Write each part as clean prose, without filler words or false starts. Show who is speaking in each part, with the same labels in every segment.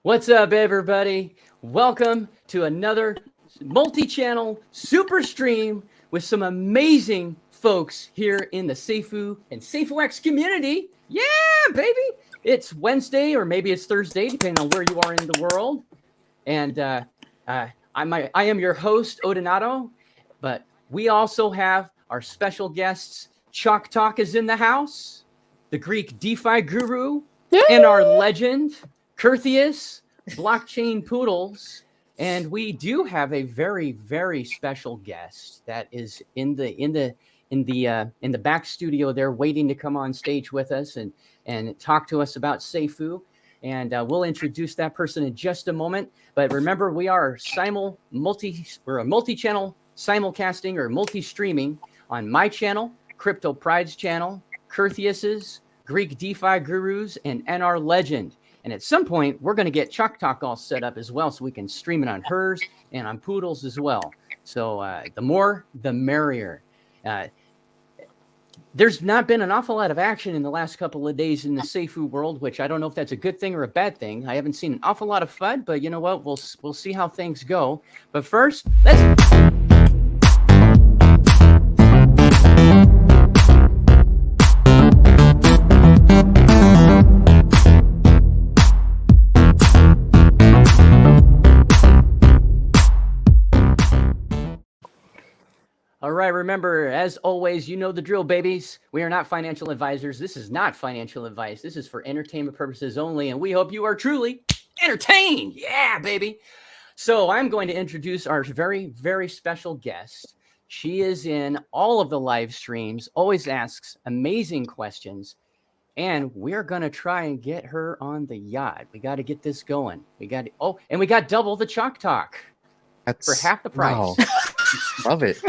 Speaker 1: What's up, everybody? Welcome to another multi-channel super stream with some amazing folks here in the Safuu and SafuuX community. Yeah, baby! It's Wednesday, or maybe it's Thursday, depending on where you are in the world. And I am your host, Odinato, but we also have our special guests. Chalk Talk is in the house, the Greek DeFi guru, and our legend, Curtheus, Blockchain Poodles. And we do have a very, very special guest that is in the back studio there, waiting to come on stage with us and talk to us about Safuu. And we'll introduce that person in just a moment. But remember, we are we're a multi-channel simulcasting or multi-streaming on my channel, Crypto Pride's channel, Curtheus's, Greek DeFi Gurus, and NR Legend. And at some point, we're going to get Chalk Talk all set up as well, so we can stream it on hers and on Poodles as well. So the more, the merrier. There's not been an awful lot of action in the last couple of days in the Safuu world, which I don't know if that's a good thing or a bad thing. I haven't seen an awful lot of FUD, but you know what? We'll see how things go. But first, let's... All right, remember, as always, you know the drill, babies. We are not financial advisors. This is not financial advice. This is for entertainment purposes only, and we hope you are truly entertained. Yeah, baby. So I'm going to introduce our very, very special guest. She is in all of the live streams, always asks amazing questions, and we're going to try and get her on the yacht. We got to get this going. We got double the Chalk Talk. That's for half the price.
Speaker 2: Wow. Love it.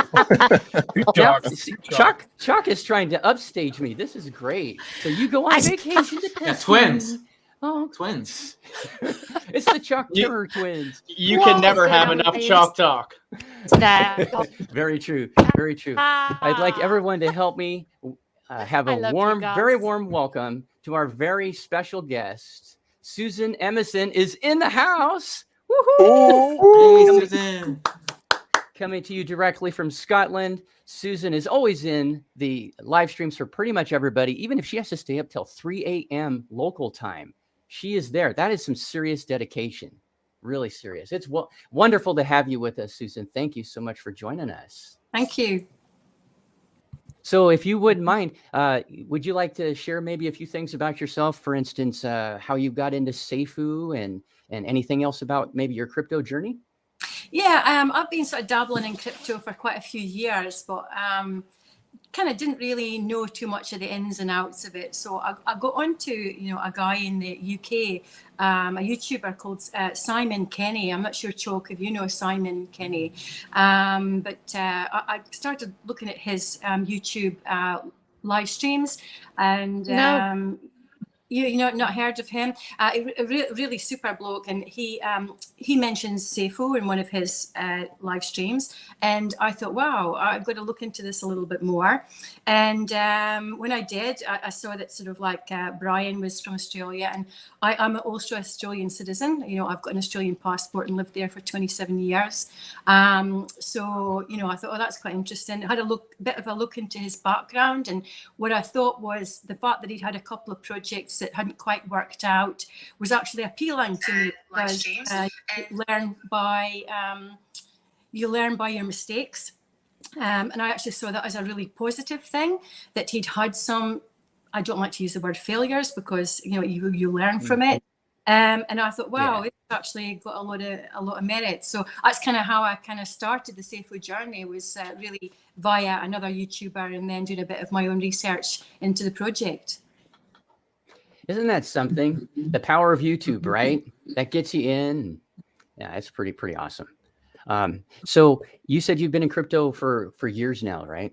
Speaker 1: Chalk is trying to upstage me. This is great. So you go on vacation to
Speaker 3: yeah, twins.
Speaker 1: Oh,
Speaker 3: twins.
Speaker 1: It's the Chalk Terror twins.
Speaker 3: You can never have enough Chalk Talk.
Speaker 1: Very true. Very true. I'd like everyone to help me have a very warm welcome to our very special guest. Susan Emerson is in the house. Woohoo!
Speaker 3: Hey, Susan.
Speaker 1: Coming to you directly from Scotland. Susan is always in the live streams for pretty much everybody, even if she has to stay up till 3 a.m. local time. She is there. That is some serious dedication. Really serious. It's wonderful to have you with us, Susan. Thank you so much for joining us.
Speaker 4: Thank you.
Speaker 1: So if you wouldn't mind, would you like to share maybe a few things about yourself? For instance, how you got into Safuu and anything else about maybe your crypto journey?
Speaker 4: Yeah, I've been sort of dabbling in crypto for quite a few years, but kind of didn't really know too much of the ins and outs of it. So I got onto, a guy in the UK, a YouTuber called Simon Kenny. I'm not sure, Chalk, if you know Simon Kenny. But I started looking at his YouTube live streams, and you know, not heard of him. Really super bloke, and he mentions Safuu in one of his live streams, and I thought, wow, I've got to look into this a little bit more. And when I did, I saw that sort of like Brian was from Australia, and I'm also an Australian citizen. I've got an Australian passport and lived there for 27 years. So I thought, oh, that's quite interesting. I had a bit of a look into his background, and what I thought was the fact that he'd had a couple of projects that hadn't quite worked out was actually appealing to me, because you learn by your mistakes, and I actually saw that as a really positive thing, that he'd had some, I don't like to use the word failures, because you learn from it, and I thought, wow, it's actually got a lot of merit. So that's kind of how I kind of started the Safuu journey, was really via another YouTuber, and then doing a bit of my own research into the project.
Speaker 1: Isn't that something? The power of YouTube, right? That gets you in. Yeah, it's pretty awesome. So you said you've been in crypto for years now, right?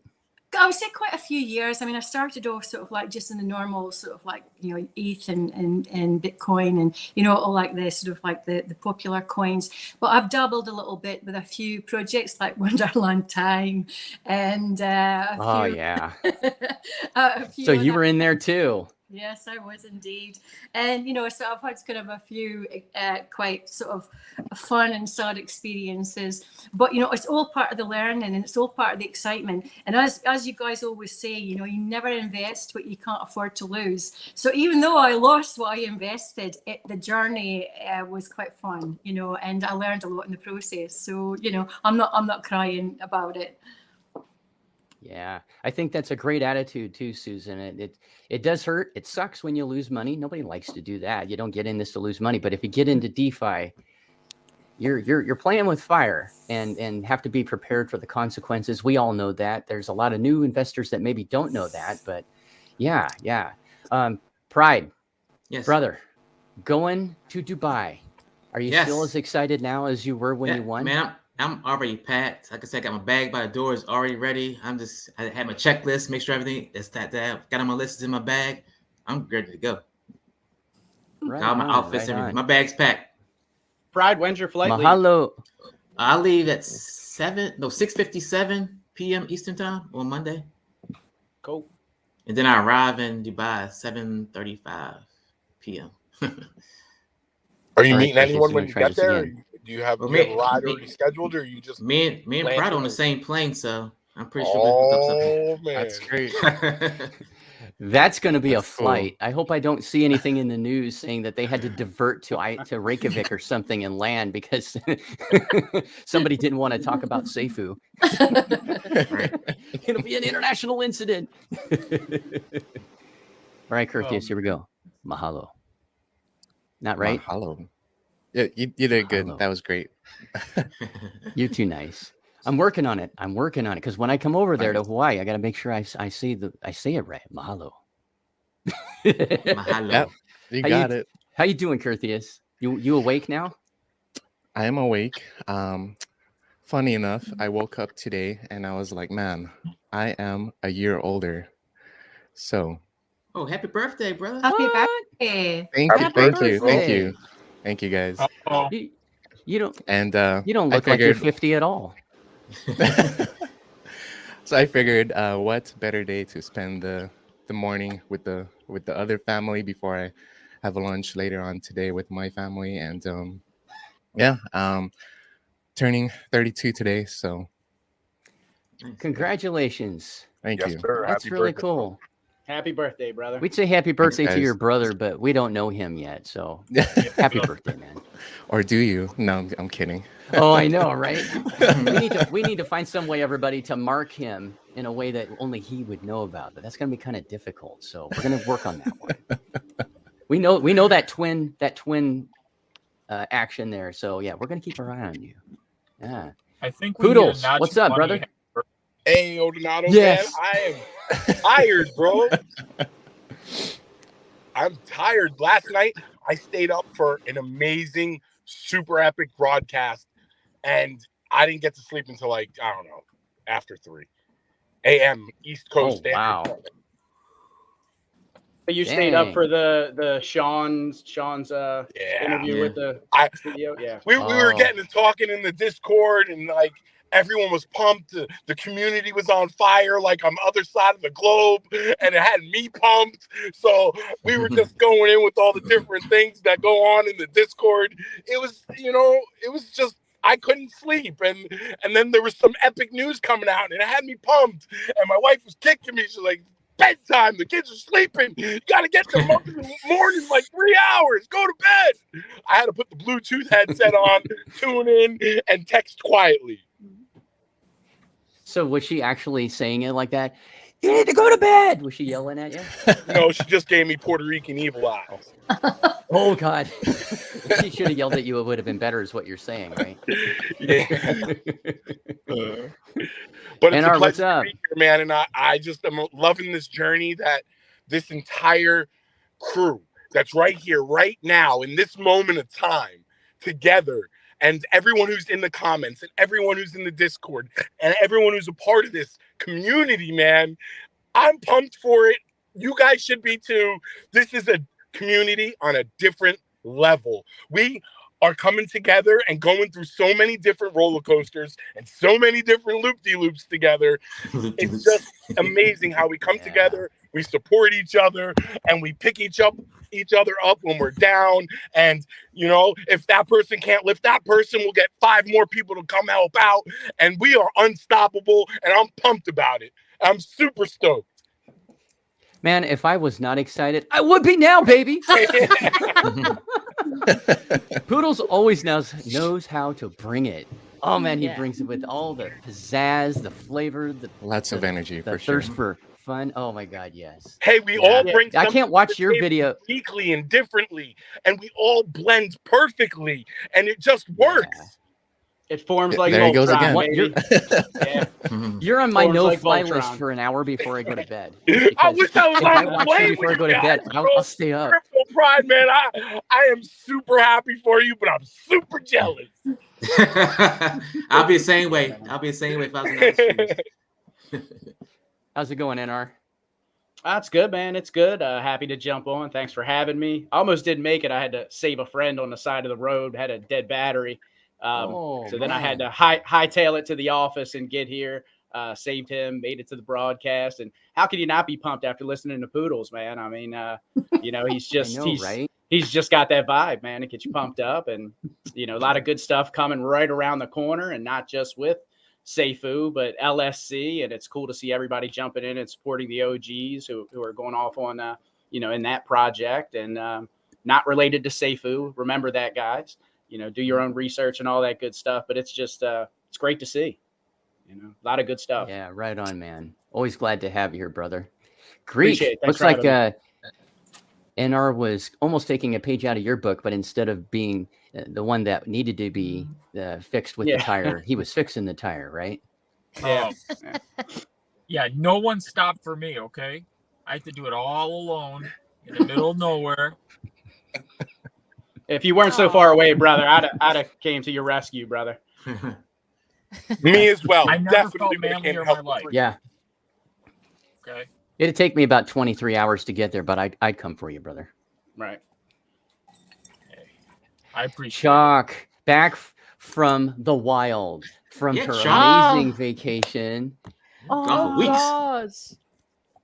Speaker 4: I would say quite a few years. I mean, I started off sort of like just in the normal sort of like, ETH and Bitcoin and, all like the sort of like the popular coins. But I've dabbled a little bit with a few projects like Wonderland Time and
Speaker 1: a few.
Speaker 4: So
Speaker 1: you were in there too.
Speaker 4: Yes, I was indeed. And, so I've had kind of a few quite sort of fun and sad experiences. But, it's all part of the learning and it's all part of the excitement. And as you guys always say, you never invest what you can't afford to lose. So even though I lost what I invested, the journey was quite fun, and I learned a lot in the process. So, I'm not crying about it.
Speaker 1: Yeah, I think that's a great attitude too, Susan. It does hurt. It sucks when you lose money. Nobody likes to do that. You don't get in this to lose money. But if you get into DeFi, you're playing with fire and have to be prepared for the consequences. We all know that. There's a lot of new investors that maybe don't know that. But yeah. Pride,
Speaker 2: Yes.
Speaker 1: brother, going to Dubai. Are you
Speaker 2: Yes.
Speaker 1: still as excited now as you were when you won?
Speaker 2: Man, I'm already packed. Like I said, I got my bag by the door. It's already ready. I had my checklist, make sure everything that's that got on my list is in my bag. I'm ready to go.
Speaker 1: Right
Speaker 2: Got all my
Speaker 1: on,
Speaker 2: outfits,
Speaker 1: right
Speaker 2: everything.
Speaker 1: on.
Speaker 2: My bag's packed.
Speaker 3: Pride, when's your flight leave?
Speaker 1: Mahalo.
Speaker 2: I leave at 6:57 p.m. Eastern time on Monday.
Speaker 3: Cool.
Speaker 2: And then I arrive in Dubai at 7:35 p.m.
Speaker 5: Are you
Speaker 1: All right,
Speaker 5: meeting
Speaker 1: Chris,
Speaker 5: anyone
Speaker 1: you're
Speaker 5: when
Speaker 1: gonna
Speaker 5: you
Speaker 1: try
Speaker 5: get
Speaker 1: this
Speaker 5: there?
Speaker 1: again.
Speaker 5: Do you have,
Speaker 2: Well,
Speaker 5: do you have a
Speaker 2: me-
Speaker 5: ride
Speaker 2: me-
Speaker 5: already scheduled, or you just?
Speaker 2: Me and
Speaker 5: Land
Speaker 2: Pride on the
Speaker 5: tonight.
Speaker 2: same plane, so I'm pretty sure we'll
Speaker 5: Oh man,
Speaker 6: That's great.
Speaker 1: That's going to be
Speaker 6: That's
Speaker 1: a
Speaker 6: cool.
Speaker 1: flight. I hope I don't see anything in the news saying that they had to divert to Reykjavik or something and land because somebody didn't want to talk about Safuu.
Speaker 2: Right.
Speaker 1: It'll be an international incident. All right, Curtius, here we go. Mahalo. Not right?
Speaker 6: Mahalo. Yeah, you did good.
Speaker 1: Mahalo.
Speaker 6: That was great.
Speaker 1: You're too nice. I'm working on it because when I come over there to
Speaker 6: Nice.
Speaker 1: Hawaii, I got to make sure I say it right. Mahalo.
Speaker 2: Mahalo.
Speaker 6: Yep. You
Speaker 1: How
Speaker 6: got it.
Speaker 1: How you doing, Curtius? You awake now?
Speaker 6: I am awake. Funny enough, I woke up today and I was like, man, I am a year older. So
Speaker 2: Oh, happy birthday, brother.
Speaker 4: Happy
Speaker 1: What?
Speaker 4: birthday.
Speaker 6: thank
Speaker 5: Happy
Speaker 6: you, thank you, thank
Speaker 1: birthday.
Speaker 6: you, thank you guys.
Speaker 5: Uh-oh.
Speaker 1: You don't
Speaker 6: And
Speaker 1: you don't
Speaker 6: I
Speaker 1: look like you're
Speaker 6: figured,
Speaker 1: 50 at all.
Speaker 6: so I figured, what better day to spend the morning with the other family before I have a lunch later on today with my family. And turning 32 today, so
Speaker 2: Nice.
Speaker 1: Congratulations.
Speaker 6: thank
Speaker 5: Yes,
Speaker 6: you.
Speaker 5: sir.
Speaker 1: That's
Speaker 5: Happy
Speaker 1: really
Speaker 5: birthday.
Speaker 1: cool.
Speaker 3: Happy birthday, brother.
Speaker 1: We'd say happy birthday to
Speaker 6: guys.
Speaker 1: your brother, but we don't know him yet. So happy birthday, man.
Speaker 6: Or do you? No, I'm kidding.
Speaker 1: Oh, I know, right? we need to find some way, everybody, to mark him in a way that only he would know about. But that's going to be kind of difficult. So we're going to work on that one. We know that twin action there. So yeah, we're going to keep our eye on you. Yeah.
Speaker 7: I think we
Speaker 1: Poodles,
Speaker 7: need a
Speaker 1: what's up, brother?
Speaker 5: Hey, Odonado,
Speaker 1: Yes.
Speaker 5: man, I am tired, bro. I'm tired. Last night, I stayed up for an amazing, super epic broadcast, and I didn't get to sleep until like, I don't know, after 3 a.m. East Coast.
Speaker 1: Oh, wow.
Speaker 3: But you stayed up
Speaker 1: Dang.
Speaker 3: for the Sean's
Speaker 5: Yeah.
Speaker 3: interview with the
Speaker 5: I-
Speaker 3: studio. Yeah.
Speaker 5: We were
Speaker 1: Oh.
Speaker 5: getting to talking in the Discord, and like everyone was pumped. The community was on fire, like on the other side of the globe, and it had me pumped. So we were just going in with all the different things that go on in the Discord. It was, it was just, I couldn't sleep, and then there was some epic news coming out, and it had me pumped. And my wife was kicking me. She's like, bedtime, the kids are sleeping, you gotta get them up in the morning, like 3 hours, go to bed. I had to put the Bluetooth headset on, tune in, and text quietly.
Speaker 1: So was she actually saying it like that? You need to go to bed. Was she yelling at you?
Speaker 5: No, she just gave me Puerto Rican evil eyes.
Speaker 1: Oh God. She should have yelled at you. It would have been better, is what you're saying, right?
Speaker 5: Yeah. But it's
Speaker 1: NR,
Speaker 5: a
Speaker 1: what's
Speaker 5: pleasure
Speaker 1: up?
Speaker 5: to be here, man, and I just am loving this journey that this entire crew that's right here, right now, in this moment of time, together, and everyone who's in the comments, and everyone who's in the Discord, and everyone who's a part of this community, man. I'm pumped for it. You guys should be too. This is a community on a different level. We are coming together and going through so many different roller coasters and so many different loop-de-loops together. It's just amazing how we come together, we support each other, and we pick each other up when we're down. And you know, if that person can't lift that person, we'll get 5 more people to come help out, and we are unstoppable. And I'm pumped about it. I'm super stoked.
Speaker 1: Man, if I was not excited, I would be now, baby. Poodles always knows how to bring it. Oh man, he brings it with all the pizzazz, the flavor,
Speaker 6: lots of energy,
Speaker 1: the
Speaker 6: for sure.
Speaker 1: thirst for fun. Oh my God, yes.
Speaker 5: Hey, we all bring.
Speaker 1: I can't watch your video
Speaker 5: uniquely and differently, and we all blend perfectly, and it just works.
Speaker 1: Yeah.
Speaker 3: It forms like
Speaker 6: there he goes
Speaker 3: Voltron,
Speaker 6: again.
Speaker 3: baby.
Speaker 1: You're on my
Speaker 3: Forms like
Speaker 1: no-fly
Speaker 3: Voltron.
Speaker 1: list for an hour before I go to bed.
Speaker 5: I wish I was
Speaker 1: If I
Speaker 5: on the
Speaker 1: watch you
Speaker 5: plane
Speaker 1: before I
Speaker 5: with
Speaker 1: go to
Speaker 5: you
Speaker 1: bed,
Speaker 5: guys,
Speaker 1: I'll stay up.
Speaker 5: Crypto Pride, man. I am super happy for you, but I'm super jealous.
Speaker 2: I'll be the same way. I'll be the same way if I was in those shoes.
Speaker 1: How's it going, NR?
Speaker 3: That's good, man. It's good. Happy to jump on. Thanks for having me. I almost didn't make it. I had to save a friend on the side of the road, had a dead battery. So then I had to hightail it to the office and get here. Saved him, made it to the broadcast. And how can you not be pumped after listening to Poodles, man? I mean, you know, he's just he's just got that vibe, man. It gets you pumped up, and you know, a lot of good stuff coming right around the corner, and not just with Safuu, but LSC. And it's cool to see everybody jumping in and supporting the OGs who are going off on you know, in that project, and not related to Safuu. Remember that, guys. You know, do your own research and all that good stuff. But it's just, it's great to see, you know, a lot of good stuff.
Speaker 1: Yeah, right on, man. Always glad to have you here, brother. Greek. Looks
Speaker 3: Thanks for
Speaker 1: like
Speaker 3: having me.
Speaker 1: NR was almost taking a page out of your book, but instead of being the one that needed to be fixed with the tire, he was fixing the tire, right?
Speaker 3: Yeah.
Speaker 7: Yeah, no one stopped for me, okay? I had to do it all alone in the middle of nowhere.
Speaker 3: If you weren't so far away, brother, I'd have came to your rescue, brother.
Speaker 5: Me as well.
Speaker 7: I never
Speaker 5: Definitely
Speaker 7: felt manlier in
Speaker 5: help.
Speaker 7: my life.
Speaker 1: Yeah.
Speaker 7: Okay.
Speaker 1: It'd take me about 23 hours to get there, but I'd come for you, brother.
Speaker 3: Right.
Speaker 7: Hey, I appreciate
Speaker 1: Chalk, back from the wild, from her
Speaker 2: Chalk.
Speaker 1: amazing vacation.
Speaker 2: Gone for weeks.
Speaker 8: gosh.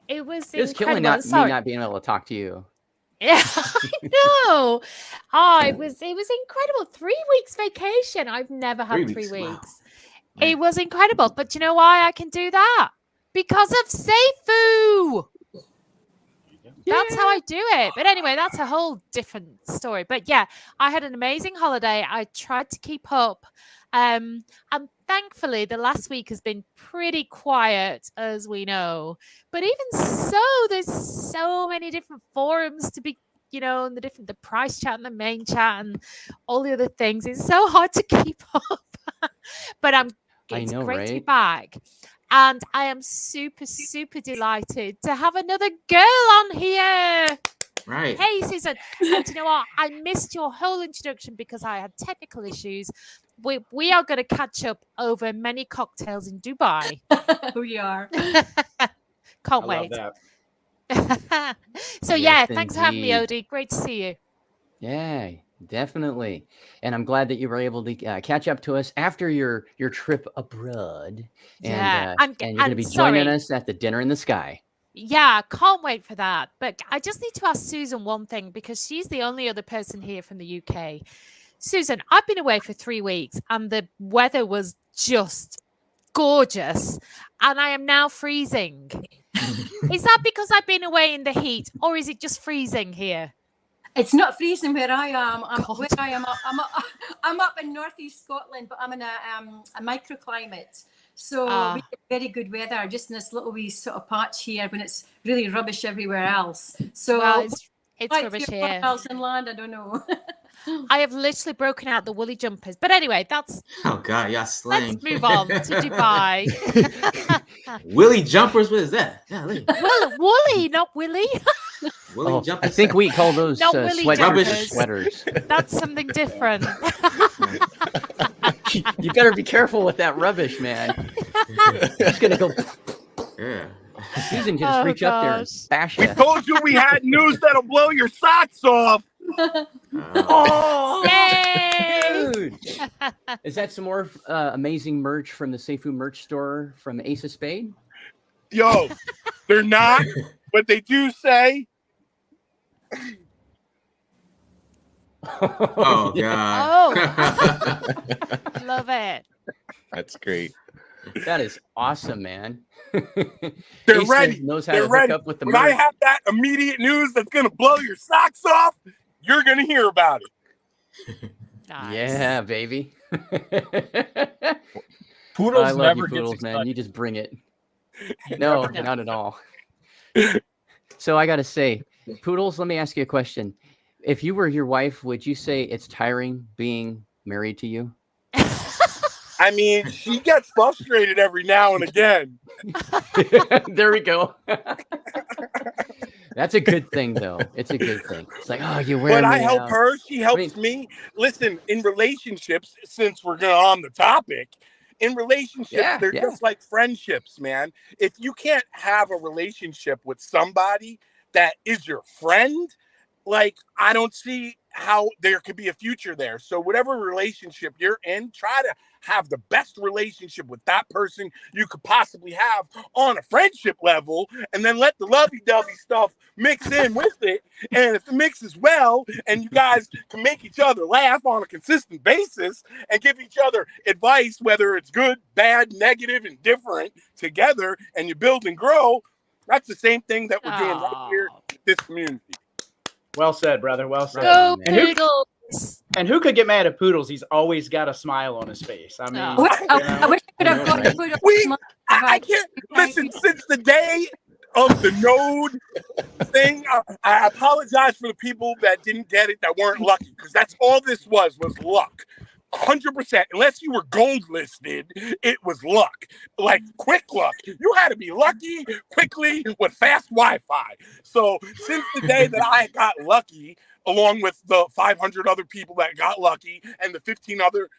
Speaker 8: It was
Speaker 1: It was killing
Speaker 8: incredible.
Speaker 1: me not being able to talk to you.
Speaker 8: Yeah, I know. Oh, it was incredible. 3 weeks vacation. I've never had 3
Speaker 2: weeks, wow.
Speaker 8: weeks. It was incredible. But you know why I can do that? Because of Safuu. That's how I do it. But anyway, that's a whole different story. But yeah, I had an amazing holiday. I tried to keep up. And thankfully, the last week has been pretty quiet, as we know. But even so, there's so many different forums to be, you know, and the price chat and the main chat and all the other things. It's so hard to keep up. But it's great to be back. And I am super, super delighted to have another girl on here.
Speaker 2: Right.
Speaker 8: Hey, Susan. And you know what? I missed your whole introduction because I had technical issues. We are going to catch up over many cocktails in Dubai.
Speaker 4: We are.
Speaker 8: Can't
Speaker 3: I
Speaker 8: wait.
Speaker 3: love that.
Speaker 8: So
Speaker 1: Yes,
Speaker 8: thanks for having me,
Speaker 1: indeed.
Speaker 8: Odie. Great to see you.
Speaker 1: Yeah, definitely. And I'm glad that you were able to catch up to us after your trip abroad.
Speaker 8: Yeah,
Speaker 1: And you're going to be joining us at the Dinner in the Sky.
Speaker 8: Yeah, can't wait for that. But I just need to ask Susan one thing because she's the only other person here from the UK. Susan, I've been away for 3 weeks and the weather was just gorgeous and I am now freezing. Is that because I've been away in the heat or is it just freezing here?
Speaker 4: It's not freezing where I am.
Speaker 8: God.
Speaker 4: I'm up in northeast Scotland, but I'm in a microclimate. So we get very good weather just in this little wee sort of patch here when it's really rubbish everywhere else. So
Speaker 8: Well, it's rubbish here.
Speaker 4: else inland, I don't know.
Speaker 8: I have literally broken out the woolly jumpers. But anyway,
Speaker 2: Oh God, y'all slang.
Speaker 8: let's move on to Dubai.
Speaker 2: Willy jumpers, what is that? Yeah,
Speaker 8: Well, woolly, not willy.
Speaker 2: Willy jumpers.
Speaker 1: I think we call those
Speaker 8: Not Willy
Speaker 1: sweaters.
Speaker 8: jumpers. That's something different.
Speaker 1: You better be careful with that rubbish, man. It's going to go.
Speaker 2: Yeah.
Speaker 1: Susan can just reach up there and
Speaker 8: gosh.
Speaker 1: bash
Speaker 5: We
Speaker 1: you.
Speaker 5: told you we had news that'll blow your socks off.
Speaker 1: Oh,
Speaker 8: Yay!
Speaker 1: dude! Is that some more amazing merch from the Safuu merch store from Ace of Spade?
Speaker 5: Yo, they're not, but they do say.
Speaker 2: Oh
Speaker 1: Yeah.
Speaker 2: God.
Speaker 8: Love it.
Speaker 6: That's great.
Speaker 1: That is awesome, man.
Speaker 5: They're
Speaker 1: Ace
Speaker 5: ready.
Speaker 1: knows how
Speaker 5: They're
Speaker 1: to
Speaker 5: ready.
Speaker 1: hook up with the
Speaker 5: When I
Speaker 1: merch.
Speaker 5: have that immediate news that's gonna blow your socks off, you're gonna hear about it.
Speaker 8: Nice.
Speaker 1: Yeah, baby.
Speaker 7: Poodles
Speaker 1: I love
Speaker 7: never
Speaker 1: you,
Speaker 7: gets
Speaker 1: Poodles, man.
Speaker 7: excited.
Speaker 1: You just bring it. No,
Speaker 8: No.
Speaker 1: not at all. So I got to say, Poodles, let me ask you a question. If you were your wife, would you say it's tiring being married to you?
Speaker 5: I mean, she gets frustrated every now and again.
Speaker 1: There we go. That's a good thing, though. It's a good thing. It's like, oh, you wear
Speaker 5: But I
Speaker 1: me
Speaker 5: help
Speaker 1: out.
Speaker 5: her. She helps
Speaker 1: mean-
Speaker 5: me. Listen, in relationships, since we're on the topic, in relationships,
Speaker 1: Yeah,
Speaker 5: they're
Speaker 1: yeah.
Speaker 5: just like friendships, man. If you can't have a relationship with somebody that is your friend, like, I don't see how there could be a future there. So whatever relationship you're in, try to have the best relationship with that person you could possibly have on a friendship level, and then let the lovey-dovey stuff mix in with it. And if it mixes well and you guys can make each other laugh on a consistent basis and give each other advice, whether it's good, bad, negative, and different together, and you build and grow, that's the same thing that we're doing right here
Speaker 8: Aw.
Speaker 5: in this community.
Speaker 3: Well said, brother. Well said.
Speaker 8: Go
Speaker 1: man.
Speaker 3: And who-
Speaker 8: Poodles.
Speaker 3: And who could get mad at Poodles? He's always got a smile on his face. I mean,
Speaker 8: Oh.
Speaker 4: I wish I could have got
Speaker 1: Right.
Speaker 4: put
Speaker 5: I can't listen. Since the day of the node thing, I apologize for the people that didn't get it, that weren't lucky, because that's all this was luck. 100%. Unless you were gold listed, it was luck, like quick luck. You had to be lucky quickly with fast Wi-Fi. So since the day that I got lucky, along with the 500 other people that got lucky and the 1,500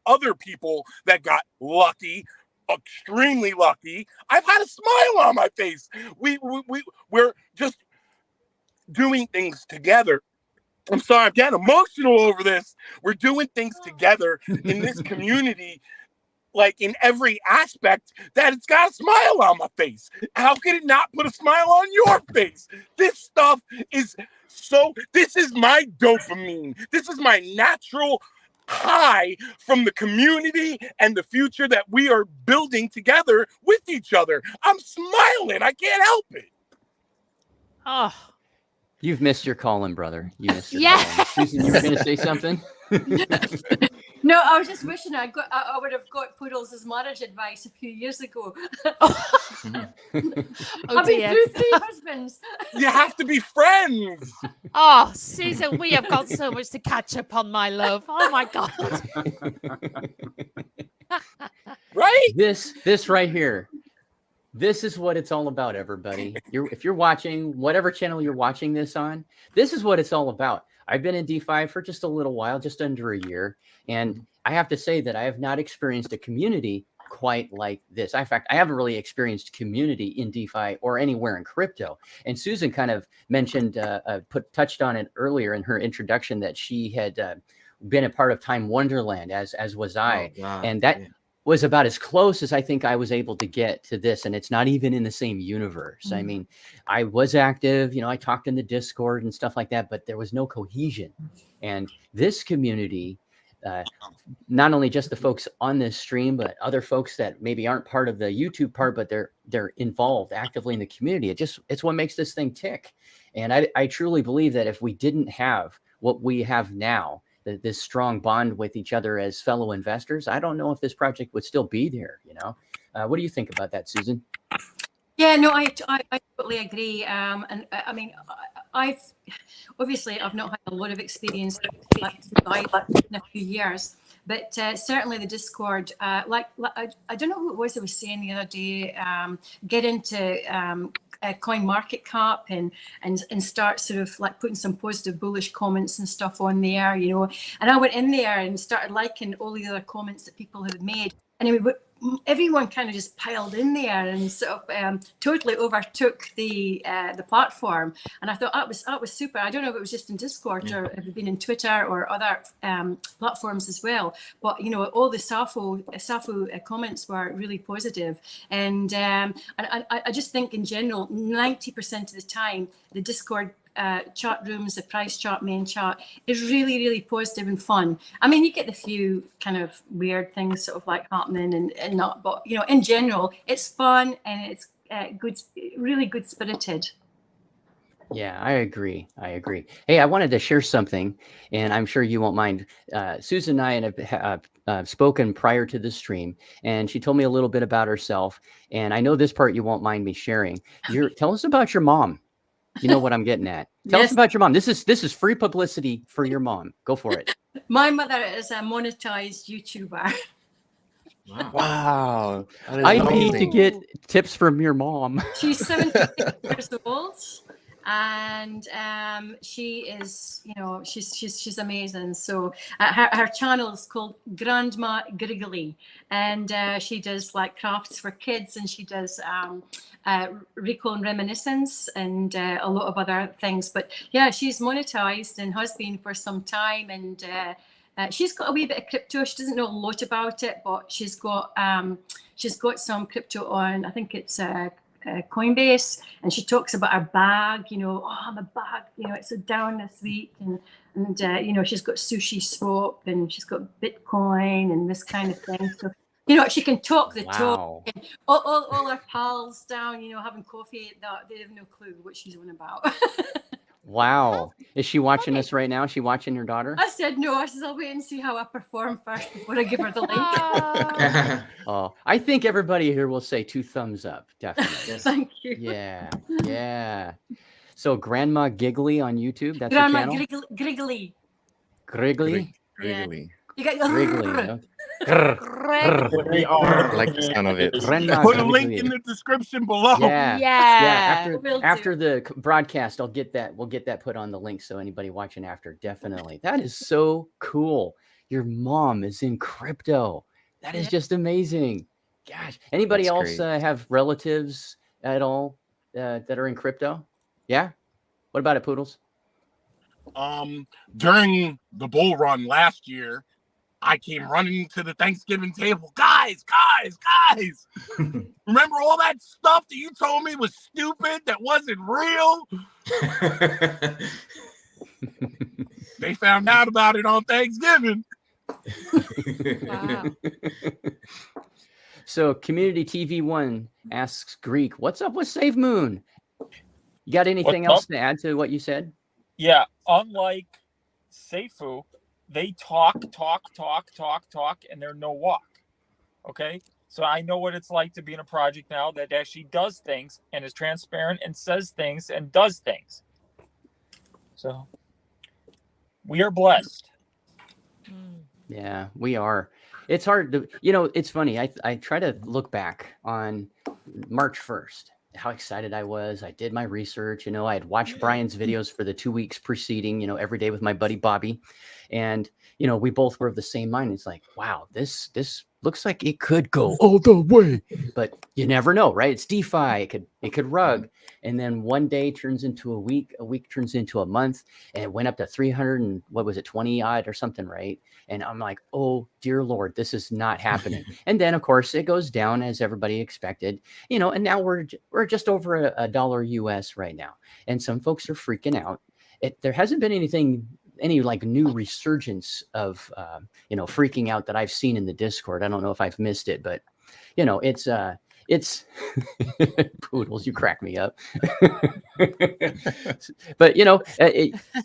Speaker 5: other people that got lucky, extremely lucky, I've had a smile on my face. We're just doing things together. I'm sorry, I'm getting emotional over this. We're doing things together in this community, like in every aspect, that it's got a smile on my face. How could it not put a smile on your face? This stuff is this is my dopamine. This is my natural high from the community and the future that we are building together with each other. I'm smiling. I can't help it.
Speaker 8: Oh,
Speaker 1: You've missed your calling, brother. You missed your
Speaker 8: Yeah.
Speaker 1: calling. Susan, you were going to say something?
Speaker 4: No, I was just wishing I would have got Poodles' marriage advice a few years ago.
Speaker 8: oh
Speaker 4: I've been
Speaker 8: dear.
Speaker 4: through 3 husbands.
Speaker 5: You have to be friends.
Speaker 8: Oh, Susan, we have got so much to catch up on, my love. Oh my God.
Speaker 5: Right?
Speaker 1: This right here. This is what it's all about, everybody. If you're watching whatever channel you're watching this on, this is what it's all about. I've been in DeFi for just a little while, just under a year. And I have to say that I have not experienced a community quite like this. In fact, I haven't really experienced community in DeFi or anywhere in crypto. And Susan kind of mentioned, touched on it earlier in her introduction, that she had been a part of Time Wonderland, as was I.
Speaker 2: Oh, God,
Speaker 1: and that was about as close as I think I was able to get to this. And it's not even in the same universe. I mean, I was active, I talked in the Discord and stuff like that, but there was no cohesion. And this community, not only just the folks on this stream, but other folks that maybe aren't part of the YouTube part, but they're involved actively in the community. It's what makes this thing tick. And I truly believe that if we didn't have what we have now, this strong bond with each other as fellow investors, I don't know if this project would still be there. What do you think about that, Susan?
Speaker 4: Yeah, no, I totally agree. And I mean, I've not had a lot of experience in a few years, but certainly the Discord, I don't know who it was that was saying the other day, get into Coin Market Cap and start sort of like putting some positive bullish comments and stuff on there, and I went in there and started liking all the other comments that people had made. anyway, everyone kind of just piled in there and sort of totally overtook the platform. And I thought that was super. I don't know if it was just in Discord or if it had been in Twitter or other platforms as well. But all the Safuu comments were really positive. And I just think in general, 90% of the time, the Discord chat rooms, the price chart, main chart is really, really positive and fun. I mean, you get a few kind of weird things sort of like happening and not, but in general, it's fun and it's good, really good spirited.
Speaker 1: Yeah, I agree. Hey, I wanted to share something, and I'm sure you won't mind. Susan and I have spoken prior to the stream, and she told me a little bit about herself. And I know this part you won't mind me sharing. Tell us about your mom. You know what I'm getting at. Tell us about your mom. This is free publicity for your mom. Go for it.
Speaker 4: My mother is a monetized YouTuber.
Speaker 6: Wow.
Speaker 1: I need to get tips from your mom.
Speaker 4: She's 76 years old. And she is, she's amazing. So her channel is called Grandma Griggly, and she does like crafts for kids, and she does recall and reminiscence, and a lot of other things. But yeah, she's monetized and has been for some time, and she's got a wee bit of crypto. She doesn't know a lot about it, but she's got some crypto on. I think it's Coinbase, and she talks about her bag. My bag. It's so down this week, and she's got sushi swap, and she's got Bitcoin, and this kind of thing. So she can talk the talk. And all her pals down, having coffee. They have no clue what she's on about.
Speaker 1: Wow. Is she watching us right now? Is she watching your daughter?
Speaker 4: I said no. I said I'll wait and see how I perform first before I give her the link.
Speaker 1: Oh, I think everybody here will say 2 thumbs up. Definitely.
Speaker 4: Thank you.
Speaker 1: Yeah. So Grandma Giggly on YouTube. That's
Speaker 4: Grandma
Speaker 1: your channel?
Speaker 4: Griggly.
Speaker 1: Griggly?
Speaker 6: Griggly.
Speaker 4: You got
Speaker 1: Griggly. Okay.
Speaker 6: I like the sound of it.
Speaker 5: Put a link in the description below.
Speaker 1: Yeah. After the broadcast, we'll get that put on the link, so anybody watching after, definitely. That is so cool. Your mom is in crypto. That is just amazing. Gosh, anybody else have relatives at all that are in crypto? Yeah. What about it, Poodles?
Speaker 5: During the bull run last year, I came running to the Thanksgiving table. Guys. Remember all that stuff that you told me was stupid, that wasn't real? They found out about it on Thanksgiving.
Speaker 8: Wow.
Speaker 1: So Community TV1 asks Greek, what's up with Save Moon? You got anything else to add to what you said?
Speaker 7: Yeah, unlike Safuu, they talk, and they're no walk. Okay? So I know what it's like to be in a project now that actually does things and is transparent and says things and does things. So we are blessed.
Speaker 1: Yeah, we are. It's hard to, it's funny. I try to look back on March 1st, how excited I was. I did my research. I had watched Brian's videos for the 2 weeks preceding, every day with my buddy Bobby. And, we both were of the same mind. It's like, wow, this looks like it could go all the way, but you never know, right? It's DeFi. It could rug. And then one day turns into a week turns into a month, and it went up to 300 and what was it, 20 odd or something, right? And I'm like, oh dear Lord, this is not happening. And then of course it goes down as everybody expected, and now we're just over $1 US right now. And some folks are freaking out. There hasn't been any like new resurgence of freaking out that I've seen in the Discord. I don't know if I've missed it, but it's Poodles, you crack me up. But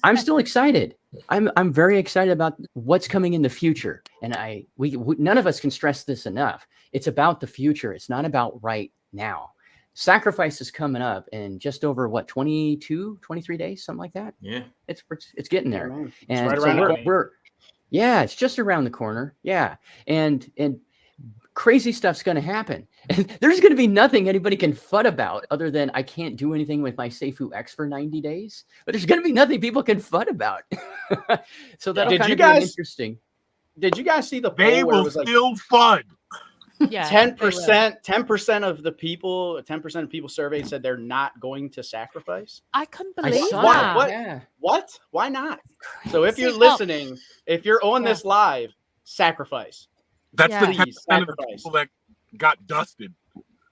Speaker 1: I'm still excited. I'm very excited about what's coming in the future, and we none of us can stress this enough. It's about the future. It's not about right now. Sacrifice is coming up in just over 23 days, something like that.
Speaker 2: Yeah,
Speaker 1: it's getting there.
Speaker 3: Right.
Speaker 1: And
Speaker 3: right
Speaker 1: so it's just around the corner. Yeah. And crazy stuff's going to happen. And there's going to be nothing anybody can FUD about other than I can't do anything with my SafuuX for 90 days, but there's going to be nothing people can FUD about. So that'll kind of be interesting.
Speaker 3: Did you guys see the poll
Speaker 5: They
Speaker 3: where it
Speaker 5: will
Speaker 3: was like,
Speaker 5: still FUD.
Speaker 8: Yeah,
Speaker 3: 10% of the people, 10% of people surveyed said they're not going to sacrifice.
Speaker 8: I couldn't
Speaker 1: I
Speaker 8: believe
Speaker 1: saw
Speaker 8: that.
Speaker 3: What?
Speaker 1: Yeah.
Speaker 3: What? Why not? So if you're
Speaker 8: Crazy. Well,
Speaker 3: listening, if you're on this live, sacrifice.
Speaker 5: That's the
Speaker 8: Yeah.
Speaker 5: 10%
Speaker 3: Please,
Speaker 5: of the
Speaker 3: sacrifice.
Speaker 5: people that got dusted.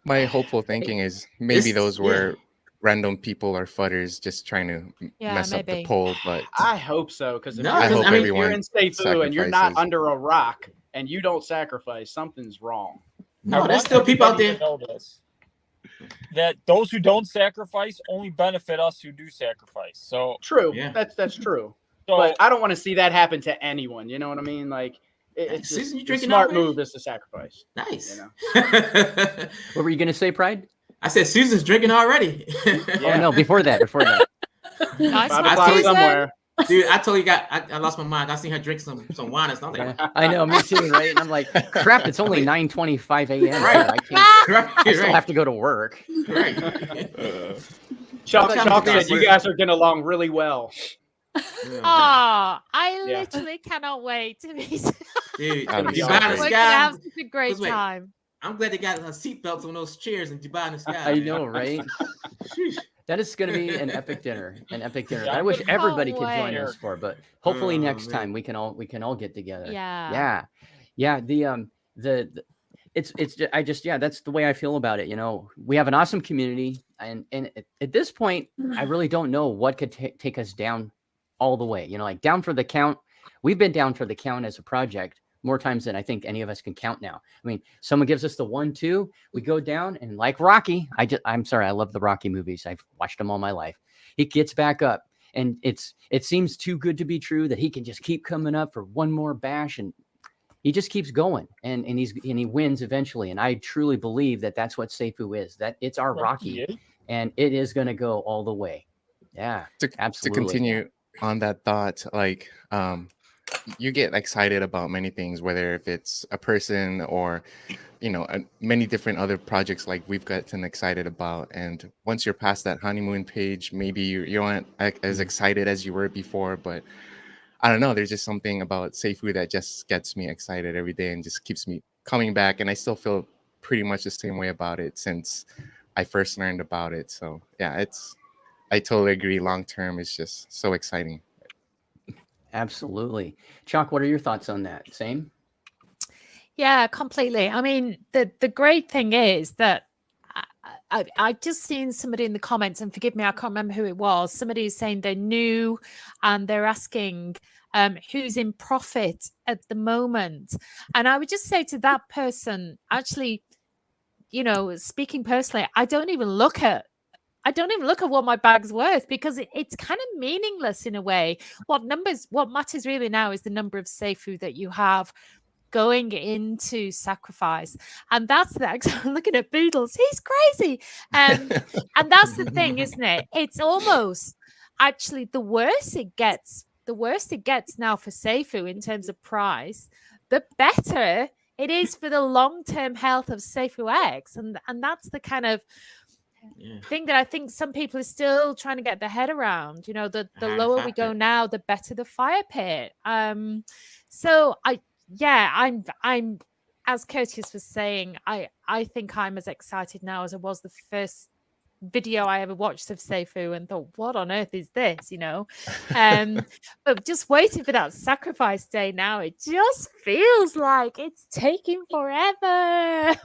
Speaker 6: My hopeful thinking is maybe
Speaker 2: This-
Speaker 6: those
Speaker 2: yeah.
Speaker 6: were random people or fudders just trying to
Speaker 8: Yeah,
Speaker 6: mess up the
Speaker 8: maybe.
Speaker 6: poll, but
Speaker 3: I hope so, because if
Speaker 2: No,
Speaker 3: you're,
Speaker 2: I hope
Speaker 3: if you're
Speaker 6: everyone
Speaker 3: in Safuu and you're not
Speaker 6: sacrifices.
Speaker 3: under a rock and you don't sacrifice, something's wrong.
Speaker 2: No,
Speaker 7: I
Speaker 2: there's
Speaker 7: want
Speaker 2: still people out
Speaker 7: everybody
Speaker 2: there.
Speaker 7: to know this, that those who don't sacrifice only benefit us who do sacrifice. So,
Speaker 3: True.
Speaker 2: Yeah.
Speaker 3: That's true.
Speaker 7: so
Speaker 3: But I don't want to see that happen to anyone. You know what I mean? Like, it's
Speaker 2: Susan,
Speaker 3: just
Speaker 2: you
Speaker 3: the
Speaker 2: drinking
Speaker 3: smart
Speaker 2: already?
Speaker 3: move is to sacrifice.
Speaker 2: Nice.
Speaker 3: You know?
Speaker 1: What were you gonna say, Pride?
Speaker 2: I said Susan's drinking already.
Speaker 1: Oh no, before that.
Speaker 8: Nice
Speaker 3: 5
Speaker 8: one,
Speaker 3: o'clock
Speaker 8: Susan.
Speaker 3: somewhere.
Speaker 2: Dude, I totally I lost my mind. I seen her drink some wine and stuff. Like,
Speaker 1: I know, me too, right? And I'm like, crap, it's only 9:25 a.m.
Speaker 2: Right.
Speaker 1: I can't.
Speaker 2: right,
Speaker 1: I still
Speaker 2: right,
Speaker 1: have to go to work.
Speaker 2: right.
Speaker 3: Chalk
Speaker 2: Sometimes
Speaker 3: said
Speaker 2: it's
Speaker 3: you guys are getting along really well.
Speaker 2: Yeah.
Speaker 8: I
Speaker 3: Yeah.
Speaker 8: literally cannot wait to meet.
Speaker 2: Dude,
Speaker 6: That'd be
Speaker 2: Dubai
Speaker 6: so
Speaker 2: in the
Speaker 6: great.
Speaker 8: We're gonna
Speaker 2: sky.
Speaker 8: have such a great
Speaker 2: Wait.
Speaker 8: time.
Speaker 2: I'm glad they got seatbelts on those chairs in Dubai in the sky.
Speaker 1: I
Speaker 2: man.
Speaker 1: know, right?
Speaker 2: Sheesh.
Speaker 1: That is going to be an epic dinner. An epic dinner.
Speaker 7: Yeah,
Speaker 1: I
Speaker 7: I'm
Speaker 1: wish
Speaker 7: looking
Speaker 1: everybody could join
Speaker 7: forward.
Speaker 1: us for, but hopefully
Speaker 2: Oh,
Speaker 1: next
Speaker 2: man.
Speaker 1: time we can all get together.
Speaker 8: Yeah.
Speaker 1: Yeah. It's that's the way I feel about it. You know, we have an awesome community, and at this point, I really don't know what could take us down all the way. You know, like down for the count. We've been down for the count as a project more times than I think any of us can count now. I mean, someone gives us the 1-2, we go down, and like Rocky, I'm sorry, I love the Rocky movies. I've watched them all my life. He gets back up, and it seems too good to be true that he can just keep coming up for one more bash, and he just keeps going, and he wins eventually. And I truly believe that that's what Safuu is. That it's our Rocky, and it is going to go all the way. Yeah, absolutely.
Speaker 6: To continue on that thought, like you get excited about many things, whether if it's a person or many different other projects like we've gotten excited about. And once you're past that honeymoon page, maybe you aren't as excited as you were before, but I don't know, there's just something about Safuu that just gets me excited every day and just keeps me coming back. And I still feel pretty much the same way about it since I first learned about it. So yeah, I totally agree. Long term is just so exciting.
Speaker 1: Absolutely. Chalk, what are your thoughts on that? Same?
Speaker 8: Yeah, completely. I mean, the great thing is that I've just seen somebody in the comments, and forgive me, I can't remember who it was. Somebody is saying they're new and they're asking who's in profit at the moment. And I would just say to that person, actually, speaking personally, I don't even look at what my bag's worth, because it's kind of meaningless in a way. What matters really now is the number of Safuu that you have going into sacrifice. And that's I'm looking at Boodles, he's crazy. And that's the thing, isn't it? It's almost actually the worse it gets now for Safuu in terms of price, the better it is for the long-term health of SafuuX. And that's the kind of thing that I think some people are still trying to get their head around. The lower we go now, the better the fire pit. So I'm as Curtis was saying, I think I'm as excited now as I was the first video I ever watched of Safuu and thought, what on earth is this? But just waiting for that sacrifice day now, it just feels like it's taking forever.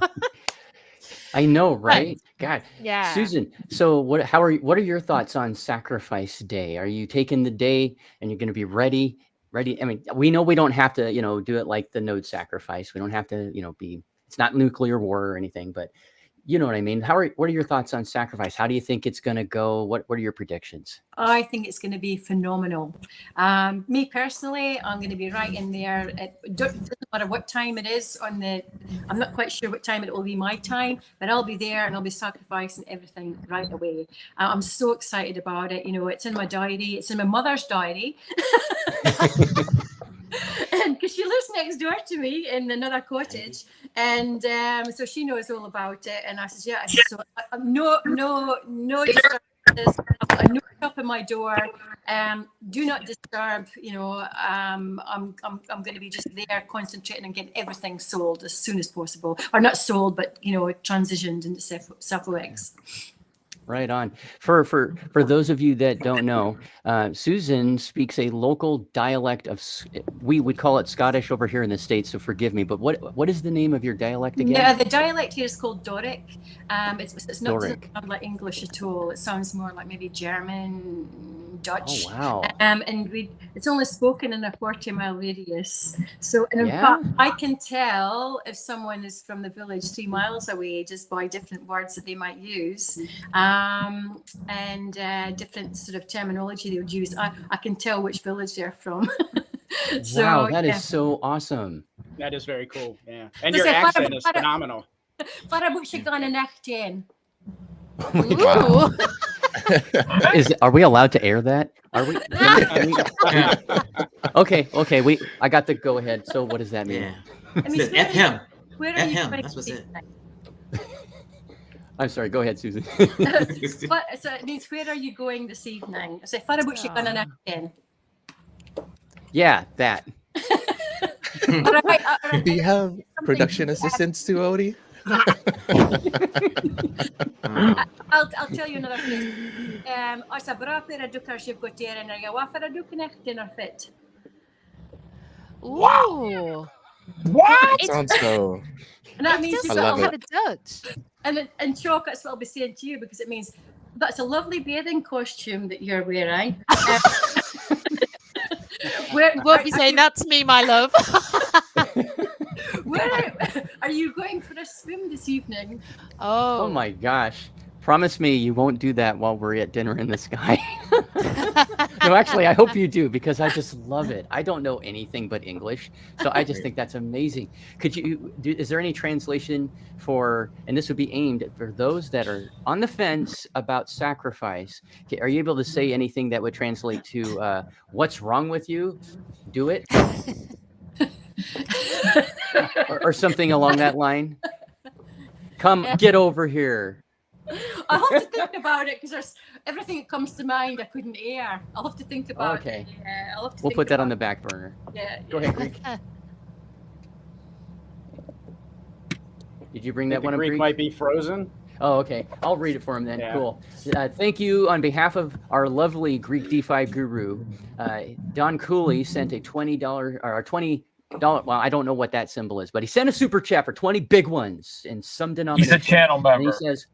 Speaker 1: I know, right? God.
Speaker 8: Yeah.
Speaker 1: Susan, so what are your thoughts on sacrifice day? Are you taking the day and you're going to be ready? I mean, we know we don't have to, do it like the node sacrifice. We don't have to, it's not nuclear war or anything, but you know what I mean? What are your thoughts on sacrifice? How do you think it's going to go? What are your predictions?
Speaker 4: I think it's going to be phenomenal. Me personally, I'm going to be right in there. It doesn't matter what time it is I'm not quite sure what time it will be my time, but I'll be there and I'll be sacrificing everything right away. I'm so excited about it. It's in my diary. It's in my mother's diary. And because she lives next door to me in another cottage, and so she knows all about it. And I said, yeah. So no I've got a note up in my door. Do not disturb. I'm going to be just there concentrating on getting everything sold as soon as possible, or not sold, but transitioned into SafuuX.
Speaker 1: Right on. For those of you that don't know, Susan speaks a local dialect of, we would call it Scottish over here in the States, so forgive me, but what is the name of your dialect again?
Speaker 4: Yeah, the dialect here is called Doric. It's not
Speaker 1: Doric.
Speaker 4: sound like English at all. It sounds more like maybe German, Dutch.
Speaker 1: Oh, wow.
Speaker 4: And it's only spoken in a 40-mile radius. So, and in fact, I can tell if someone is from the village 3 miles away just by different words that they might use, and different sort of terminology they would use. I can tell which village they're from. So,
Speaker 1: wow, that is so awesome.
Speaker 3: That is very cool. Yeah, and your accent is phenomenal.
Speaker 8: Ooh.
Speaker 1: Are we allowed to air that? Are we? Okay. I got the go ahead. So what does that mean?
Speaker 2: Yeah.
Speaker 4: I mean,
Speaker 2: F him.
Speaker 4: Where are
Speaker 2: F
Speaker 4: you
Speaker 2: him.
Speaker 4: going
Speaker 2: That's what's it.
Speaker 1: I'm sorry. Go ahead, Susan.
Speaker 4: So it means, where are you going this evening? So
Speaker 1: Yeah, that.
Speaker 6: Do you have production assistants too, Odie?
Speaker 4: I'll tell you another phrase. As a braper a dukar ship go ter and a wafer a duknecht dinner fit.
Speaker 8: Ooh.
Speaker 5: What?
Speaker 6: Sounds so.
Speaker 4: And that
Speaker 8: It
Speaker 4: means
Speaker 8: does
Speaker 6: I
Speaker 4: you've
Speaker 6: love
Speaker 8: sound
Speaker 6: it.
Speaker 8: kind of Dutch.
Speaker 4: and Chalk, that's what I'll be saying to you, because it means that's a lovely bathing costume that you're wearing.
Speaker 8: Won't be saying that to me, my love.
Speaker 4: Where are you going for a swim this evening?
Speaker 1: Oh my gosh. Promise me you won't do that while we're at dinner in the sky. No, actually, I hope you do, because I just love it. I don't know anything but English, so I just think that's amazing. Is there any translation for, and this would be aimed for those that are on the fence about sacrifice? Are you able to say anything that would translate to what's wrong with you? Do it. or something along that line. Come, get over here.
Speaker 4: I'll have to think about it, because there's everything that comes to mind I couldn't air. I'll have to think about
Speaker 1: Okay.
Speaker 4: it. Yeah, I'll have to
Speaker 1: We'll
Speaker 4: think
Speaker 1: put that on
Speaker 4: about
Speaker 1: the back burner.
Speaker 4: it. Yeah.
Speaker 1: Go ahead, Greek. Did you bring that one up,
Speaker 3: Greek
Speaker 1: Greek?
Speaker 3: might be frozen.
Speaker 1: Oh, okay. I'll read it for him then.
Speaker 3: Yeah.
Speaker 1: Cool. Thank you on behalf of our lovely Greek DeFi guru. Don Cooley sent a $20 or $20. Well, I don't know what that symbol is, but he sent a super chat for 20 big ones in some
Speaker 7: He's
Speaker 1: denomination.
Speaker 7: a channel
Speaker 1: And
Speaker 7: member.
Speaker 1: he says,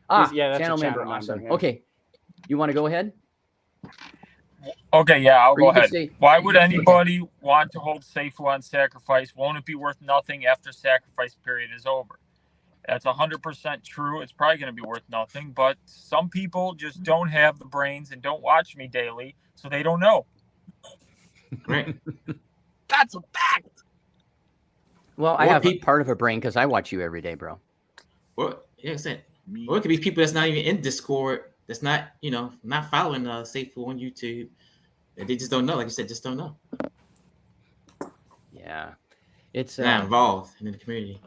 Speaker 3: Yeah, that's a
Speaker 1: channel member.
Speaker 3: channel
Speaker 1: Awesome.
Speaker 3: member, yeah.
Speaker 1: Okay. You want to go ahead?
Speaker 7: Okay, yeah, I'll
Speaker 1: Or
Speaker 7: go
Speaker 1: you could
Speaker 7: ahead.
Speaker 1: say-
Speaker 7: Why would anybody want to hold Safuu on sacrifice? Won't it be worth nothing after sacrifice period is over? That's 100% true. It's probably going to be worth nothing, but some people just don't have the brains and don't watch me daily, so they don't know.
Speaker 2: Right.
Speaker 5: That's a fact.
Speaker 1: Well, I
Speaker 2: Or
Speaker 1: have
Speaker 2: peop-
Speaker 1: part of a brain because I watch you every day, bro.
Speaker 2: Or yeah, I said. Or it could be people that's not even in Discord, that's not, not following Safuu on YouTube. That they just don't know. Like you said, just don't know.
Speaker 1: Yeah. It's
Speaker 2: Not involved in the community.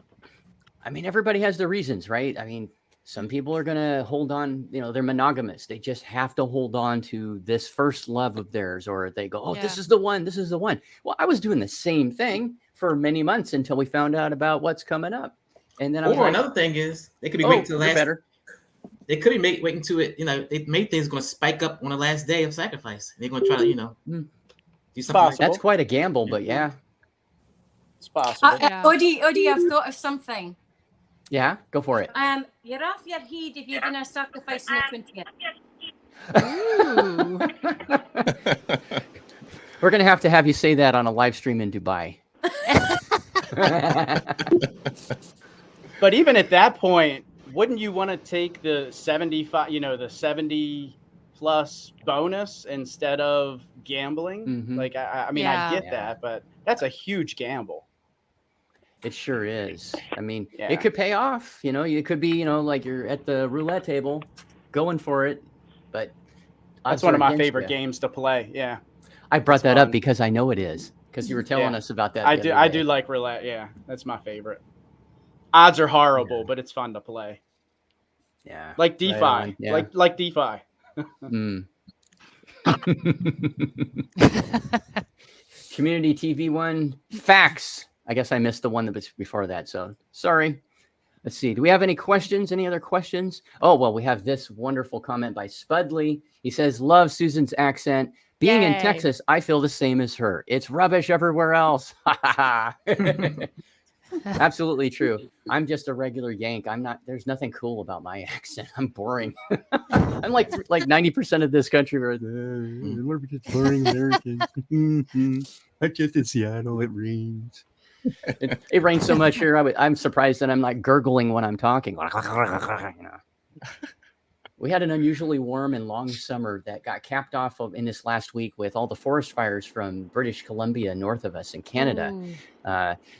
Speaker 1: I mean, everybody has their reasons, right? I mean, some people are going to hold on, they're monogamous. They just have to hold on to this first love of theirs, or they go, this is the one. This is the one. Well, I was doing the same thing for many months until we found out about what's coming up. And then I was like,
Speaker 2: another thing is they could be waiting till the last.
Speaker 1: Better.
Speaker 2: They could be waiting to it. They made things going to spike up on the last day of sacrifice. They're going to try to, do something. Like
Speaker 1: That's quite a gamble, but yeah.
Speaker 3: It's possible.
Speaker 4: Odie, I've thought of something.
Speaker 1: Yeah, go for it.
Speaker 4: You're off your head if you're going to sacrifice in the 20th.
Speaker 8: Ooh.
Speaker 1: We're going to have you say that on a live stream in Dubai.
Speaker 3: But even at that point, wouldn't you want to take the 75, the 70 plus bonus instead of gambling?
Speaker 1: Mhm.
Speaker 3: Like, I mean,
Speaker 8: Yeah.
Speaker 3: I get that, but that's a huge gamble.
Speaker 1: It sure is. I mean,
Speaker 3: Yeah.
Speaker 1: it could pay off. You could be, like you're at the roulette table going for it. But
Speaker 3: That's
Speaker 1: odds
Speaker 3: one
Speaker 1: are
Speaker 3: of my
Speaker 1: against
Speaker 3: favorite
Speaker 1: ya.
Speaker 3: games to play. Yeah.
Speaker 1: I brought
Speaker 3: That's
Speaker 1: that up
Speaker 3: fun.
Speaker 1: because I know it is. Because you were telling
Speaker 3: Yeah.
Speaker 1: us about that.
Speaker 3: I
Speaker 1: the
Speaker 3: do.
Speaker 1: other
Speaker 3: I
Speaker 1: day.
Speaker 3: do like roulette. Yeah. That's my favorite. Odds are horrible, but it's fun to play.
Speaker 1: Yeah.
Speaker 3: Like DeFi.
Speaker 1: Right on, yeah.
Speaker 3: Like DeFi.
Speaker 1: Mm. Community TV one. Facts. I guess I missed the one that was before that. So sorry. Let's see. Do we have any questions? Any other questions? Oh, well, we have this wonderful comment by Spudley. He says, love Susan's accent. Being in
Speaker 8: Yay.
Speaker 1: Texas, I feel the same as her. It's rubbish everywhere else. Absolutely true. I'm just a regular Yank. I'm not, there's nothing cool about my accent. I'm boring. I'm like 90% of this country. We're just boring Americans. I'm just in Seattle. It rains. It rains so much here. I'm surprised that I'm like gurgling when I'm talking. We had an unusually warm and long summer that got capped off in this last week with all the forest fires from British Columbia north of us in Canada.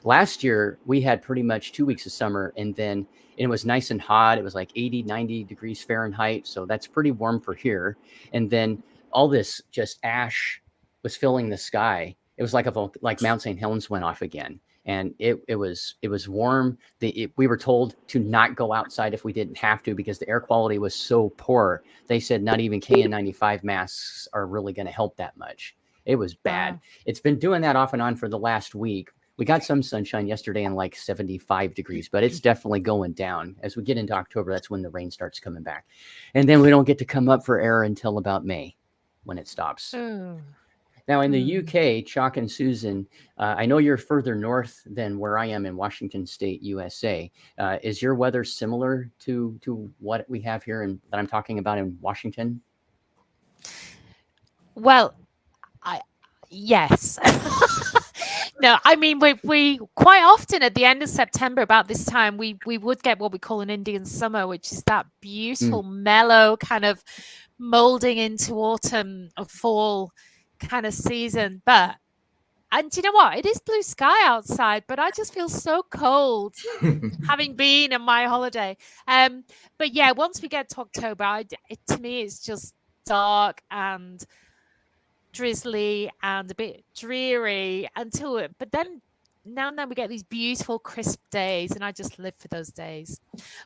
Speaker 1: Last year, we had pretty much 2 weeks of summer, and then it was nice and hot. It was like 80, 90 degrees Fahrenheit. So that's pretty warm for here. And then all this just ash was filling the sky. It was like Mount St. Helens went off again. And it was warm. We were told to not go outside if we didn't have to because the air quality was so poor. They said not even KN95 masks are really going to help that much. It was bad. It's been doing that off and on for the last week. We got some sunshine yesterday and like 75 degrees, but it's definitely going down. As we get into October, that's when the rain starts coming back. And then we don't get to come up for air until about May when it stops. Now, in the UK, Chalk and Susan, I know you're further north than where I am in Washington State, USA. Is your weather similar to what we have here that I'm talking about in Washington?
Speaker 8: Well, yes. No, I mean, we quite often at the end of September, about this time, we would get what we call an Indian summer, which is that beautiful, mellow kind of molding into autumn or fall kind of season. And you know what, it is blue sky outside, but I just feel so cold having been on my holiday. But yeah, once we get to October, to me it's just dark and drizzly and a bit dreary but then now and then we get these beautiful crisp days, and I just live for those days.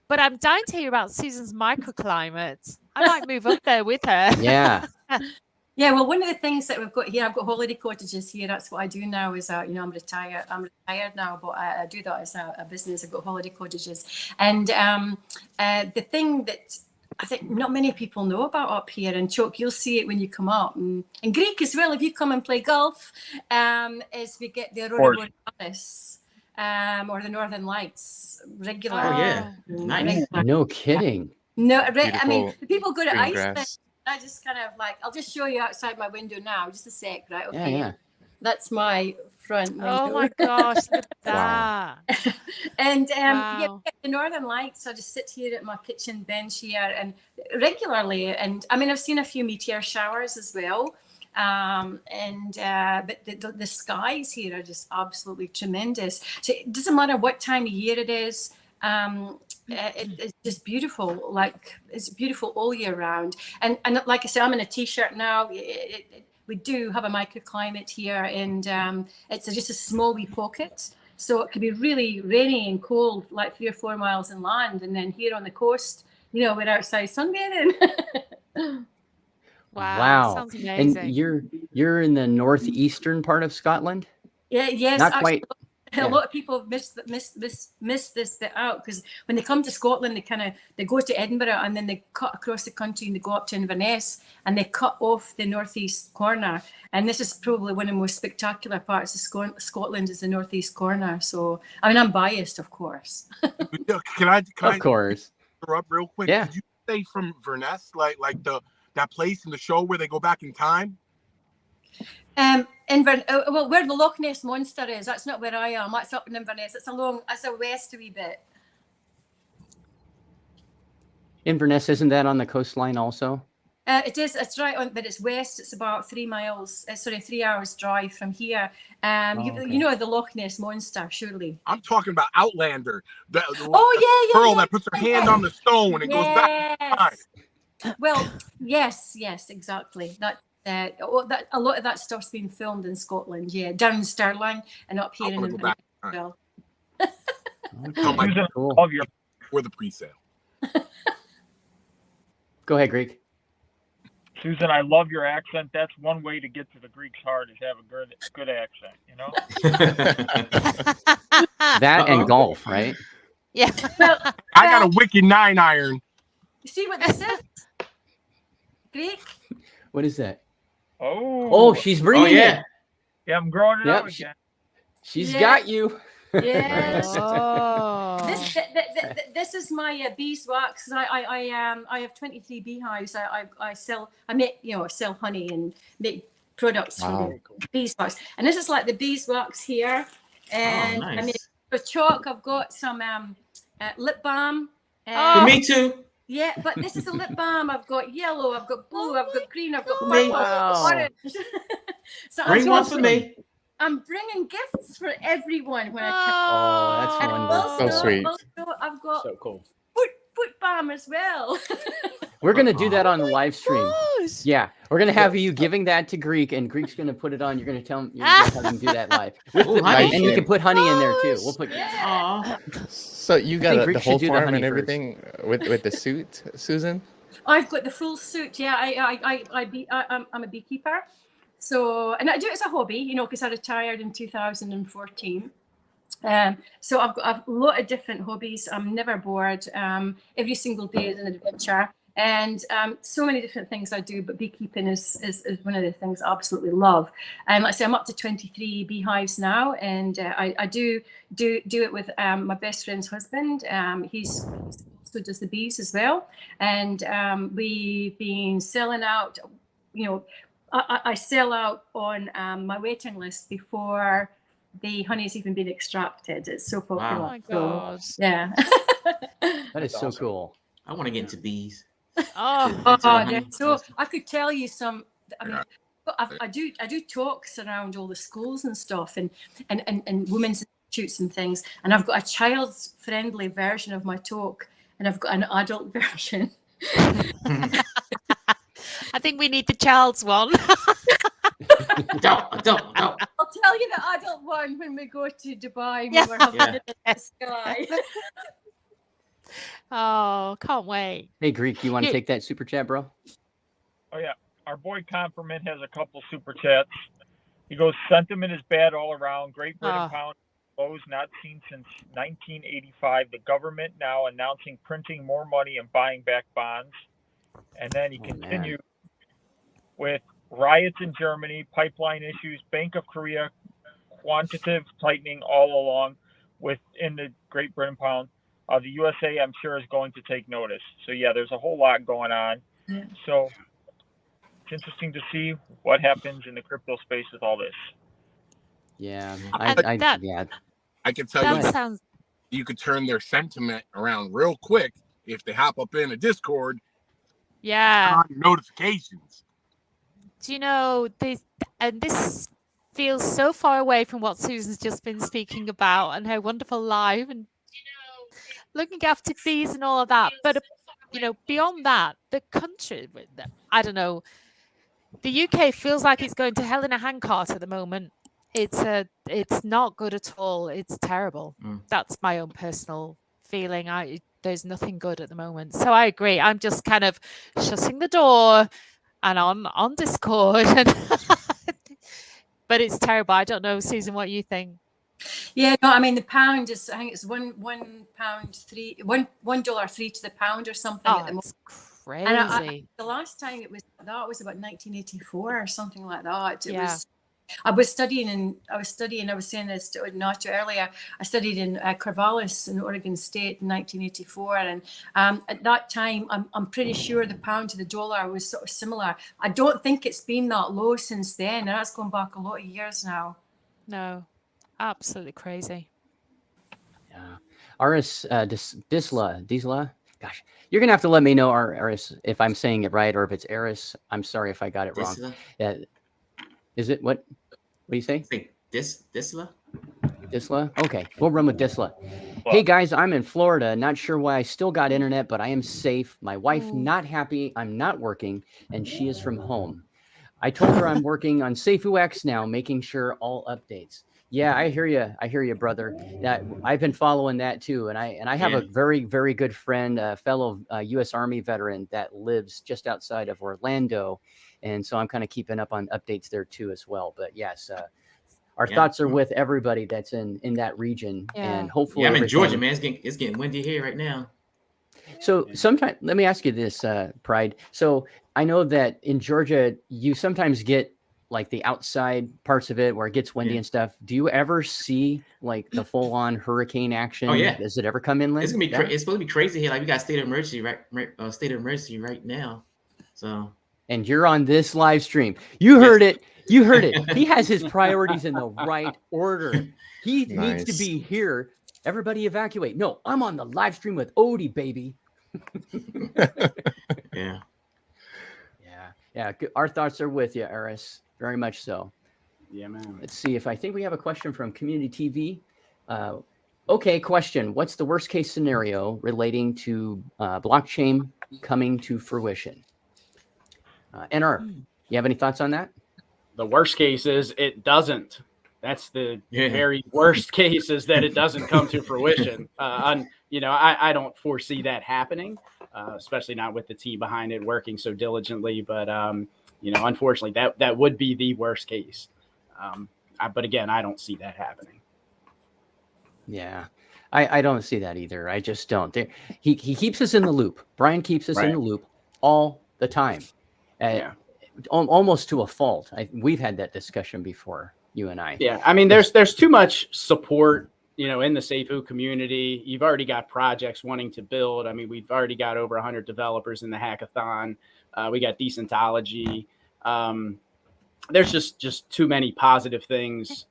Speaker 8: But I'm dying to hear about Susan's microclimate. I might move up there with her.
Speaker 1: Yeah.
Speaker 4: Yeah, well, one of the things that we've got here, I've got holiday cottages here. That's what I do now. Is I'm retired. I'm retired now, but I do that as a business. I've got holiday cottages, and the thing that I think not many people know about up here, and Chuck, you'll see it when you come up, and Greek as well. If you come and play golf, is we get the aurora borealis, or the northern lights regularly.
Speaker 2: Oh yeah, nice.
Speaker 1: No kidding.
Speaker 4: No, I mean, the people go to Iceland.
Speaker 6: Grass.
Speaker 4: I just kind of like, I'll just show you outside my window now, just a sec, right? Okay.
Speaker 1: Yeah.
Speaker 4: That's my front window.
Speaker 8: Oh my gosh, look at that.
Speaker 4: And
Speaker 8: Wow.
Speaker 4: yeah, we get the northern lights. I just sit here at my kitchen bench here and regularly. And I mean, I've seen a few meteor showers as well. But the skies here are just absolutely tremendous. So it doesn't matter what time of year it is. It's just beautiful. Like, it's beautiful all year round. And like I said, I'm in a t-shirt now. We do have a microclimate here, and it's just a small wee pocket. So it could be really rainy and cold, like 3 or 4 miles inland, and then here on the coast, we're outside sunbathing.
Speaker 1: Wow.
Speaker 8: Sounds amazing.
Speaker 1: And you're in the northeastern part of Scotland?
Speaker 4: Yeah, yes,
Speaker 1: Not
Speaker 4: actually,
Speaker 1: quite.
Speaker 4: a lot of people miss this bit out, because when they come to Scotland, they go to Edinburgh and then they cut across the country and they go up to Inverness and they cut off the northeast corner. And this is probably one of the most spectacular parts of Scotland, is the northeast corner. So I mean, I'm biased, of course.
Speaker 5: Can I
Speaker 1: Of course.
Speaker 5: interrupt real quick?
Speaker 1: Yeah.
Speaker 5: Did you say from Inverness, like that place in the show where they go back in time?
Speaker 4: Well, where the Loch Ness Monster is, that's not where I am. That's up in Inverness. That's a west a wee bit.
Speaker 1: Inverness, isn't that on the coastline also?
Speaker 4: It is. It's right on, but it's west. It's about 3 hours drive from here.
Speaker 1: Okay.
Speaker 4: You know the Loch Ness Monster, surely.
Speaker 5: I'm talking about Outlander. The
Speaker 4: Girl
Speaker 5: that puts her hand on the stone and goes back in time.
Speaker 4: Well, yes, exactly. A lot of that stuff's been filmed in Scotland, down in Stirling and up here in Inverness as well.
Speaker 1: Okay, cool.
Speaker 7: Of your
Speaker 5: For the pre-sale.
Speaker 1: Go ahead, Greek.
Speaker 7: Susan, I love your accent. That's one way to get to the Greek's heart is have a good accent, you know?
Speaker 1: That and golf, right?
Speaker 8: Yeah.
Speaker 4: Well,
Speaker 5: I got a wicked 9-iron.
Speaker 4: you see what this is? Greek.
Speaker 1: What is that?
Speaker 7: Oh.
Speaker 1: Oh, she's bringing
Speaker 2: yeah.
Speaker 1: it.
Speaker 7: Yeah, I'm growing it
Speaker 1: Yep,
Speaker 7: out again.
Speaker 1: She's
Speaker 4: Yeah.
Speaker 1: got you.
Speaker 4: Yes.
Speaker 8: Oh.
Speaker 4: This is my beeswax. I have 23 beehives. I make sell honey and make products from the beeswax. And this is like the beeswax here. And
Speaker 2: nice.
Speaker 4: I mean, for chalk, I've got some lip balm.
Speaker 2: For me too.
Speaker 4: Yeah, but this is a lip balm. I've got yellow, I've got blue, I've got green, I've got
Speaker 2: For me.
Speaker 4: purple,
Speaker 1: Wow.
Speaker 4: orange. So
Speaker 2: Bring one for me.
Speaker 4: I'm bringing gifts for everyone when I come.
Speaker 1: Oh, that's
Speaker 4: And
Speaker 1: wonderful.
Speaker 6: So sweet.
Speaker 4: Also, I've got
Speaker 3: So cool.
Speaker 4: foot balm as well.
Speaker 1: We're gonna do that on the live stream.
Speaker 8: Gosh.
Speaker 1: Yeah, we're gonna have you giving that to Greek, and Greek's gonna put it on. You're gonna tell him. You're gonna have him do that live. With
Speaker 2: Ooh,
Speaker 1: the,
Speaker 2: honey.
Speaker 1: and you can put honey in there too. We'll put.
Speaker 2: Aw.
Speaker 6: So you
Speaker 1: I think
Speaker 6: got
Speaker 1: Greek
Speaker 6: the
Speaker 1: should
Speaker 6: whole
Speaker 1: do the
Speaker 6: farm
Speaker 1: honey
Speaker 6: and
Speaker 1: first.
Speaker 6: everything with the suit, Susan?
Speaker 4: I've got the full suit. Yeah, I'm a beekeeper. So, and I do it as a hobby, because I retired in 2014. So I've got a lot of different hobbies. I'm never bored. Every single day is an adventure. And so many different things I do, but beekeeping is one of the things I absolutely love. And like I say, I'm up to 23 beehives now, and I do it with my best friend's husband. He's also does the bees as well, and we've been selling out. I sell out on my waiting list before the honey's even been extracted. It's so popular.
Speaker 8: Oh my
Speaker 4: So,
Speaker 8: God.
Speaker 4: yeah.
Speaker 1: That is so cool.
Speaker 2: I want to get into bees.
Speaker 8: Oh.
Speaker 2: Into honey.
Speaker 4: So I could tell you some. I mean, but I do talks around all the schools and stuff, and women's institutes and things. And I've got a child's friendly version of my talk, and I've got an adult version.
Speaker 8: I think we need the child's one.
Speaker 2: Don't.
Speaker 4: I'll tell you the adult one when we go to Dubai.
Speaker 8: Yeah.
Speaker 4: When we're having
Speaker 2: Yeah.
Speaker 4: dinner in the sky.
Speaker 8: Oh, can't wait.
Speaker 1: Hey, Greek, you want to
Speaker 8: Yeah.
Speaker 1: take that super chat, bro?
Speaker 7: Oh yeah, our boy Compliment has a couple super chats. He goes, sentiment is bad all around. Great Britain pound lows not seen since 1985. The government now announcing printing more money and buying back bonds. And then he continued with riots in Germany, pipeline issues, Bank of Korea, quantitative tightening all along within the Great Britain pound. The USA, I'm sure, is going to take notice. So yeah, there's a whole lot going on.
Speaker 4: Yeah.
Speaker 7: So it's interesting to see what happens in the crypto space with all this.
Speaker 1: Yeah,
Speaker 8: And that-
Speaker 1: yeah.
Speaker 5: I can tell you,
Speaker 8: That sounds.
Speaker 5: you could turn their sentiment around real quick if they hop up in a Discord
Speaker 8: Yeah.
Speaker 5: on your notifications.
Speaker 8: Do you know this? And this feels so far away from what Susan's just been speaking about and her wonderful life and looking after bees and all of that. But beyond that, the country, I don't know. The UK feels like it's going to hell in a handcart at the moment. It's not good at all. It's terrible. That's my own personal feeling. There's nothing good at the moment. So I agree. I'm just kind of shutting the door and on Discord. But it's terrible. I don't know, Susan, what you think.
Speaker 4: Yeah, no, I mean the pound is. I think it's $1.03 to the pound or something at the moment.
Speaker 8: It's crazy.
Speaker 4: And the last time it was about 1984 or something like that. I was studying. I was saying this to Nacho earlier. I studied in Corvallis in Oregon State in 1984, and at that time, I'm pretty sure the pound to the dollar was sort of similar. I don't think it's been that low since then, and that's gone back a lot of years now.
Speaker 8: No, absolutely crazy.
Speaker 1: Yeah. Aris Disla. Gosh, you're gonna have to let me know, Aris, if I'm saying it right or if it's Aris. I'm sorry if I got it wrong. Is it what? What do you say?
Speaker 2: I think Disla.
Speaker 1: Disla? Okay, we'll run with Disla. Hey guys, I'm in Florida. Not sure why I still got internet, but I am safe. My wife not happy. I'm not working, and she is from home. I told her I'm working on SafuuX now, making sure all updates. Yeah, I hear you. I hear you, brother. I've been following that too, and I have a very, very good friend, a fellow U.S. Army veteran that lives just outside of Orlando, and so I'm kind of keeping up on updates there too as well. But yes, our thoughts are with everybody that's in that region, and hopefully,
Speaker 2: I'm in Georgia, man. It's getting windy here right now.
Speaker 1: So sometimes, let me ask you this, Pride. So I know that in Georgia, you sometimes get like the outside parts of it where it gets windy and stuff. Do you ever see like the full on hurricane action?
Speaker 2: Oh yeah.
Speaker 1: Does it ever come inland?
Speaker 2: It's gonna be it's supposed to be crazy here. Like we got state of emergency right now. So.
Speaker 1: And you're on this live stream. You heard it. You heard it. He has his priorities in the right order. He needs to be here. Everybody evacuate. No, I'm on the live stream with Odie, baby.
Speaker 2: Yeah.
Speaker 1: Our thoughts are with you, Eris. Very much so.
Speaker 3: Yeah, man.
Speaker 1: Let's see if I think we have a question from Community TV. Okay, question. What's the worst case scenario relating to blockchain coming to fruition? NR, you have any thoughts on that?
Speaker 3: The worst case is it doesn't. That's the very worst case, is that it doesn't come to fruition. I don't foresee that happening, especially not with the team behind it working so diligently. But unfortunately, that would be the worst case. But again, I don't see that happening.
Speaker 1: Yeah, I don't see that either. I just don't. He keeps us in the loop. Brian keeps us in the loop all the time. Almost to a fault. We've had that discussion before, you and I.
Speaker 3: Yeah, I mean, there's too much support, in the Safuu community. You've already got projects wanting to build. I mean, we've already got over 100 developers in the hackathon. We got Decentology. There's just too many positive things,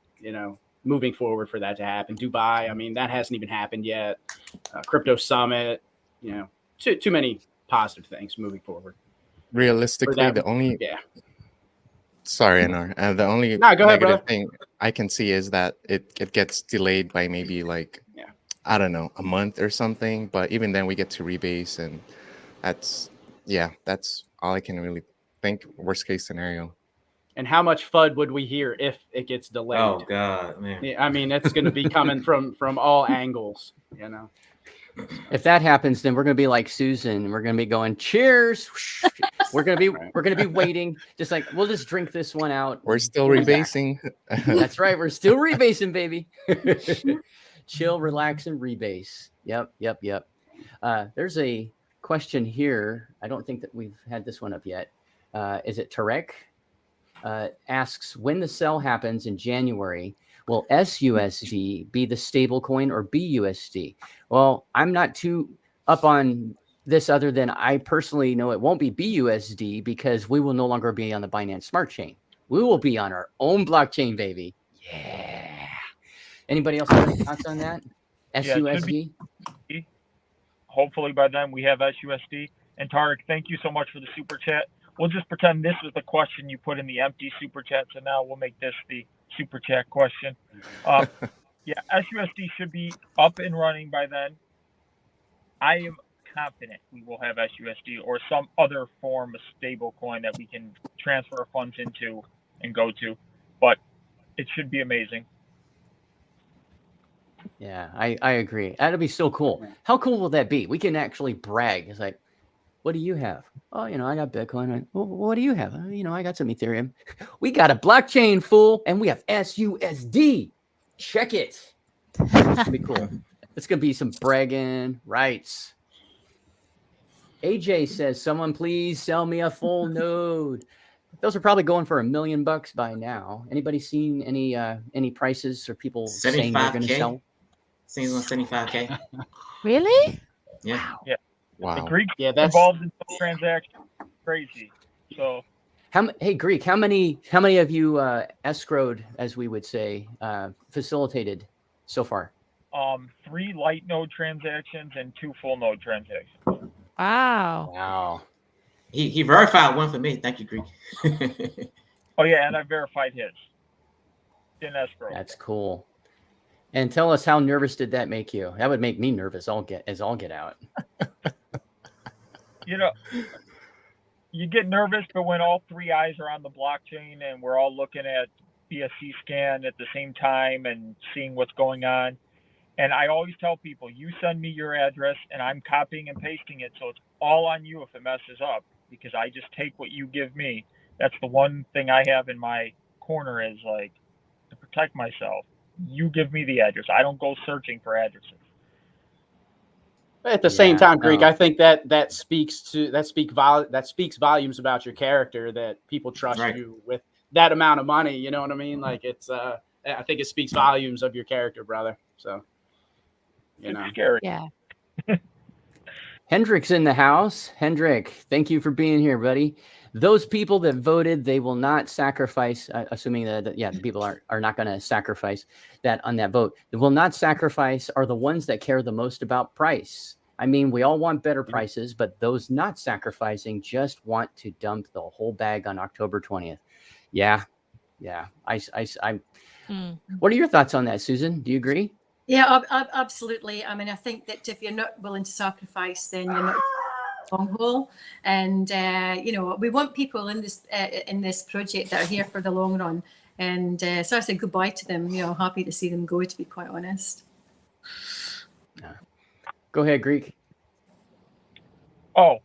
Speaker 3: moving forward for that to happen. Dubai, I mean, that hasn't even happened yet. Crypto Summit, too many positive things moving forward.
Speaker 6: Realistically, the only sorry, NR, the only negative thing I can see is that it gets delayed by maybe I don't know, a month or something. But even then, we get to rebase, and that's all I can really think. Worst case scenario.
Speaker 3: And how much FUD would we hear if it gets delayed?
Speaker 2: Oh God, man!
Speaker 3: I mean, it's going to be coming from all angles,
Speaker 1: If that happens, then we're going to be like Susan. We're going to be going, cheers. We're going to be waiting. Just like, we'll just drink this one out.
Speaker 6: We're still rebasing.
Speaker 1: That's right. We're still rebasing, baby. Chill, relax, and rebase. Yep. There's a question here. I don't think that we've had this one up yet. Is it Tarek? Asks, when the sell happens in January, will SUSD be the stable coin or BUSD? Well, I'm not too up on this other than I personally know it won't be BUSD because we will no longer be on the Binance Smart Chain. We will be on our own blockchain, baby. Yeah. Anybody else have any thoughts on that? SUSD?
Speaker 7: Hopefully by then we have SUSD. And Tarek, thank you so much for the super chat. We'll just pretend this was the question you put in the empty super chat. So now we'll make this the super chat question. SUSD should be up and running by then. I am confident we will have SUSD or some other form of stable coin that we can transfer funds into and go to, but it should be amazing.
Speaker 1: Yeah, I agree. That'll be so cool. How cool will that be? We can actually brag. It's like, what do you have? Oh, I got Bitcoin. Well, what do you have? I got some Ethereum. We got a blockchain, fool, and we have SUSD. Check it. It's going to be cool. It's going to be some bragging rights. AJ says, someone please sell me a full node. Those are probably going for $1 million by now. Anybody seen any prices or people saying they're going to sell?
Speaker 2: Seems on 75K.
Speaker 8: Really?
Speaker 2: Yeah.
Speaker 1: Wow.
Speaker 7: Yeah.
Speaker 3: Wow.
Speaker 7: The Greek
Speaker 3: that's
Speaker 7: involved in some transactions. Crazy. So.
Speaker 1: Hey, Greek, how many of you escrowed, as we would say, facilitated so far?
Speaker 7: 3 light node transactions and 2 full node transactions.
Speaker 8: Wow.
Speaker 2: He verified one for me. Thank you, Greek.
Speaker 7: Oh yeah, and I verified his in escrow.
Speaker 1: That's cool. And tell us, how nervous did that make you? That would make me nervous. I'll get out.
Speaker 7: You get nervous, but when all 3 eyes are on the blockchain and we're all looking at, FBSC scan at the same time and seeing what's going on. And I always tell people, you send me your address and I'm copying and pasting it. So it's all on you if it messes up, because I just take what you give me. That's the one thing I have in my corner is like to protect myself. You give me the address. I don't go searching for addresses.
Speaker 3: At the same time, Greek,
Speaker 1: no.
Speaker 3: I think that speaks volumes about your character, that people trust
Speaker 2: Right.
Speaker 3: you with that amount of money. You know what I mean? Like it's I think it speaks volumes of your character, brother. So you know.
Speaker 7: It's scary.
Speaker 8: Yeah.
Speaker 1: Hendrick's in the house. Hendrick, thank you for being here, buddy. Those people that voted, they will not sacrifice, assuming that the people are not going to sacrifice that on that vote. They will not sacrifice are the ones that care the most about price. I mean, we all want better prices, but those not sacrificing just want to dump the whole bag on October 20th. Yeah. What are your thoughts on that, Susan? Do you agree?
Speaker 4: Yeah, absolutely. I mean, I think that if you're not willing to sacrifice, then you're not long haul. And we want people in this project that are here for the long run. And so I say goodbye to them. Happy to see them go, to be quite honest.
Speaker 1: Go ahead, Greek.
Speaker 7: Oh,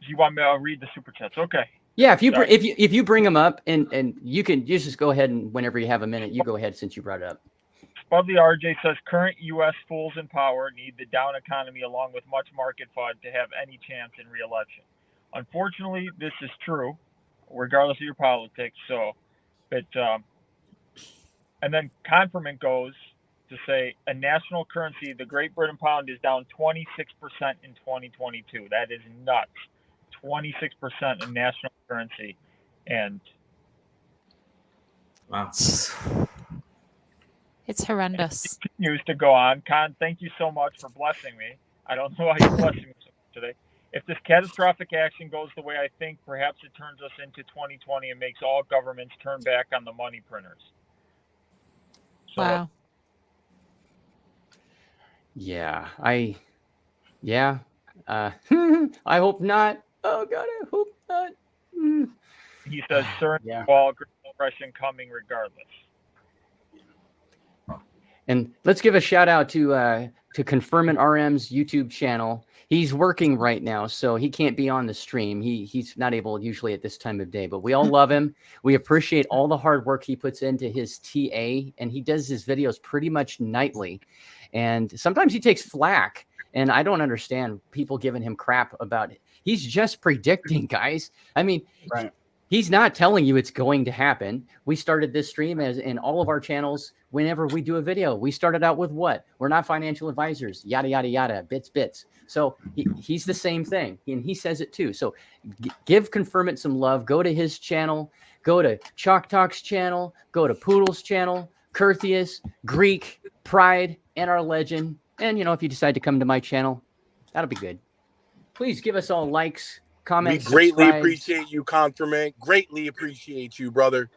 Speaker 7: do you want me to read the super chats? Okay.
Speaker 1: Yeah, if you bring them up, and you just go ahead, and whenever you have a minute, you go ahead since you brought it up.
Speaker 7: Spudley RJ says current U.S. fools in power need the down economy along with much market FUD to have any chance in re-election. Unfortunately, this is true, regardless of your politics. And then Confirmant goes to say a national currency, the Great Britain pound, is down 26% in 2022. That is nuts. 26% in national currency, and
Speaker 2: Wow.
Speaker 8: It's horrendous.
Speaker 7: It continues to go on. Con, thank you so much for blessing me. I don't know how you're blessing me so much today. If this catastrophic action goes the way I think, perhaps it turns us into 2020 and makes all governments turn back on the money printers. So,
Speaker 8: Wow.
Speaker 1: Yeah, I hope not. Oh God, I hope not.
Speaker 7: he says, "Sir,
Speaker 3: Yeah.
Speaker 7: wall, Great Depression coming regardless."
Speaker 1: And let's give a shout out to Confirmant RM's YouTube channel. He's working right now, so he can't be on the stream. He's not able usually at this time of day, but we all love him. We appreciate all the hard work he puts into his TA, and he does his videos pretty much nightly. And sometimes he takes flack, and I don't understand people giving him crap about it. He's just predicting, guys. I mean,
Speaker 3: Right.
Speaker 1: He's not telling you it's going to happen. We started this stream as in all of our channels. Whenever we do a video, we started out with what? We're not financial advisors, yada, yada, yada, bits. So he's the same thing. And he says it too. So give Confirmant some love. Go to his channel. Go to Chalk Talk's channel. Go to Poodle's channel. Curtheus, Greek, Pride, and our legend. And, if you decide to come to my channel, that'll be good. Please give us all likes, comments.
Speaker 5: We greatly
Speaker 1: subscribe.
Speaker 5: appreciate you, Confirmant. Greatly appreciate you, brother.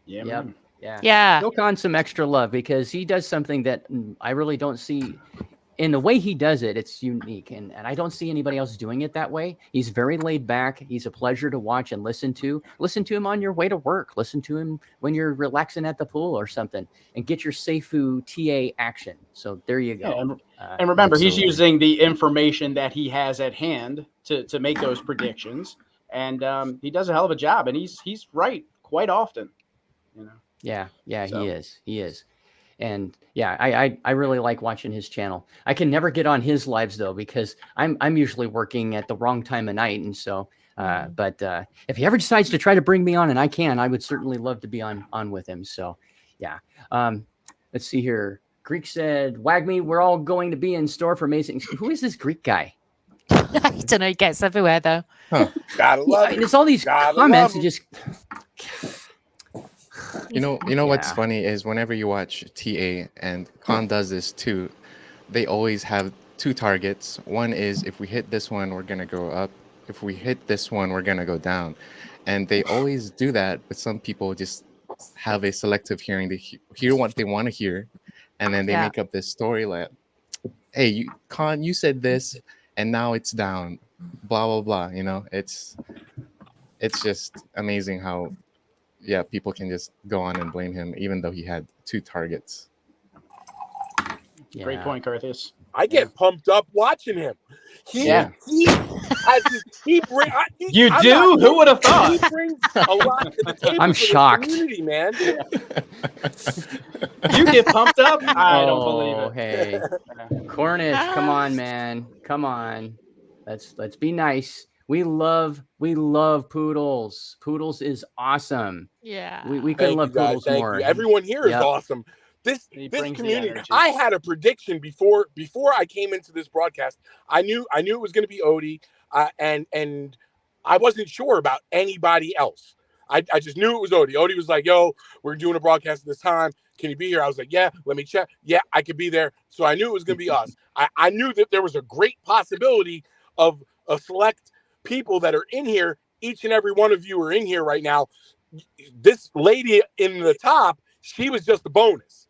Speaker 3: Yeah.
Speaker 1: Yep.
Speaker 3: Man.
Speaker 1: Yeah. Go on some extra love, because he does something that I really don't see. In the way he does it, it's unique, and I don't see anybody else doing it that way. He's very laid back. He's a pleasure to watch and listen to. Listen to him on your way to work. Listen to him when you're relaxing at the pool or something, and get your Safuu TA action. So there you go.
Speaker 3: Yeah, and remember, he's using the information that he has at hand to make those predictions, and he does a hell of a job, and he's right quite often.
Speaker 1: Yeah,
Speaker 3: So.
Speaker 1: He is. And yeah, I really like watching his channel. I can never get on his lives though, because I'm usually working at the wrong time of night. And so, but if he ever decides to try to bring me on, and I would certainly love to be on with him. So yeah. Let's see here. Greek said, "Wagme, we're all going to be in store for amazing." Who is this Greek guy?
Speaker 8: I don't know. He gets everywhere though.
Speaker 1: Huh.
Speaker 5: Gotta love
Speaker 1: And
Speaker 5: it.
Speaker 1: it's all these
Speaker 5: Gotta
Speaker 1: comments
Speaker 5: love
Speaker 1: that just.
Speaker 6: You know what's funny is whenever you watch TA, and Khan does this too, they always have two targets. One is if we hit this one, we're gonna go up. If we hit this one, we're gonna go down. And they always do that, but some people just have a selective hearing. They hear what they want to hear, and then they make up this story like, "Hey, Khan, you said this, and now it's down." Blah blah blah. It's just amazing how yeah, people can just go on and blame him, even though he had 2 targets.
Speaker 3: Great point, Curtis.
Speaker 5: I get pumped up watching him. He has this,
Speaker 3: you
Speaker 5: I'm
Speaker 3: do?
Speaker 5: not
Speaker 3: Who would have thought?
Speaker 5: He brings a lot to the table
Speaker 1: I'm
Speaker 5: for this
Speaker 1: shocked.
Speaker 5: community, man.
Speaker 3: You get pumped up? I don't believe it.
Speaker 1: Hey, Cornish, come on, man, come on. Let's be nice. We love Poodles. Poodles is awesome.
Speaker 8: Yeah.
Speaker 1: We can love
Speaker 5: guys,
Speaker 1: Poodles
Speaker 5: thank
Speaker 1: more.
Speaker 5: you. Everyone here is
Speaker 1: Yep.
Speaker 5: awesome. This
Speaker 3: brings the
Speaker 5: community.
Speaker 3: energy.
Speaker 5: I had a prediction before I came into this broadcast. I knew it was going to be Odie, and I wasn't sure about anybody else. I just knew it was Odie. Odie was like, "Yo, we're doing a broadcast at this time. Can you be here?" I was like, "Yeah, let me check. Yeah, I could be there." So I knew it was going to be us. I knew that there was a great possibility of a select people that are in here. Each and every one of you are in here right now. This lady in the top, she was just a bonus.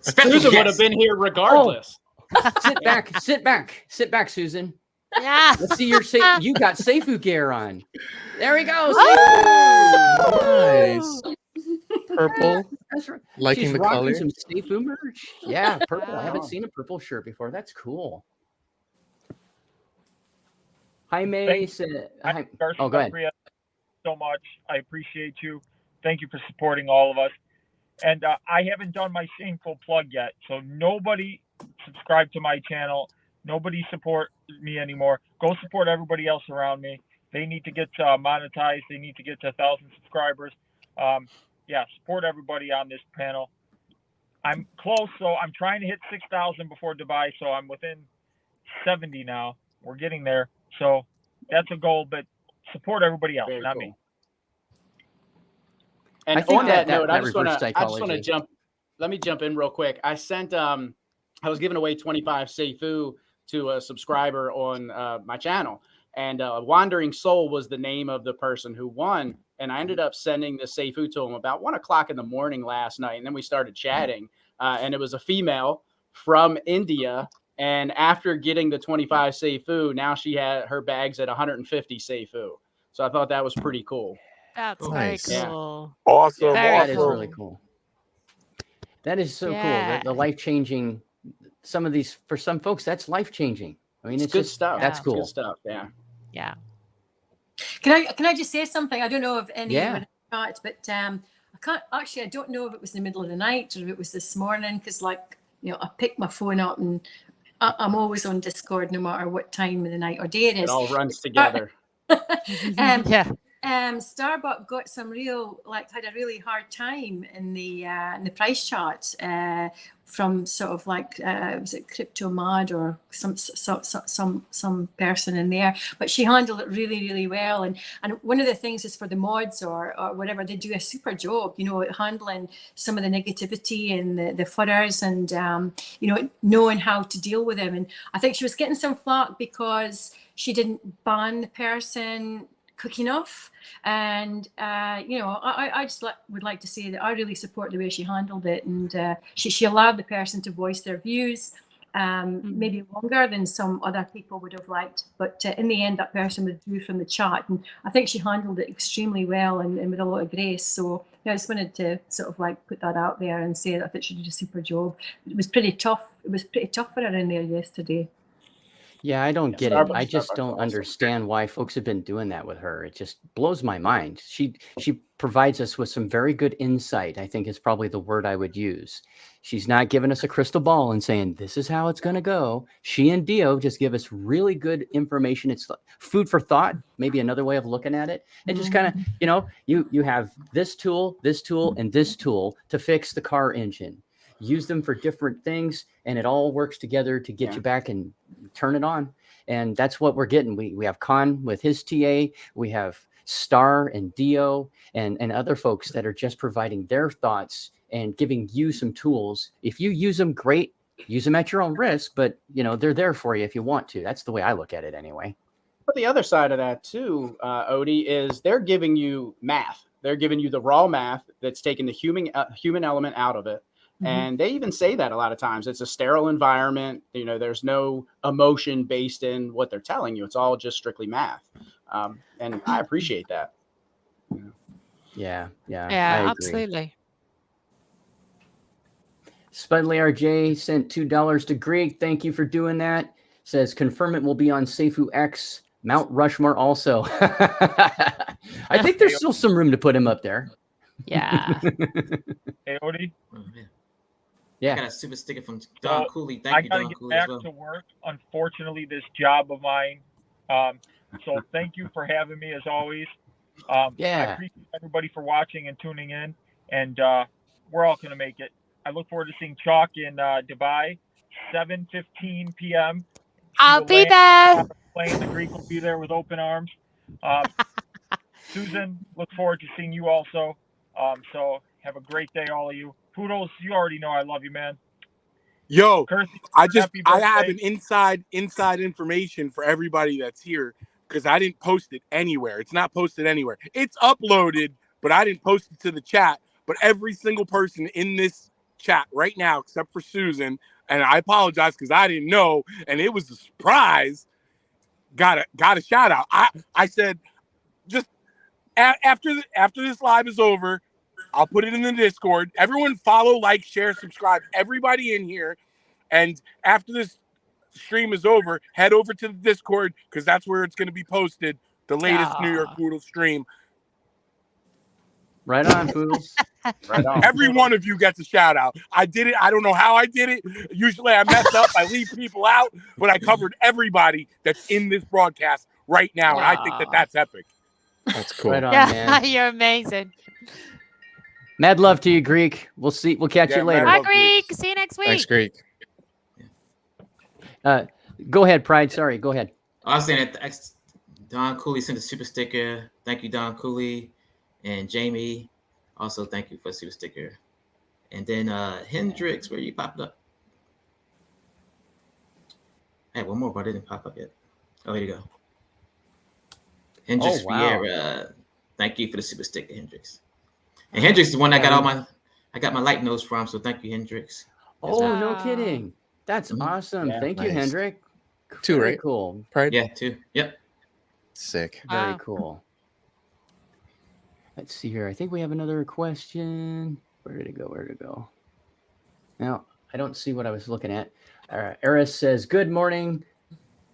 Speaker 3: Susan would have been here regardless.
Speaker 1: Sit back, Susan.
Speaker 8: Yeah.
Speaker 1: Let's see your you got Safuu gear on. There we go.
Speaker 6: Nice. Purple.
Speaker 1: That's right.
Speaker 6: Liking
Speaker 1: She's
Speaker 6: the
Speaker 1: rocking
Speaker 6: color.
Speaker 1: some Safuu merch. Yeah, purple. I haven't
Speaker 3: Wow.
Speaker 1: seen a purple shirt before. That's cool. Hi, May. Hi. Oh, go ahead.
Speaker 7: So much. I appreciate you. Thank you for supporting all of us. And I haven't done my shameful plug yet. So nobody subscribe to my channel. Nobody support me anymore. Go support everybody else around me. They need to get monetized. They need to get to 1,000 subscribers. Yeah, support everybody on this panel. I'm close, so I'm trying to hit 6,000 before Dubai. So I'm within 70 now. We're getting there. So that's a goal, but support everybody else, not me.
Speaker 3: And
Speaker 1: I think
Speaker 3: on
Speaker 1: that
Speaker 3: note, I
Speaker 1: reverse
Speaker 3: just want to
Speaker 1: psychology.
Speaker 3: jump. Let me jump in real quick. I sent I was giving away 25 Safuu to a subscriber on my channel, and Wandering Soul was the name of the person who won. And I ended up sending the Safuu to him about 1 o'clock in the morning last night, and then we started chatting. And it was a female from India. And after getting the 25 Safuu, now she had her bags at 150 Safuu. So I thought that was pretty cool.
Speaker 8: That's
Speaker 6: Nice.
Speaker 8: very cool.
Speaker 5: Awesome.
Speaker 8: Very
Speaker 1: That is really cool. That is so
Speaker 8: Yeah.
Speaker 1: cool. The life-changing, some of these, for some folks, that's life-changing. I mean, it's
Speaker 3: good
Speaker 1: just
Speaker 3: stuff.
Speaker 1: That's
Speaker 8: Yeah.
Speaker 1: cool.
Speaker 3: Good stuff. Yeah.
Speaker 8: Yeah.
Speaker 4: Can I just say something? I don't know if any
Speaker 1: Yeah.
Speaker 4: of it, but I don't know if it was in the middle of the night or if it was this morning, because I picked my phone up and I'm always on Discord no matter what time of the night or day it is.
Speaker 3: It all runs together.
Speaker 8: Yeah.
Speaker 4: Starbucks got some had a really hard time in the price chart from sort of was it Crypto Mad or some person in there, but she handled it really, really well. And one of the things is for the mods or whatever, they do a super job, at handling some of the negativity and the footers and knowing how to deal with them. And I think she was getting some flack because she didn't ban the person quick enough, and I just would like to say that I really support the way she handled it, and she allowed the person to voice their views, maybe longer than some other people would have liked, but in the end that person withdrew from the chat, and I think she handled it extremely well and with a lot of grace. So I just wanted to sort of put that out there and say that I think she did a super job. It was pretty tough for her in there yesterday.
Speaker 1: Yeah, I don't get it. I just
Speaker 3: Starbucks
Speaker 1: don't
Speaker 3: awesome.
Speaker 1: understand why folks have been doing that with her. It just blows my mind. She provides us with some very good insight, I think is probably the word I would use. She's not giving us a crystal ball and saying, this is how it's going to go. She and Dio just give us really good information. It's food for thought, maybe another way of looking at it. And just kind of, you have this tool, and this tool to fix the car engine. Use them for different things, and it all works together to get you back and turn it on. And that's what we're getting. We have Khan with his TA. We have Star and Dio and other folks that are just providing their thoughts and giving you some tools. If you use them, great. Use them at your own risk, but they're there for you if you want to. That's the way I look at it anyway.
Speaker 3: But the other side of that too, Odie, is they're giving you math. They're giving you the raw math that's taking the human element out of it. And they even say that a lot of times. It's a sterile environment. You know, there's no emotion based in what they're telling you. It's all just strictly math. And I appreciate that.
Speaker 1: Yeah, I agree.
Speaker 8: Absolutely.
Speaker 1: Spudley RJ sent $2 to Greek. Thank you for doing that. Says confirm it will be on SafuuX, Mount Rushmore also. I think there's still some room to put him up there.
Speaker 8: Yeah.
Speaker 7: Hey, Odie.
Speaker 2: Oh, man.
Speaker 1: Yeah.
Speaker 2: I got a super sticker from Don Cooley.
Speaker 7: I
Speaker 2: Thank you,
Speaker 7: gotta
Speaker 2: Don
Speaker 7: get
Speaker 2: Cooley, as
Speaker 7: back
Speaker 2: well.
Speaker 7: to work. Unfortunately, this job of mine. So thank you for having me as always. I appreciate everybody for watching and tuning in, and we're all gonna make it. I look forward to seeing Chalk in Dubai, 7:15 p.m.
Speaker 8: I'll be there.
Speaker 7: Playing the Greek will be there with open arms. Susan, look forward to seeing you also. So have a great day, all of you. Poodles, you already know I love you, man.
Speaker 5: Yo,
Speaker 7: Kirsty,
Speaker 5: I
Speaker 7: happy
Speaker 5: have
Speaker 7: birthday.
Speaker 5: an inside information for everybody that's here because I didn't post it anywhere. It's not posted anywhere. It's uploaded, but I didn't post it to the chat. But every single person in this chat right now, except for Susan, and I apologize because I didn't know, and it was a surprise, got a shout out. I said just after this live is over, I'll put it in the Discord. Everyone follow, like, share, subscribe. Everybody in here. And after this stream is over, head over to the Discord because that's where it's going to be posted. The latest New York Poodle stream.
Speaker 1: Right on, Poodles.
Speaker 3: Right on.
Speaker 5: Every one of you gets a shout out. I did it. I don't know how I did it. Usually I mess up. I leave people out. But I covered everybody that's in this broadcast right now. And I think that's epic.
Speaker 6: That's cool.
Speaker 1: Right on,
Speaker 8: Yeah,
Speaker 1: man.
Speaker 8: you're amazing.
Speaker 1: Mad love to you, Greek. We'll catch you later.
Speaker 8: Bye, Greek. See you next week.
Speaker 6: Thanks, Greek.
Speaker 1: Go ahead, Pride. Sorry, go ahead.
Speaker 2: I was saying that Don Cooley sent a super sticker. Thank you, Don Cooley. And Jamie, also thank you for the super sticker. And then Hendrix, where you popped up. I had one more, but it didn't pop up yet. Oh, here you go. Hendrix Vieira. Thank you for the super sticker, Hendrix. And Hendrix is the one I got my light nose from, so thank you, Hendrix.
Speaker 1: Oh, no kidding. That's awesome.
Speaker 3: Yeah,
Speaker 1: Thank you, Hendrick.
Speaker 6: Two,
Speaker 1: Very
Speaker 6: right?
Speaker 1: cool.
Speaker 6: Pride?
Speaker 2: Yeah, 2. Yep.
Speaker 6: Sick.
Speaker 1: Very cool. Let's see here. I think we have another question. Where did it go? Now, I don't see what I was looking at. Eris says, good morning.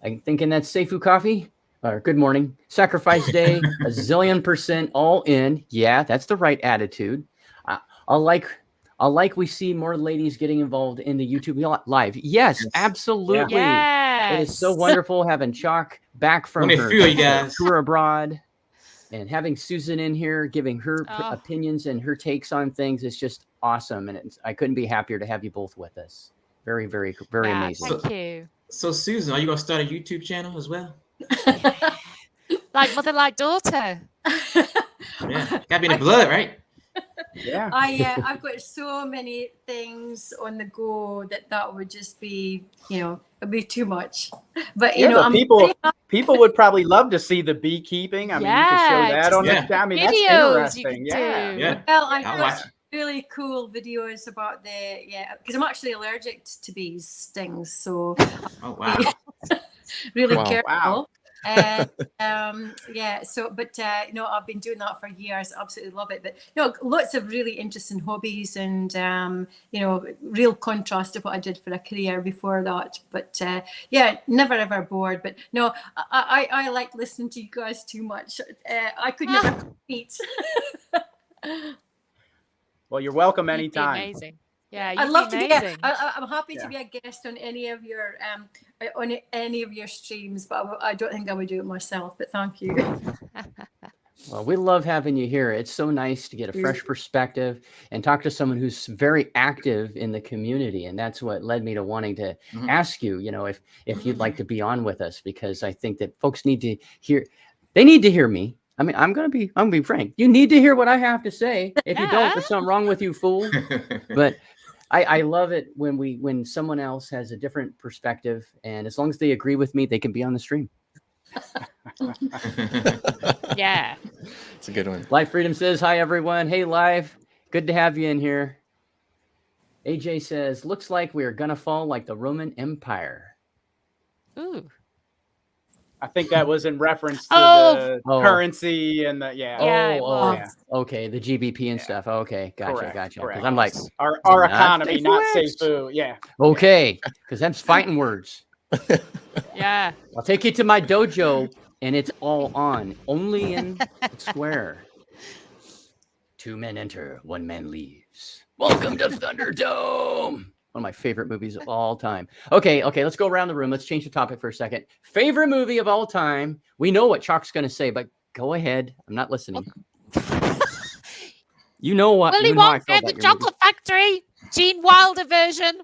Speaker 1: I'm thinking that's Safuu coffee. Or good morning. Sacrifice day, a zillion % all in. Yeah, that's the right attitude. I'll like we see more ladies getting involved in the YouTube live. Yes, absolutely.
Speaker 8: Yes.
Speaker 1: It is so wonderful having Chalk back from her
Speaker 2: feel you guys.
Speaker 1: tour abroad and having Susan in here giving her opinions and her takes on things. It's just awesome. And I couldn't be happier to have you both with us. Very, very, very amazing.
Speaker 8: Thank you.
Speaker 2: So, Susan, are you going to start a YouTube channel as well?
Speaker 8: Like mother, like daughter.
Speaker 2: Yeah, gotta be in the blood, right?
Speaker 3: Yeah.
Speaker 4: I've got so many things on the go that would just be, it'd be too much. But
Speaker 3: people would probably love to see the beekeeping. I mean, you could show that on the. I mean, that's interesting.
Speaker 2: Yeah.
Speaker 4: Well, I've got really cool videos about because I'm actually allergic to bees stings, so really careful.
Speaker 3: Wow.
Speaker 4: And but I've been doing that for years. Absolutely love it. But lots of really interesting hobbies and real contrast to what I did for a career before that. But never ever bored. But no, I like listening to you guys too much. I could never compete.
Speaker 3: Well, you're welcome anytime.
Speaker 8: Amazing. Yeah,
Speaker 4: I'd love to be. I'm happy to be a guest on any of your streams, but I don't think I would do it myself. But thank you.
Speaker 1: Well, we love having you here. It's so nice to get a fresh perspective and talk to someone who's very active in the community, and that's what led me to wanting to ask you. If you'd like to be on with us, because I think that folks need to hear. They need to hear me. I mean, I'm gonna be frank. You need to hear what I have to say. If you don't, there's something wrong with you, fool. But I love it when someone else has a different perspective, and as long as they agree with me, they can be on the stream.
Speaker 8: Yeah,
Speaker 6: it's a good one.
Speaker 1: Life Freedom says hi, everyone. Hey, Live, good to have you in here. AJ says, looks like we are gonna fall like the Roman Empire.
Speaker 8: Ooh.
Speaker 3: I think that was in reference to the
Speaker 1: Oh.
Speaker 3: currency and the
Speaker 8: Yeah, it was.
Speaker 3: yeah.
Speaker 1: Okay, the GBP and stuff. Okay, gotcha.
Speaker 3: Correct.
Speaker 1: Because I'm like,
Speaker 3: our
Speaker 1: not
Speaker 3: economy, not
Speaker 1: SafuuX.
Speaker 3: Safuu. Yeah.
Speaker 1: Okay, because that's fighting words.
Speaker 8: Yeah.
Speaker 1: I'll take you to my dojo, and it's all on, only in Square. 2 men enter, 1 man leaves. Welcome to Thunderdome. One of my favorite movies of all time. Okay, let's go around the room. Let's change the topic for a second. Favorite movie of all time. We know what Chalk's going to say, but go ahead. I'm not listening. You know what?
Speaker 8: Willy
Speaker 1: you know how I
Speaker 8: Wonka
Speaker 1: feel
Speaker 8: and the
Speaker 1: about your movie.
Speaker 8: Chocolate Factory, Gene Wilder version.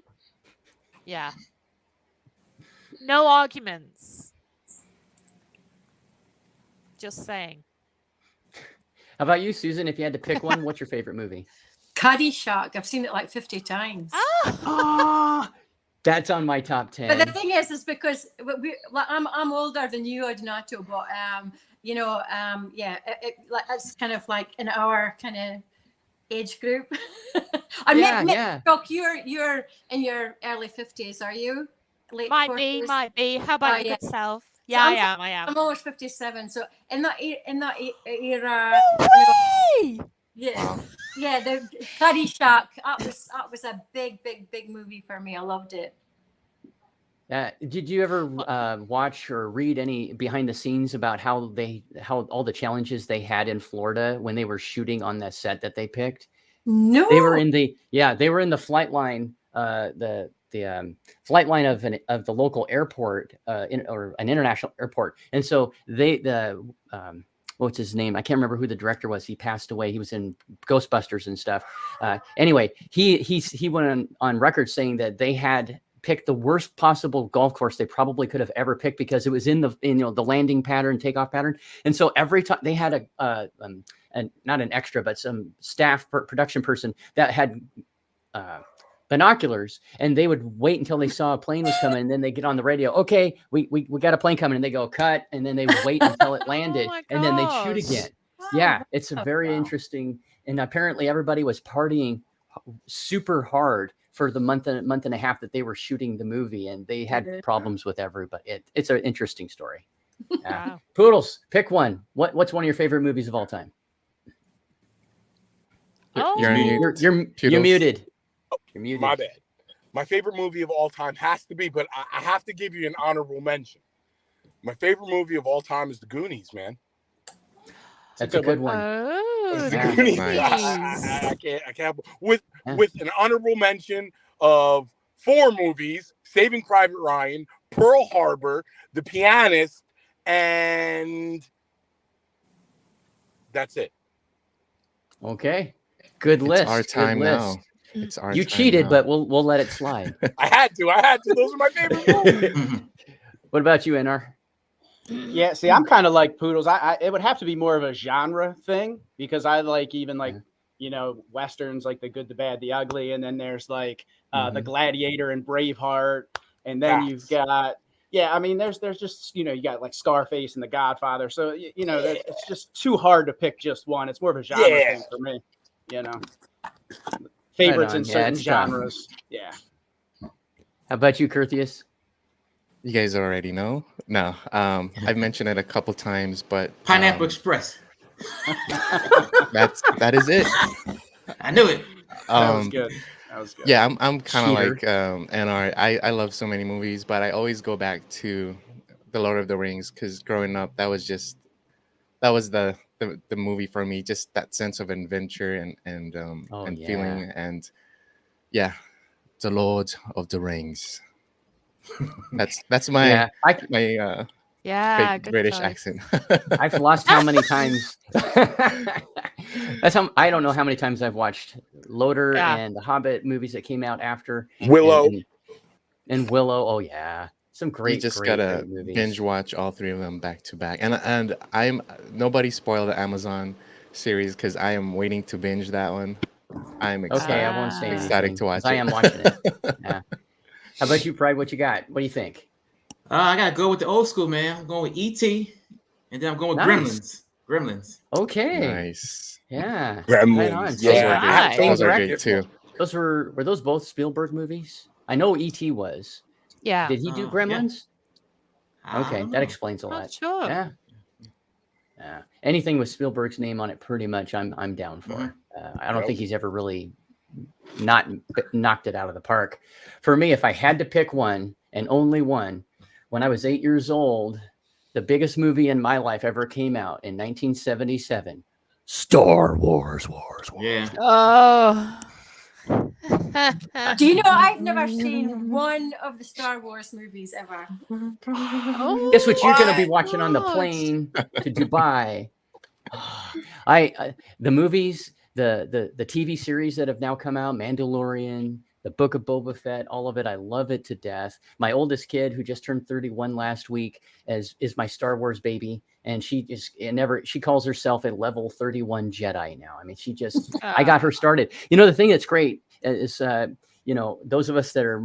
Speaker 8: Yeah. No arguments. Just saying.
Speaker 1: How about you, Susan? If you had to pick one, what's your favorite movie?
Speaker 4: Caddyshack. I've seen it like 50 times.
Speaker 1: Ah, that's on my top 10.
Speaker 4: But the thing is because I'm older than you, Donato, but it's kind of like in our kind of age group. Doc, you're in your early 50s, are you? Late
Speaker 8: Might
Speaker 4: 40s?
Speaker 8: be. How about your good self? Yeah,
Speaker 4: So
Speaker 8: I am.
Speaker 4: I'm almost 57, so in that era.
Speaker 8: Whee!
Speaker 4: Yeah, yeah, the Caddyshack. That was a big movie for me. I loved it.
Speaker 1: Did you ever watch or read any behind the scenes about how all the challenges they had in Florida when they were shooting on the set that they picked?
Speaker 4: No,
Speaker 1: they were in the flight line, the flight line of the local airport, or an international airport, and so what's his name? I can't remember who the director was. He passed away. He was in Ghostbusters and stuff. Anyway, he went on record saying that they had picked the worst possible golf course they probably could have ever picked because it was in the landing pattern, takeoff pattern. And so every time they had not an extra, but some staff production person that had binoculars, and they would wait until they saw a plane was coming, and then they get on the radio. Okay, we got a plane coming, and they go cut, and then they would wait until it landed, and then they'd shoot again. Yeah, it's a very interesting. And apparently, everybody was partying super hard for the month and a half that they were shooting the movie, and they had problems with everybody. It's an interesting story.
Speaker 8: Wow.
Speaker 1: Poodles, pick one. What's one of your favorite movies of all time? You're muted. You're muted.
Speaker 5: My bad. My favorite movie of all time has to be, but I have to give you an honorable mention. My favorite movie of all time is The Goonies, man.
Speaker 1: That's a good one.
Speaker 8: Oh,
Speaker 5: The Goonies.
Speaker 8: nice.
Speaker 5: I can't. With an honorable mention of 4 movies: Saving Private Ryan, Pearl Harbor, The Pianist, and that's it.
Speaker 1: Okay, good list.
Speaker 6: It's our time now.
Speaker 1: It's our you cheated, now. But we'll let it slide.
Speaker 5: I had to. Those are my favorite movies.
Speaker 1: What about you, NR?
Speaker 3: Yeah, see, I'm kind of like Poodles. It would have to be more of a genre thing because I like even like westerns, like The Good, the Bad, the Ugly, and then there's like The Gladiator and Braveheart, and then you've got there's just you got like Scarface and The Godfather. So it's just too hard to pick just one. It's more of a genre thing for me. Favorites in certain genres. Yeah.
Speaker 1: How about you, Curtius?
Speaker 6: You guys already know. No, I've mentioned it a couple times, but
Speaker 2: Pineapple Express.
Speaker 6: that is it.
Speaker 2: I knew it.
Speaker 3: That was good.
Speaker 6: Yeah, I'm kind of like NR. I love so many movies, but I always go back to The Lord of the Rings because growing up, that was the movie for me. Just that sense of adventure and feeling, and The Lord of the Rings. That's my British accent.
Speaker 1: I've lost how many times. I don't know how many times I've watched Loader and the Hobbit movies that came out after
Speaker 5: Willow
Speaker 1: and Willow. Oh yeah, some great.
Speaker 6: You just
Speaker 1: great
Speaker 6: gotta
Speaker 1: movies.
Speaker 6: binge watch all 3 of them back to back. And nobody spoiled the Amazon series because I am waiting to binge that one. I'm excited.
Speaker 1: Okay, I won't say anything.
Speaker 6: Excited to watch it.
Speaker 1: I am watching it. Yeah. How about you, Pride? What you got? What do you think?
Speaker 2: I gotta go with the old school, man. I'm going with E.T. and then I'm going with Gremlins.
Speaker 1: Okay.
Speaker 6: Nice.
Speaker 1: Yeah.
Speaker 5: Gremlins.
Speaker 1: Right on.
Speaker 5: Yeah.
Speaker 6: Those were great too.
Speaker 1: were those both Spielberg movies? I know E.T. was.
Speaker 8: Yeah.
Speaker 1: Did he do Gremlins?
Speaker 2: I
Speaker 1: Okay,
Speaker 2: don't
Speaker 1: that
Speaker 2: know.
Speaker 1: explains a
Speaker 8: Not
Speaker 1: lot.
Speaker 8: sure.
Speaker 1: Yeah. Anything with Spielberg's name on it, pretty much, I'm down for. I don't think he's ever really not knocked it out of the park. For me, if I had to pick one and only one, when I was 8 years old, the biggest movie in my life ever came out in 1977. Star Wars.
Speaker 2: Yeah.
Speaker 8: Oh.
Speaker 4: Do you know I've never seen one of the Star Wars movies ever?
Speaker 8: Oh,
Speaker 1: Guess what you're going to be watching on the
Speaker 8: God.
Speaker 1: plane to Dubai? The movies, the TV series that have now come out, Mandalorian, the Book of Boba Fett, all of it. I love it to death. My oldest kid, who just turned 31 last week, is my Star Wars baby, and she calls herself a level 31 Jedi now. I mean, I got her started. You know, the thing that's great is, those of us that are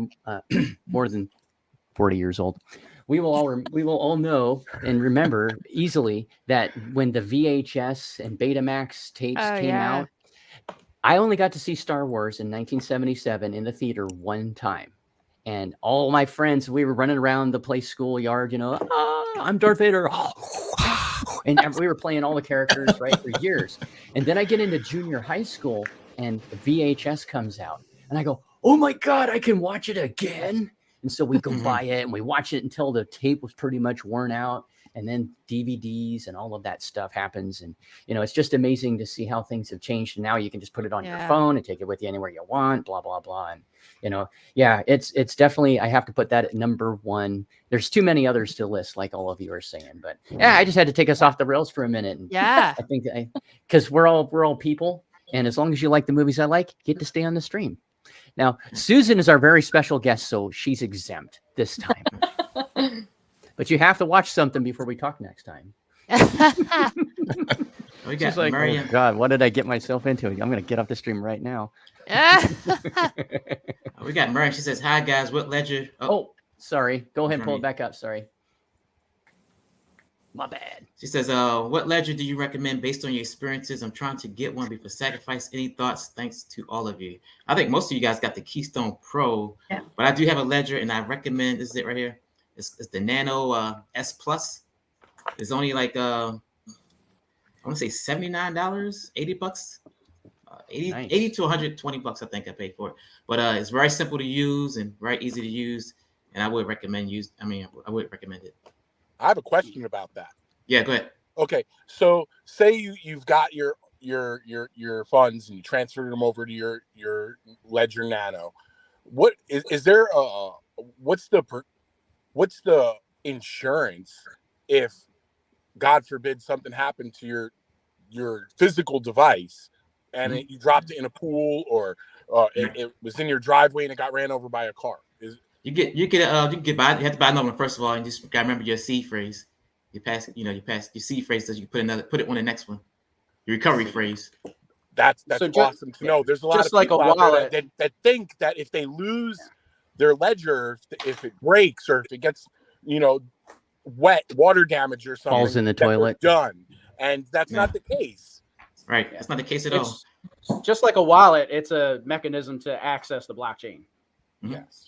Speaker 1: more than 40 years old, we will all know and remember easily that when the VHS and Betamax tapes came out, I only got to see Star Wars in 1977 in the theater one time. And all my friends, we were running around the play schoolyard, I'm Darth Vader. And we were playing all the characters, right, for years. And then I get into junior high school and the VHS comes out. And I go, oh my God, I can watch it again. And so we go buy it and we watch it until the tape was pretty much worn out. And then DVDs and all of that stuff happens. And, it's just amazing to see how things have changed. And now you can just put it on your phone and take it with you anywhere you want, blah, blah, blah. And, it's definitely, I have to put that at number one. There's too many others to list, like all of you are saying. But yeah, I just had to take us off the rails for a minute. And
Speaker 8: yeah.
Speaker 1: I think because we're all people. And as long as you like the movies I like, get to stay on the stream. Now, Susan is our very special guest, so she's exempt this time. But you have to watch something before we talk next time.
Speaker 2: We got
Speaker 1: like,
Speaker 2: Mariam.
Speaker 1: oh God, what did I get myself into? I'm going to get off the stream right now.
Speaker 2: We got Mariam. She says, hi, guys. What ledger?
Speaker 1: Oh, sorry. Go ahead and pull it back up. Sorry. My bad.
Speaker 2: She says, what ledger do you recommend based on your experiences? I'm trying to get one before sacrifice. Any thoughts? Thanks to all of you. I think most of you guys got the Keystone Pro, but I do have a ledger, and I recommend, this is it right here. It's the Nano S Plus. It's only like, I want to say $79, $80, 80 to $120, I think I paid for it. But it's very simple to use and very easy to use. And I would recommend I would recommend it.
Speaker 5: I have a question about that.
Speaker 2: Yeah, go ahead.
Speaker 5: Okay, so say you've got your funds and you transferred them over to your Ledger Nano. What is there? What's the insurance if, God forbid, something happened to your physical device and you dropped it in a pool or it was in your driveway and it got ran over by a car?
Speaker 2: You have to buy another one first of all, and just gotta remember your seed phrase. You pass your seed phrase, so you put it on the next one. Your recovery phrase.
Speaker 5: That's awesome to know. There's a lot of people out there that think that if they lose their ledger, if it breaks or if it gets wet, water damage or something,
Speaker 1: falls in the toilet,
Speaker 5: done. And that's not the case.
Speaker 2: Right, that's not the case at all.
Speaker 3: Just like a wallet, it's a mechanism to access the blockchain.
Speaker 5: Yes.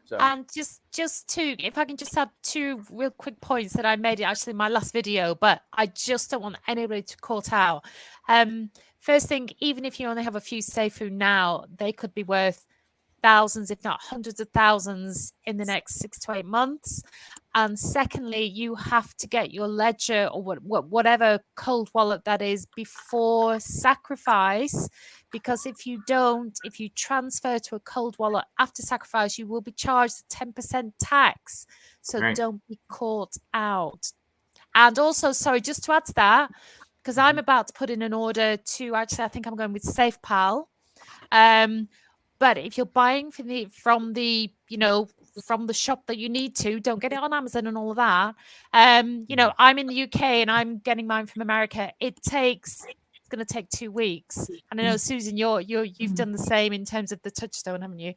Speaker 3: So.
Speaker 8: And just to, if I can just add two real quick points that I made actually in my last video, but I just don't want anybody to caught out. First thing, even if you only have a few Safuu now, they could be worth thousands, if not hundreds of thousands in the next 6 to 8 months. And secondly, you have to get your ledger or whatever cold wallet that is before sacrifice, because if you transfer to a cold wallet after sacrifice, you will be charged 10% tax. So don't be caught out. And also, sorry, just to add to that, because I'm about to put in an order to, actually, I think I'm going with SafePal. But if you're buying from the shop that you need to, don't get it on Amazon and all of that. I'm in the UK and I'm getting mine from America. It's going to take 2 weeks. And I know, Susan, you've done the same in terms of the Touchstone, haven't you?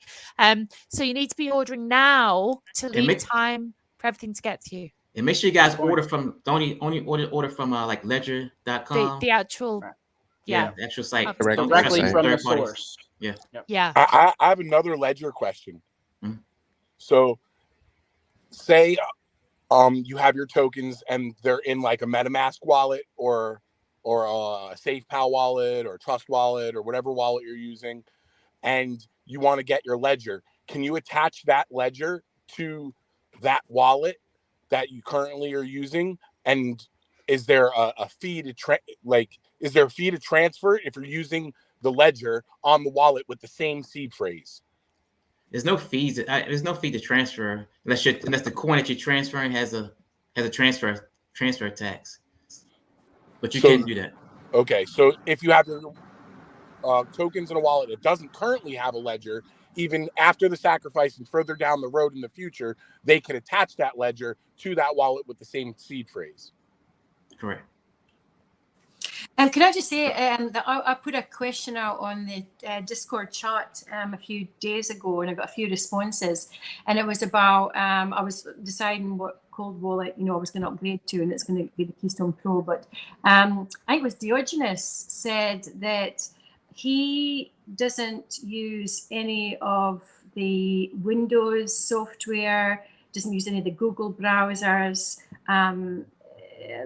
Speaker 8: So you need to be ordering now to leave time for everything to get to you.
Speaker 2: And make sure you guys order from, only order from like ledger.com.
Speaker 8: The actual,
Speaker 2: the actual site.
Speaker 3: Directly from the source.
Speaker 2: Yeah.
Speaker 8: Yeah.
Speaker 5: I have another ledger question.
Speaker 2: Mhm.
Speaker 5: So say you have your tokens and they're in like a MetaMask wallet or a SafePal wallet or Trust wallet or whatever wallet you're using, and you want to get your ledger. Can you attach that ledger to that wallet that you currently are using? And is there a fee to is there a fee to transfer it if you're using the ledger on the wallet with the same seed phrase?
Speaker 2: There's no fees. There's no fee to transfer unless the coin that you're transferring has a transfer tax. But you can do that.
Speaker 5: Okay, so if you have your tokens in a wallet that doesn't currently have a ledger, even after the sacrifice and further down the road in the future, they can attach that ledger to that wallet with the same seed phrase.
Speaker 2: Correct.
Speaker 4: Can I just say that I put a question out on the Discord chat a few days ago, and I got a few responses. And it was about I was deciding what cold wallet I was going to upgrade to, and it's going to be the Keystone Pro. But I think it was Diogenes said that he doesn't use any of the Windows software, doesn't use any of the Google browsers.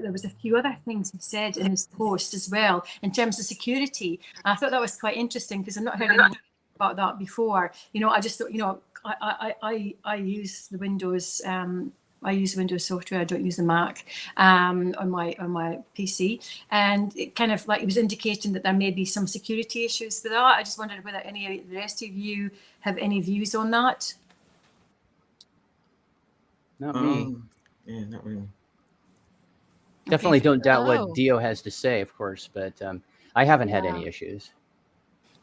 Speaker 4: There was a few other things he said in his post as well in terms of security. I thought that was quite interesting because I've not heard anything about that before. I just thought, I use the Windows. I use Windows software. I don't use the Mac on my PC, and it kind of like it was indicating that there may be some security issues with that. I just wondered whether any of the rest of you have any views on that.
Speaker 1: Not me.
Speaker 2: Yeah, not really.
Speaker 1: Definitely don't doubt
Speaker 8: Oh.
Speaker 1: what Dio has to say, of course, but I haven't had any issues.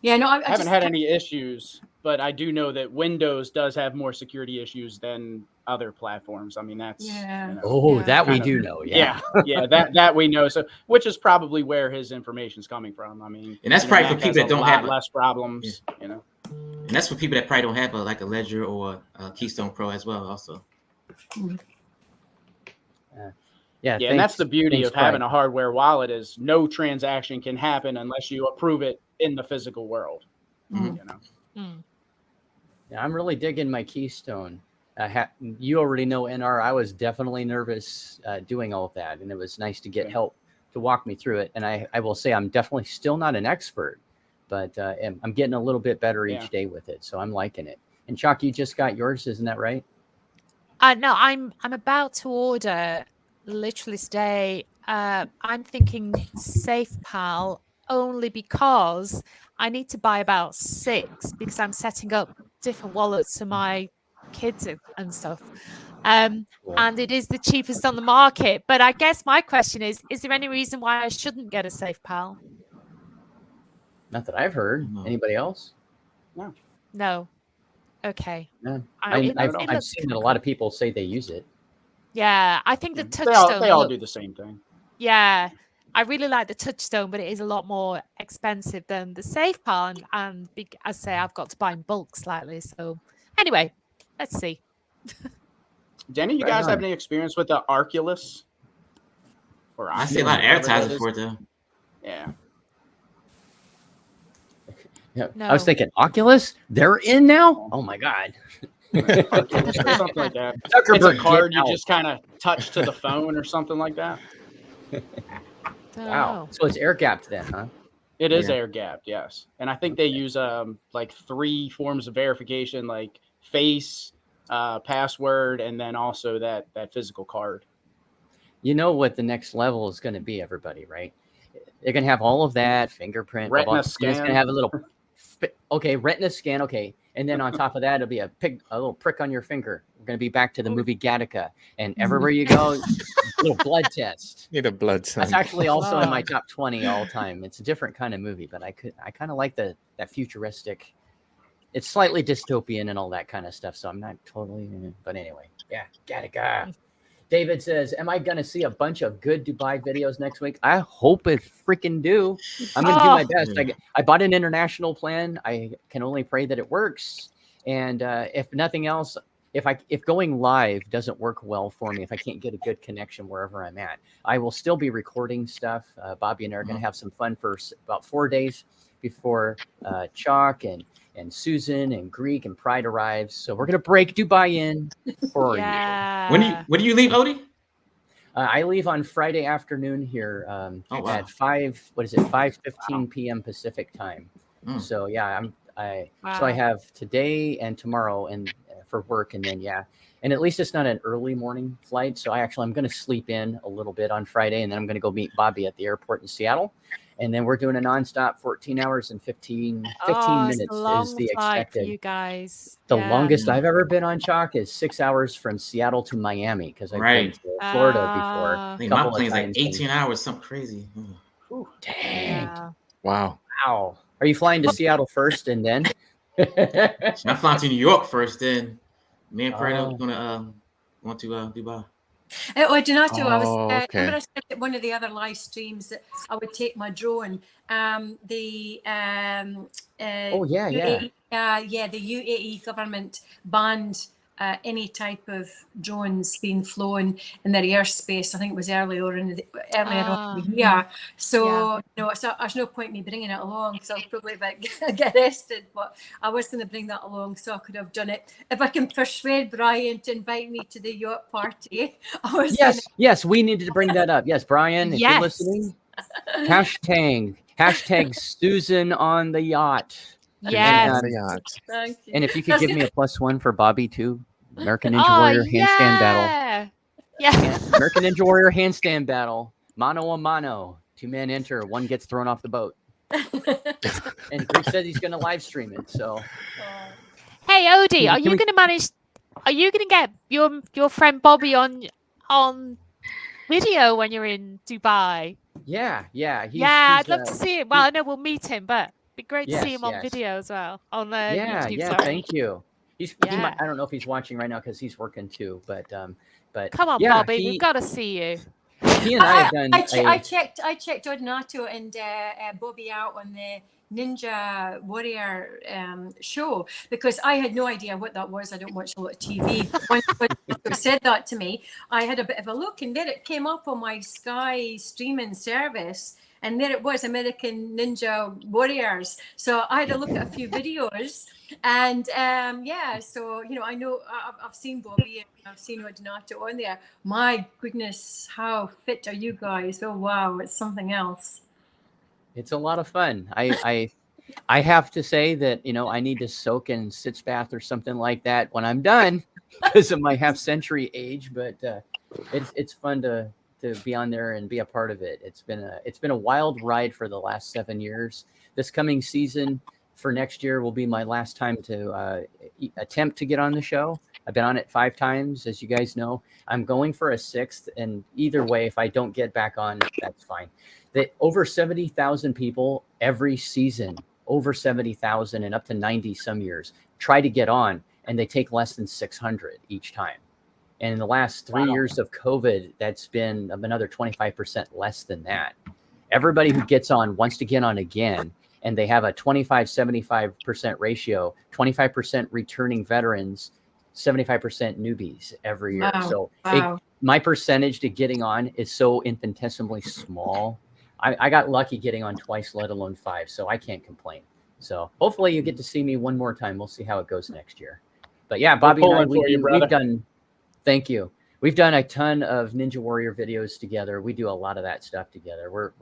Speaker 4: Yeah, no,
Speaker 3: I haven't had any issues, but I do know that Windows does have more security issues than other platforms. I mean, that's
Speaker 1: That we do know.
Speaker 3: Yeah, that we know. So, which is probably where his information's coming from. I mean,
Speaker 2: and that's probably for people that don't have
Speaker 3: less problems.
Speaker 2: Yeah. And that's for people that probably don't have a Ledger or a Keystone Pro as well. Also.
Speaker 3: And that's the beauty of having a hardware wallet is no transaction can happen unless you approve it in the physical world.
Speaker 1: Yeah, I'm really digging my Keystone. You already know, NR, I was definitely nervous doing all of that, and it was nice to get help to walk me through it. And I will say I'm definitely still not an expert, but I'm getting a little bit better each day with it, so I'm liking it. And Chuck, you just got yours, isn't that right?
Speaker 8: No, I'm about to order literally today. I'm thinking SafePal only because I need to buy about 6 because I'm setting up different wallets for my kids and stuff. And it is the cheapest on the market. But I guess my question is there any reason why I shouldn't get a SafePal?
Speaker 1: Not that I've heard. Anybody else?
Speaker 8: No. Okay.
Speaker 1: No. I've seen that a lot of people say they use it.
Speaker 8: Yeah, I think the Touchstone.
Speaker 3: They all do the same thing.
Speaker 8: Yeah, I really like the Touchstone, but it is a lot more expensive than the SafePal, and as I say, I've got to buy in bulk slightly. So anyway, let's see.
Speaker 3: Do any of you guys have any experience with the Oculus? Or
Speaker 2: I see a lot of advertising for it though.
Speaker 3: Yeah.
Speaker 1: No. I was thinking Oculus. They're in now. Oh my god.
Speaker 3: Something like that. It's a card you just kind of touch to the phone or something like that.
Speaker 1: Wow. So it's air gapped then, huh?
Speaker 3: It is air gapped, yes. And I think they use like 3 forms of verification, like face, password, and then also that physical card.
Speaker 1: You know what the next level is going to be, everybody, right? They're going to have all of that fingerprint.
Speaker 3: Retina scan.
Speaker 1: It's going to have a little. Retina scan. Okay. And then on top of that, it'll be a little prick on your finger. We're going to be back to the movie Gattaca. And everywhere you go, a little blood test.
Speaker 6: Need a blood test.
Speaker 1: That's actually also in my top 20 all time. It's a different kind of movie, but I kind of like that futuristic. It's slightly dystopian and all that kind of stuff. So I'm not totally, but anyway, yeah, Gattaca. David says, am I going to see a bunch of good Dubai videos next week? I hope it freaking do. I'm going to do my best. I bought an international plan. I can only pray that it works. And if nothing else, if going live doesn't work well for me, if I can't get a good connection wherever I'm at, I will still be recording stuff. Bobby and I are going to have some fun for about 4 days before Chalk and Susan and Greek and Pride arrives. So we're going to break Dubai in for you.
Speaker 8: Yeah.
Speaker 2: When do you leave, Odie?
Speaker 1: I leave on Friday afternoon here at 5:15 p.m. Pacific time. So yeah, so I have today and tomorrow and for work, and then and at least it's not an early morning flight. So I'm going to sleep in a little bit on Friday, and then I'm going to go meet Bobby at the airport in Seattle, and then we're doing a nonstop 14 hours and 15 minutes is the expected.
Speaker 8: For you guys.
Speaker 1: The longest I've ever been on Chalk is 6 hours from Seattle to Miami because I've been to Florida before.
Speaker 2: I think my plane's like 18 hours, something crazy.
Speaker 1: Ooh, dang!
Speaker 8: Yeah.
Speaker 6: Wow.
Speaker 1: Are you flying to Seattle first and then?
Speaker 2: I'm flying to New York first, then me and Prado are gonna want to Dubai.
Speaker 4: Donato, I was
Speaker 6: okay.
Speaker 4: remember I said at one of the other live streams that I would take my drone. The UAE government banned any type of drones being flown in their airspace. I think it was earlier on in the year. So there's no point in me bringing it along because I'll probably get arrested. But I was going to bring that along so I could have done it. If I can persuade Brian to invite me to the yacht party,
Speaker 1: Yes, we needed to bring that up. Yes, Brian, if you're listening, hashtag Susan on the yacht.
Speaker 8: Yes.
Speaker 4: Thank you.
Speaker 1: And if you could give me a +1 for Bobby too. American Ninja Warrior handstand battle.
Speaker 8: Yeah.
Speaker 1: American Ninja Warrior handstand battle. Mano a mano. 2 men enter. 1 gets thrown off the boat. And Greek said he's going to live stream it. So.
Speaker 8: Hey, Odie, are you going to manage? Are you going to get your friend Bobby on video when you're in Dubai?
Speaker 1: Yeah.
Speaker 8: I'd love to see him. Well, I know we'll meet him, but it'd be great to see him on video as well on the YouTube.
Speaker 1: Yeah. Thank you. I don't know if he's watching right now because he's working too, but
Speaker 8: come on, Bobby, we've got to see you.
Speaker 1: He and I have done.
Speaker 4: I checked Donato and Bobby out on the Ninja Warrior show because I had no idea what that was. I don't watch a lot of TV. When you said that to me, I had a bit of a look, and there it came up on my Sky streaming service. And there it was, American Ninja Warriors. So I had a look at a few videos, and so I know I've seen Bobby and I've seen Donato on there. My goodness, how fit are you guys? Oh wow, it's something else.
Speaker 1: It's a lot of fun. I have to say that I need to soak in sitz bath or something like that when I'm done because of my half-century age. But it's fun to be on there and be a part of it. It's been a wild ride for the last 7 years. This coming season for next year will be my last time to attempt to get on the show. I've been on it 5 times, as you guys know. I'm going for a 6th, and either way, if I don't get back on, that's fine. That over 70,000 people every season, over 70,000 and up to 90 some years, try to get on, and they take less than 600 each time. And in the last 3 years of COVID, that's been another 25% less than that. Everybody who gets on wants to get on again, and they have a 25-75% ratio, 25% returning veterans, 75% newbies every year.
Speaker 4: Wow.
Speaker 1: So my percentage to getting on is so infinitesimally small. I got lucky getting on twice, let alone 5, so I can't complain. So hopefully you get to see me one more time. We'll see how it goes next year. But yeah, Bobby and I, we've done... Thank you. We've done a ton of Ninja Warrior videos together. We do a lot of that stuff together. We're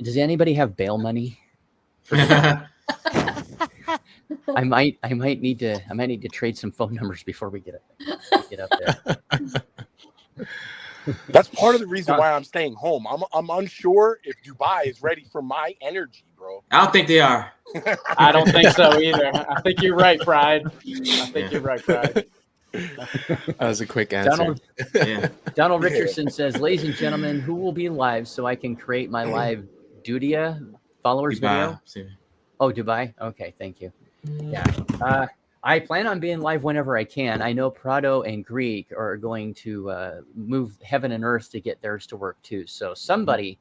Speaker 1: does anybody have bail money? I might need to trade some phone numbers before we get up there.
Speaker 5: That's part of the reason why I'm staying home. I'm unsure if Dubai is ready for my energy, bro.
Speaker 2: I don't think they are.
Speaker 3: I don't think so either. I think you're right, Pride.
Speaker 6: That was a quick answer.
Speaker 1: Donald Richardson says, ladies and gentlemen, who will be live so I can create my live Dudia followers
Speaker 2: Dubai.
Speaker 1: video? Oh, Dubai? Okay, thank you. Yeah. I plan on being live whenever I can. I know Prado and Greek are going to move heaven and earth to get theirs to work too. So somebody,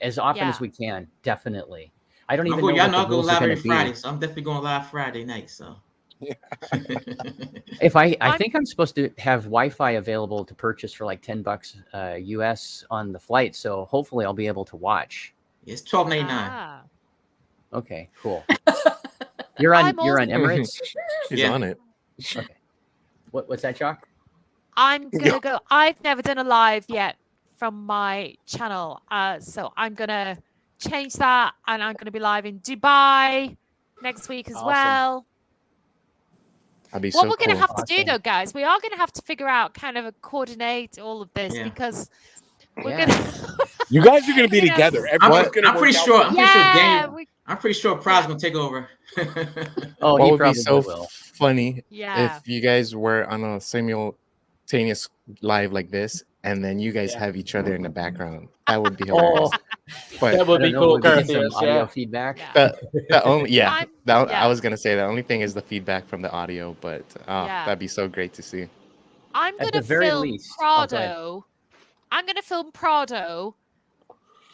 Speaker 1: as often as we can, definitely. I don't even know.
Speaker 2: Y'all know I'll go live every Friday, so I'm definitely going live Friday night. So
Speaker 1: I think I'm supposed to have Wi-Fi available to purchase for like $10 US on the flight, so hopefully I'll be able to watch.
Speaker 2: It's $12.99.
Speaker 8: Ah.
Speaker 1: Okay, cool. You're on Emirates.
Speaker 6: He's
Speaker 2: Yeah.
Speaker 6: on it.
Speaker 1: Okay. What's that, Jock?
Speaker 8: I'm gonna go. I've never done a live yet from my channel, so I'm gonna change that, and I'm gonna be live in Dubai next week as
Speaker 1: Awesome.
Speaker 8: well.
Speaker 6: I'll be
Speaker 8: What
Speaker 6: so
Speaker 8: we're gonna
Speaker 6: cool.
Speaker 8: have to do
Speaker 1: Awesome.
Speaker 8: though, guys, we are gonna have to figure out kind of coordinate all of this
Speaker 2: Yeah.
Speaker 8: because we're
Speaker 1: Yeah.
Speaker 8: gonna.
Speaker 5: You guys are going to be
Speaker 8: We're gonna have
Speaker 5: together.
Speaker 8: to-
Speaker 5: Everyone's going to
Speaker 2: I'm pretty sure. I'm pretty sure Daniel. I'm pretty sure Prod's gonna take over.
Speaker 1: Oh,
Speaker 6: What
Speaker 1: he
Speaker 6: would be
Speaker 1: probably
Speaker 6: so
Speaker 1: will.
Speaker 6: funny
Speaker 8: Yeah.
Speaker 6: if you guys were on a simultaneous live like this, and then you guys
Speaker 3: Yeah.
Speaker 6: have each other in the background. That would be
Speaker 1: Oh,
Speaker 6: hilarious. But
Speaker 3: That would
Speaker 1: I
Speaker 3: be
Speaker 1: don't know,
Speaker 3: cool,
Speaker 1: would we get some
Speaker 3: Curtius.
Speaker 1: audio
Speaker 3: Yeah.
Speaker 1: feedback?
Speaker 8: Yeah.
Speaker 6: the only
Speaker 8: I'm-
Speaker 6: I
Speaker 8: yeah.
Speaker 6: was gonna say the only thing is the feedback from the audio, but
Speaker 8: Yeah.
Speaker 6: that'd be so great to see.
Speaker 8: I'm
Speaker 1: At
Speaker 8: gonna
Speaker 1: the very
Speaker 8: film
Speaker 1: least. Oh, go ahead.
Speaker 8: Prado. I'm gonna film Prado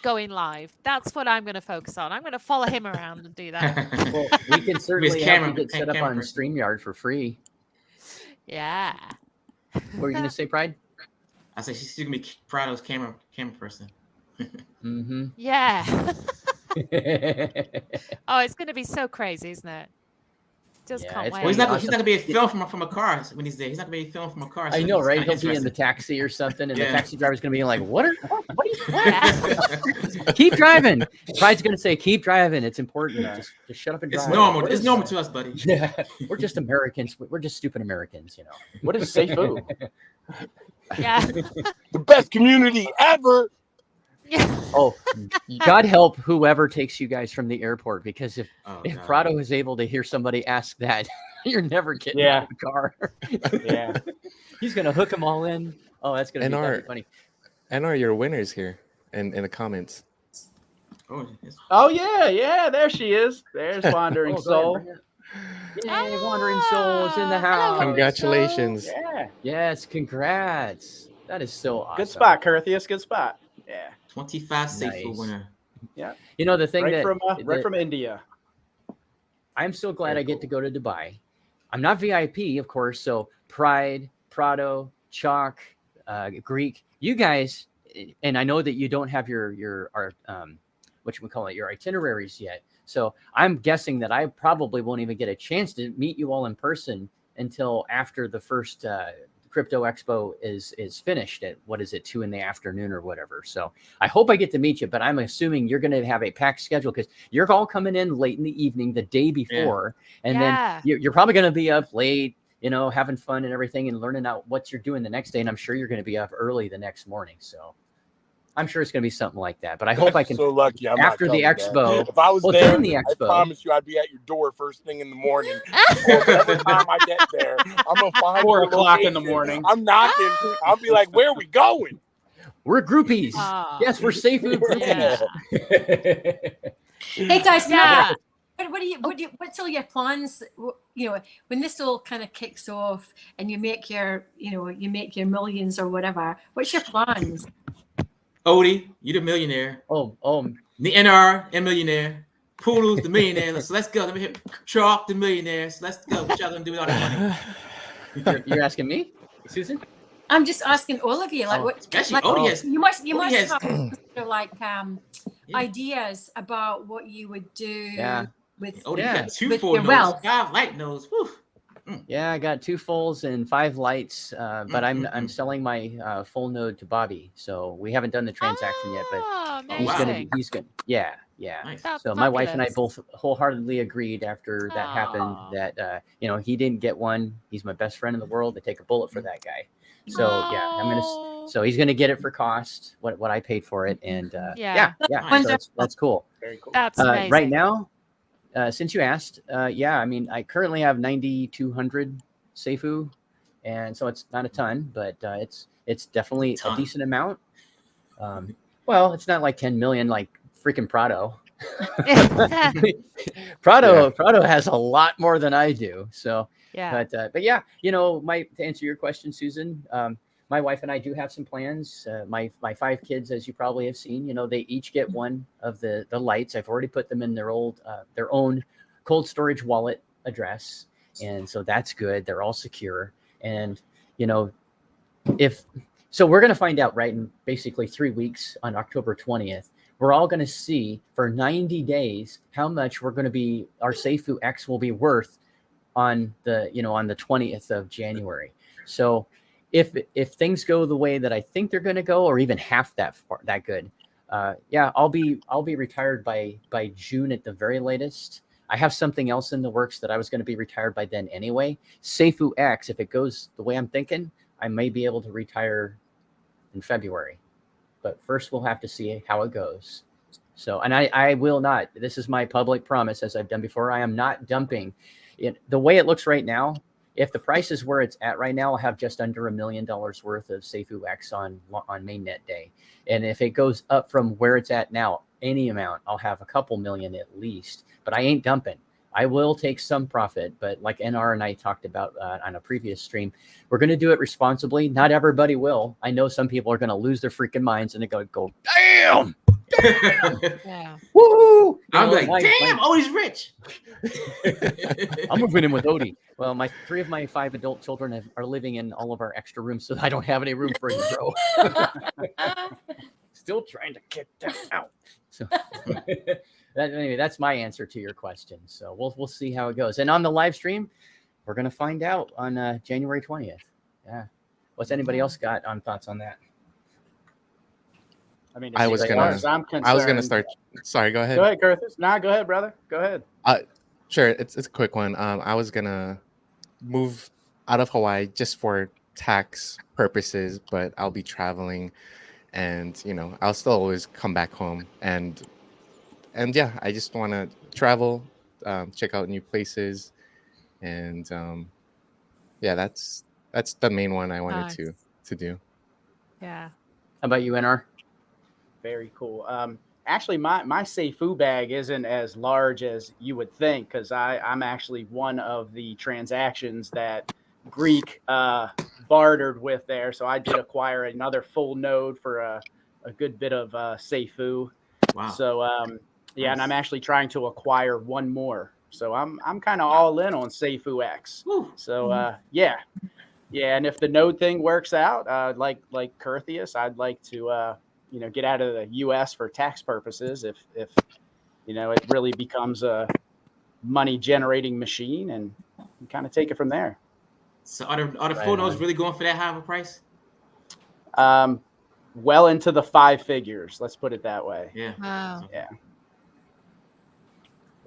Speaker 8: going live. That's what I'm gonna focus on. I'm gonna follow him around and do that.
Speaker 1: Well, we can certainly help
Speaker 2: camera-
Speaker 1: you get set up
Speaker 2: camera
Speaker 1: on
Speaker 2: person.
Speaker 1: StreamYard for free.
Speaker 8: Yeah.
Speaker 1: What were you gonna say, Pride?
Speaker 2: I said she's gonna be Prado's camera person.
Speaker 1: Mm-hmm.
Speaker 8: Yeah. Oh, it's gonna be so crazy, isn't it? Just
Speaker 1: Yeah,
Speaker 8: can't
Speaker 1: it's
Speaker 8: wait.
Speaker 2: Well, he's
Speaker 1: gonna
Speaker 2: not.
Speaker 1: be
Speaker 2: He's not gonna be filmed from a car when he's there. He's not gonna be filmed from a car. So
Speaker 1: I know,
Speaker 2: it's
Speaker 1: right?
Speaker 2: kinda
Speaker 1: He'll be in the
Speaker 2: interesting.
Speaker 1: taxi or something, and the
Speaker 2: Yeah.
Speaker 1: taxi driver's gonna be like, "What? What are you?
Speaker 8: Yeah.
Speaker 1: Keep driving." Pride's gonna say, "Keep driving. It's important. Just shut up and drive."
Speaker 2: It's normal.
Speaker 1: What
Speaker 2: It's
Speaker 1: is
Speaker 2: normal
Speaker 1: that?
Speaker 2: to us, buddy.
Speaker 1: Yeah, we're just Americans. We're just stupid Americans, you know.
Speaker 3: What is Safuu?
Speaker 8: Yeah.
Speaker 5: The best community ever.
Speaker 8: Yeah.
Speaker 1: Oh, God help whoever takes you guys from the airport, because if
Speaker 2: Oh, God.
Speaker 1: Prado is able to hear somebody ask that, you're never getting
Speaker 3: Yeah.
Speaker 1: out of the car.
Speaker 3: Yeah.
Speaker 1: He's gonna hook them all in. Oh, that's gonna
Speaker 6: And
Speaker 1: be
Speaker 6: our-
Speaker 1: that'd be funny.
Speaker 6: And are your winners here in the comments?
Speaker 2: Oh, it's-
Speaker 3: Oh yeah, yeah. There she is. There's Wandering
Speaker 1: Oh, go
Speaker 3: Soul.
Speaker 1: ahead, bring it. Yay, Wandering Soul is in the
Speaker 8: Ah, hello,
Speaker 1: house.
Speaker 8: Wandering
Speaker 6: Congratulations.
Speaker 3: Yeah.
Speaker 1: Yes, congrats. That is so awesome.
Speaker 3: Good spot, Curtius. Good spot. Yeah.
Speaker 2: 25 Safuu
Speaker 1: Nice.
Speaker 2: winner.
Speaker 1: You know the thing
Speaker 3: Right
Speaker 1: that
Speaker 3: from India.
Speaker 1: I'm so glad
Speaker 3: Very
Speaker 1: I get
Speaker 3: cool.
Speaker 1: to go to Dubai. I'm not VIP, of course. So Pride, Prado, Chalk, Greek, you guys, and I know that you don't have your what you would call it, your itineraries yet. So I'm guessing that I probably won't even get a chance to meet you all in person until after the first Crypto Expo is finished at 2 in the afternoon or whatever. So I hope I get to meet you, but I'm assuming you're going to have a packed schedule because you're all coming in late in the evening the day before, and
Speaker 8: Yeah.
Speaker 1: then you're probably going to be up late, you know, having fun and everything and learning out what you're doing the next day. And I'm sure you're going to be up early the next morning. So I'm sure it's going to be something like that. But I hope I can.
Speaker 5: So lucky. I'm not
Speaker 1: after the
Speaker 5: coming,
Speaker 1: expo.
Speaker 5: man. If I was
Speaker 1: Well,
Speaker 5: there,
Speaker 1: during the
Speaker 5: I
Speaker 1: expo.
Speaker 5: promise you I'd be at your door first thing in the morning. Or whatever time I get there, I'm gonna find
Speaker 3: 4
Speaker 5: your
Speaker 3: o'clock in the
Speaker 5: location.
Speaker 3: morning.
Speaker 5: I'm knocking. I'll be like, "Where are we going?"
Speaker 1: We're groupies.
Speaker 8: Ah.
Speaker 1: Yes, we're Safuu groupies.
Speaker 4: Hey guys,
Speaker 8: Yeah.
Speaker 4: what's all your plans? You know, when this all kind of kicks off and you make your millions or whatever, what's your plans?
Speaker 2: Odie, you the millionaire.
Speaker 1: Oh,
Speaker 2: The NR, a millionaire. Poodle's the millionaire. So let's go. Let me hit Chalk, the millionaire. So let's go. What y'all gonna do with all that money?
Speaker 1: you're asking me, Susan?
Speaker 4: I'm just asking all of you, like
Speaker 1: Oh,
Speaker 4: what?
Speaker 2: especially
Speaker 4: like,
Speaker 2: Odie has-
Speaker 4: you must
Speaker 2: Odie has-
Speaker 4: have sort of like
Speaker 2: Yeah.
Speaker 4: ideas about what you would do
Speaker 1: Yeah.
Speaker 4: with.
Speaker 2: Odie
Speaker 1: Yeah.
Speaker 2: got 2
Speaker 4: With
Speaker 2: full
Speaker 4: your
Speaker 2: nose,
Speaker 4: wealth.
Speaker 2: 5 light nose. Whew.
Speaker 1: Yeah, I got 2 fulls and 5 lights, but I'm
Speaker 2: Mm.
Speaker 1: selling my full node to Bobby, so we haven't done the transaction yet, but
Speaker 8: Oh,
Speaker 1: he's
Speaker 2: wow.
Speaker 1: gonna
Speaker 8: amazing.
Speaker 1: he's gonna yeah.
Speaker 2: Nice.
Speaker 8: That's
Speaker 1: So my wife and I
Speaker 8: fabulous.
Speaker 1: both wholeheartedly agreed after that happened
Speaker 8: Aw.
Speaker 1: that he didn't get one. He's my best friend in the world. To take a bullet for that guy. So yeah,
Speaker 8: Oh.
Speaker 1: so he's gonna get it for cost what I paid for it, and
Speaker 8: Yeah.
Speaker 1: so that's cool.
Speaker 3: Very cool.
Speaker 8: That's amazing.
Speaker 1: Right now, since you asked, I mean, I currently have 9,200 Safuu, and so it's not a ton, but it's definitely a
Speaker 2: Ton.
Speaker 1: decent amount. Well, it's not like 10 million like freaking Prado. Prado has a lot more than I do. So,
Speaker 8: Yeah.
Speaker 1: but yeah, to answer your question, Susan, my wife and I do have some plans. My 5 kids, as you probably have seen, they each get one of the lights. I've already put them in their own cold storage wallet address. And so that's good. They're all secure. And, you know, so we're going to find out, right, in basically 3 weeks on October 20th. We're all going to see for 90 days how much our SafuuX will be worth on the 20th of January. So if things go the way that I think they're going to go, or even half that good, I'll be retired by June at the very latest. I have something else in the works that I was going to be retired by then anyway. SafuuX, if it goes the way I'm thinking, I may be able to retire in February. But first we'll have to see how it goes. So, and I will not, this is my public promise, as I've done before, I am not dumping it. The way it looks right now, if the price is where it's at right now, I'll have just under $1 million worth of SafuuX on mainnet day. And if it goes up from where it's at now, any amount, I'll have a couple million at least, but I ain't dumping. I will take some profit, but like NR and I talked about on a previous stream, we're going to do it responsibly. Not everybody will. I know some people are going to lose their freaking minds and they're going to go, damn.
Speaker 8: Yeah.
Speaker 1: Woo!
Speaker 2: I'm like, damn, Odie's rich.
Speaker 1: I'm moving in with Odie. Well, 3 of my 5 adult children are living in all of our extra rooms, so I don't have any room for him to grow. Still trying to kick them out. So anyway, that's my answer to your question. So we'll see how it goes. And on the live stream, we're going to find out on January 20th. Yeah. What's anybody else got on thoughts on that?
Speaker 3: I mean,
Speaker 6: I was gonna start. Sorry, go ahead.
Speaker 3: Go ahead, Curtis. Nah, go ahead, brother. Go ahead.
Speaker 6: Sure, it's a quick one. I was gonna move out of Hawaii just for tax purposes, but I'll be traveling, and I'll still always come back home. And yeah, I just want to travel, check out new places, and yeah, that's the main one I wanted to do.
Speaker 8: Yeah.
Speaker 1: How about you, NR?
Speaker 3: Very cool. Actually, my Safuu bag isn't as large as you would think, because I'm actually one of the transactions that Greek bartered with there. So I did acquire another full node for a good bit of Safuu.
Speaker 2: Wow.
Speaker 3: So yeah,
Speaker 2: Nice.
Speaker 3: and I'm actually trying to acquire one more. So I'm kind of all in on SafuuX. So yeah. And if the node thing works out, like Curtius, I'd like to get out of the U.S. for tax purposes if it really becomes a money generating machine, and kind of take it from there.
Speaker 2: So are the full nodes really going for that high of a price?
Speaker 3: Well into the 5 figures. Let's put it that way.
Speaker 2: Yeah.
Speaker 8: Wow.
Speaker 3: Yeah.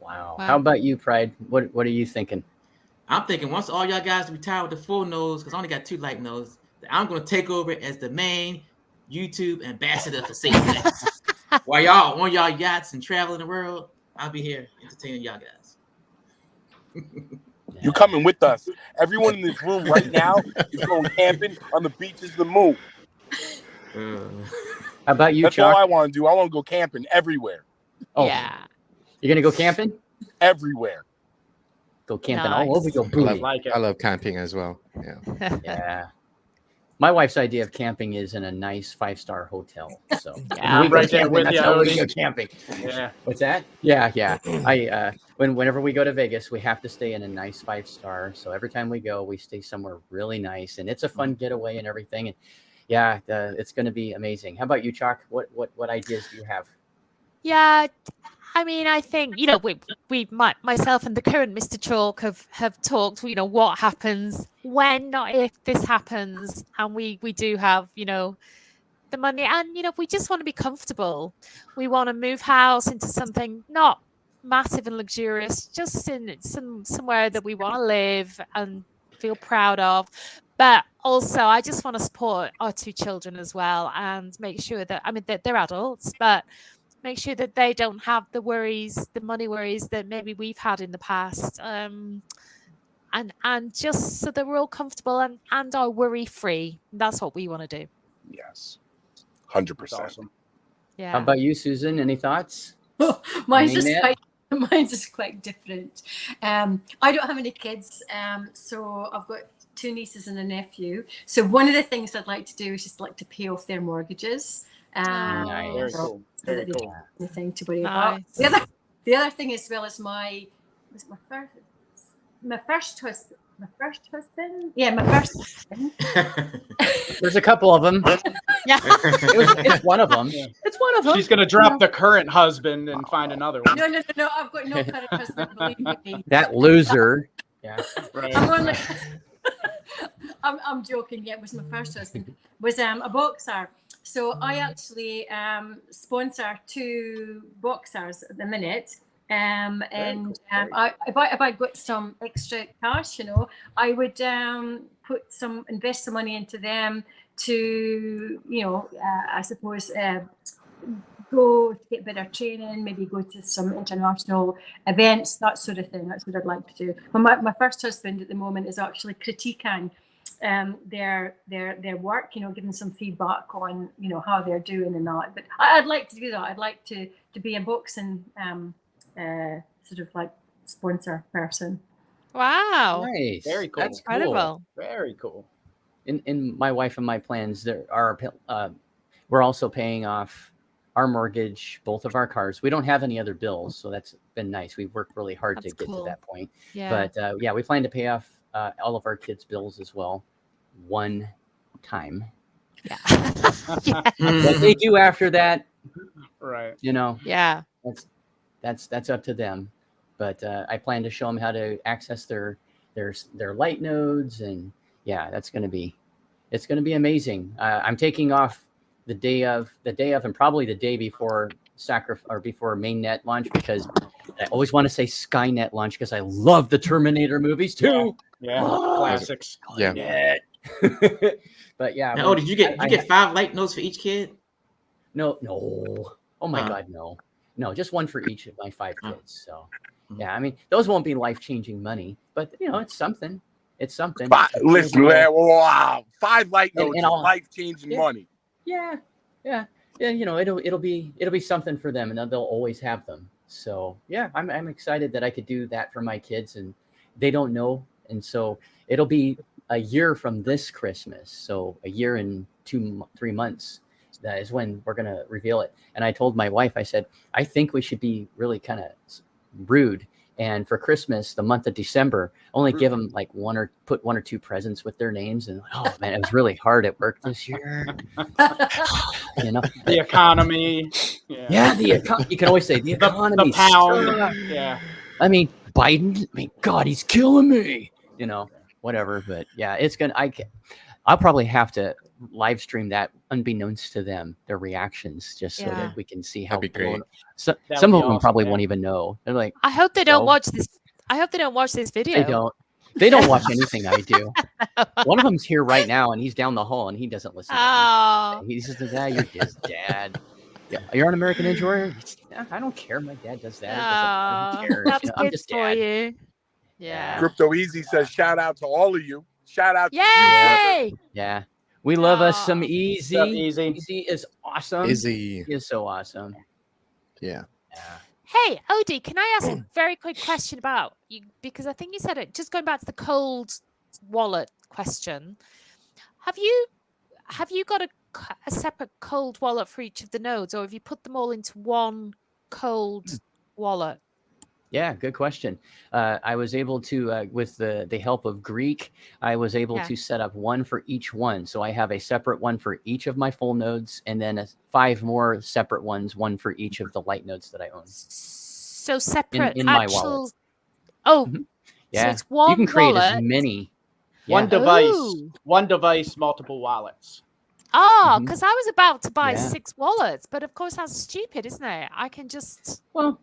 Speaker 1: Wow. How about you, Pride? What are you thinking?
Speaker 2: I'm thinking once all y'all guys retire with the full nodes, because I only got 2 light nodes, I'm going to take over as the main YouTube ambassador for SafuuX. While y'all on y'all yachts and traveling the world, I'll be here entertaining y'all guys.
Speaker 5: You're coming with us. Everyone in this room right now is going camping on the beaches of the moon.
Speaker 1: How about you,
Speaker 5: That's
Speaker 1: Chuck?
Speaker 5: all I want to do. I want to go camping everywhere.
Speaker 1: Oh,
Speaker 8: yeah.
Speaker 1: You're going to go camping?
Speaker 5: Everywhere.
Speaker 1: Go camping
Speaker 8: Nice.
Speaker 1: all over your booty.
Speaker 6: I love camping as well. Yeah.
Speaker 1: Yeah. My wife's idea of camping is in a nice 5-star hotel. So
Speaker 8: Yeah,
Speaker 1: when we
Speaker 3: I'm
Speaker 1: go
Speaker 3: right there
Speaker 1: camping,
Speaker 3: with
Speaker 1: that's
Speaker 3: you,
Speaker 1: how we
Speaker 3: Odie.
Speaker 1: go camping.
Speaker 3: Yeah.
Speaker 1: What's that? Yeah. Whenever we go to Vegas, we have to stay in a nice 5-star. So every time we go, we stay somewhere really nice, and it's a fun getaway and everything. And yeah, it's going to be amazing. How about you, Chuck? What ideas do you have?
Speaker 8: Yeah, I mean, I think myself and the current Mr. Chalk have talked. What happens when, not if, this happens, and we do have the money, and we just want to be comfortable. We want to move house into something not massive and luxurious, just in somewhere that we want to live and feel proud of. But also, I just want to support our 2 children as well, and make sure that they're adults, but make sure that they don't have the money worries that maybe we've had in the past, and just so that we're all comfortable and are worry free. That's what we want to do.
Speaker 5: Yes. 100%.
Speaker 3: Awesome.
Speaker 8: Yeah.
Speaker 1: How about you, Susan? Any thoughts?
Speaker 4: Mine's just quite different. I don't have any kids, so I've got 2 nieces and a nephew. So one of the things I'd like to do is just like to pay off their mortgages.
Speaker 1: Nice.
Speaker 3: Very cool. Very cool.
Speaker 4: Anything to worry
Speaker 8: Nice.
Speaker 4: about. The other thing as well is my my first husband. Yeah, my first husband.
Speaker 1: There's a couple of them.
Speaker 8: Yeah.
Speaker 1: It's one of them.
Speaker 3: Yeah.
Speaker 1: It's one of them.
Speaker 3: She's gonna drop the current husband and find another one.
Speaker 4: No. I've got no current husband. Believe me.
Speaker 1: That loser. Yeah.
Speaker 3: Right.
Speaker 4: I'm only. I'm joking. Yeah, it was my first husband. Was a boxer. So I actually sponsor 2 boxers at the minute. And if I got some extra cash, I would invest some money into them to, I suppose, go to get better training, maybe go to some international events, that sort of thing. That's what I'd like to do. But my first husband at the moment is actually critiquing their work, giving some feedback on, how they're doing and that. But I'd like to do that. I'd like to be a boxing sort of like sponsor person.
Speaker 8: Wow.
Speaker 1: Nice.
Speaker 3: Very cool.
Speaker 1: That's cool.
Speaker 8: Incredible.
Speaker 3: Very cool.
Speaker 1: In my wife and my plans, we're also paying off our mortgage, both of our cars. We don't have any other bills, so that's been nice. We've worked really hard
Speaker 8: That's
Speaker 1: to get
Speaker 8: cool.
Speaker 1: to that point.
Speaker 8: Yeah.
Speaker 1: But we plan to pay off all of our kids' bills as well, one time.
Speaker 8: Yeah.
Speaker 1: What they do after that,
Speaker 3: Right.
Speaker 8: Yeah.
Speaker 1: that's up to them. But I plan to show them how to access their light nodes, and it's going to be amazing. I'm taking off the day of, and probably the day before before mainnet launch, because I always want to say Skynet launch because I love the Terminator movies too.
Speaker 3: Yeah.
Speaker 1: Oh,
Speaker 3: Classics.
Speaker 6: Yeah.
Speaker 1: But yeah.
Speaker 2: Now, did you get 5 light nodes for each kid?
Speaker 1: No. Oh my God, no. Just one for each of my 5 kids. So yeah, I mean, those won't be life-changing money, but it's something. It's something.
Speaker 5: Listen, wow, 5 light nodes is life-changing money.
Speaker 1: Yeah. It'll be something for them, and they'll always have them. So yeah, I'm excited that I could do that for my kids, and they don't know, and so it'll be a year from this Christmas. So a year and 2-3 months. That is when we're gonna reveal it. And I told my wife, I said, I think we should be really kind of rude. And for Christmas, the month of December, only give them like put 1 or 2 presents with their names. And oh man, it was really hard at work this year.
Speaker 3: The economy.
Speaker 1: Yeah, you can always say the economy.
Speaker 3: The pound. Yeah.
Speaker 1: I mean, Biden. God, he's killing me. Whatever. But yeah, it's gonna. I'll probably have to live stream that unbeknownst to them, their reactions, just so that we can see how.
Speaker 6: That'd be great.
Speaker 1: Some of them probably won't even know. They're like,
Speaker 8: I hope they don't watch this. I hope they don't watch this video.
Speaker 1: They don't watch anything I do. One of them's here right now, and he's down the hall, and he doesn't listen.
Speaker 8: Oh.
Speaker 1: He says, "You're his dad." Yeah, you're an American Enjoyer. I don't care. My dad does that.
Speaker 8: Oh,
Speaker 1: Who cares?
Speaker 8: that's
Speaker 1: I'm
Speaker 8: good
Speaker 1: just
Speaker 8: for
Speaker 1: dad.
Speaker 8: you. Yeah.
Speaker 5: Crypto Easy says, shout out to all of you. Shout out to
Speaker 8: Yay!
Speaker 1: Yeah. We love us some Easy.
Speaker 3: What's up, Easy?
Speaker 1: Easy is awesome.
Speaker 6: Izzy.
Speaker 1: He is so awesome.
Speaker 6: Yeah.
Speaker 8: Hey, Odie, can I ask a very quick question about you? Because I think you said it. Just going back to the cold wallet question, have you got a separate cold wallet for each of the nodes, or have you put them all into one cold wallet?
Speaker 1: Yeah, good question. I was able to, with the help of Greek, I was able to set up one for each one. So I have a separate one for each of my full nodes, and then 5 more separate ones, one for each of the light nodes that I own.
Speaker 8: So separate
Speaker 1: in my wallet.
Speaker 8: Oh,
Speaker 1: yeah.
Speaker 8: So it's one
Speaker 1: you can create
Speaker 8: wallet.
Speaker 1: as many.
Speaker 3: One device, multiple wallets.
Speaker 8: Oh, because I was about to buy
Speaker 1: Yeah.
Speaker 8: 6 wallets, but of course that's stupid, isn't it? I can just.
Speaker 1: Well,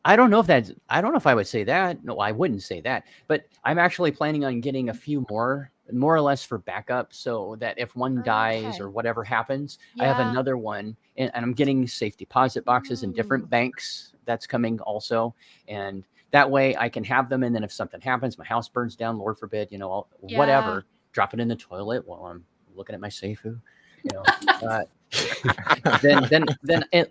Speaker 1: I don't know if I would say that. No, I wouldn't say that. But I'm actually planning on getting a few more or less for backup, so that if one dies or whatever happens, I have another one, and I'm getting safe deposit boxes in different banks. That's coming also, and that way I can have them. And then if something happens, my house burns down, Lord forbid, whatever, drop it in the toilet while I'm looking at my Safuu. Then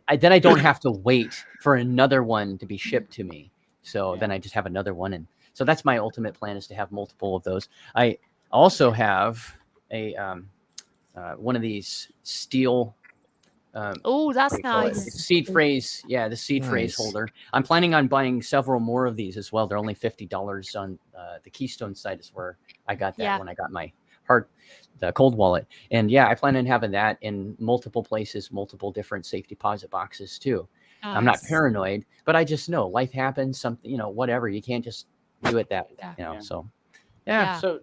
Speaker 1: I don't have to wait for another one to be shipped to me. So then I just have another one, and so that's my ultimate plan, is to have multiple of those. I also have a one of these steel
Speaker 8: Oh, that's
Speaker 1: what do you call it?
Speaker 8: nice.
Speaker 1: Seed phrase. Yeah, the seed phrase
Speaker 6: Nice.
Speaker 1: holder. I'm planning on buying several more of these as well. They're only $50 on the Keystone site is where I got that
Speaker 8: Yeah.
Speaker 1: when I got my the cold wallet. And yeah, I plan on having that in multiple places, multiple different safe deposit boxes too. I'm not
Speaker 8: Nice.
Speaker 1: paranoid, but I just know life happens, something, whatever. You can't just do it that,
Speaker 8: Yeah.
Speaker 1: so yeah.
Speaker 3: So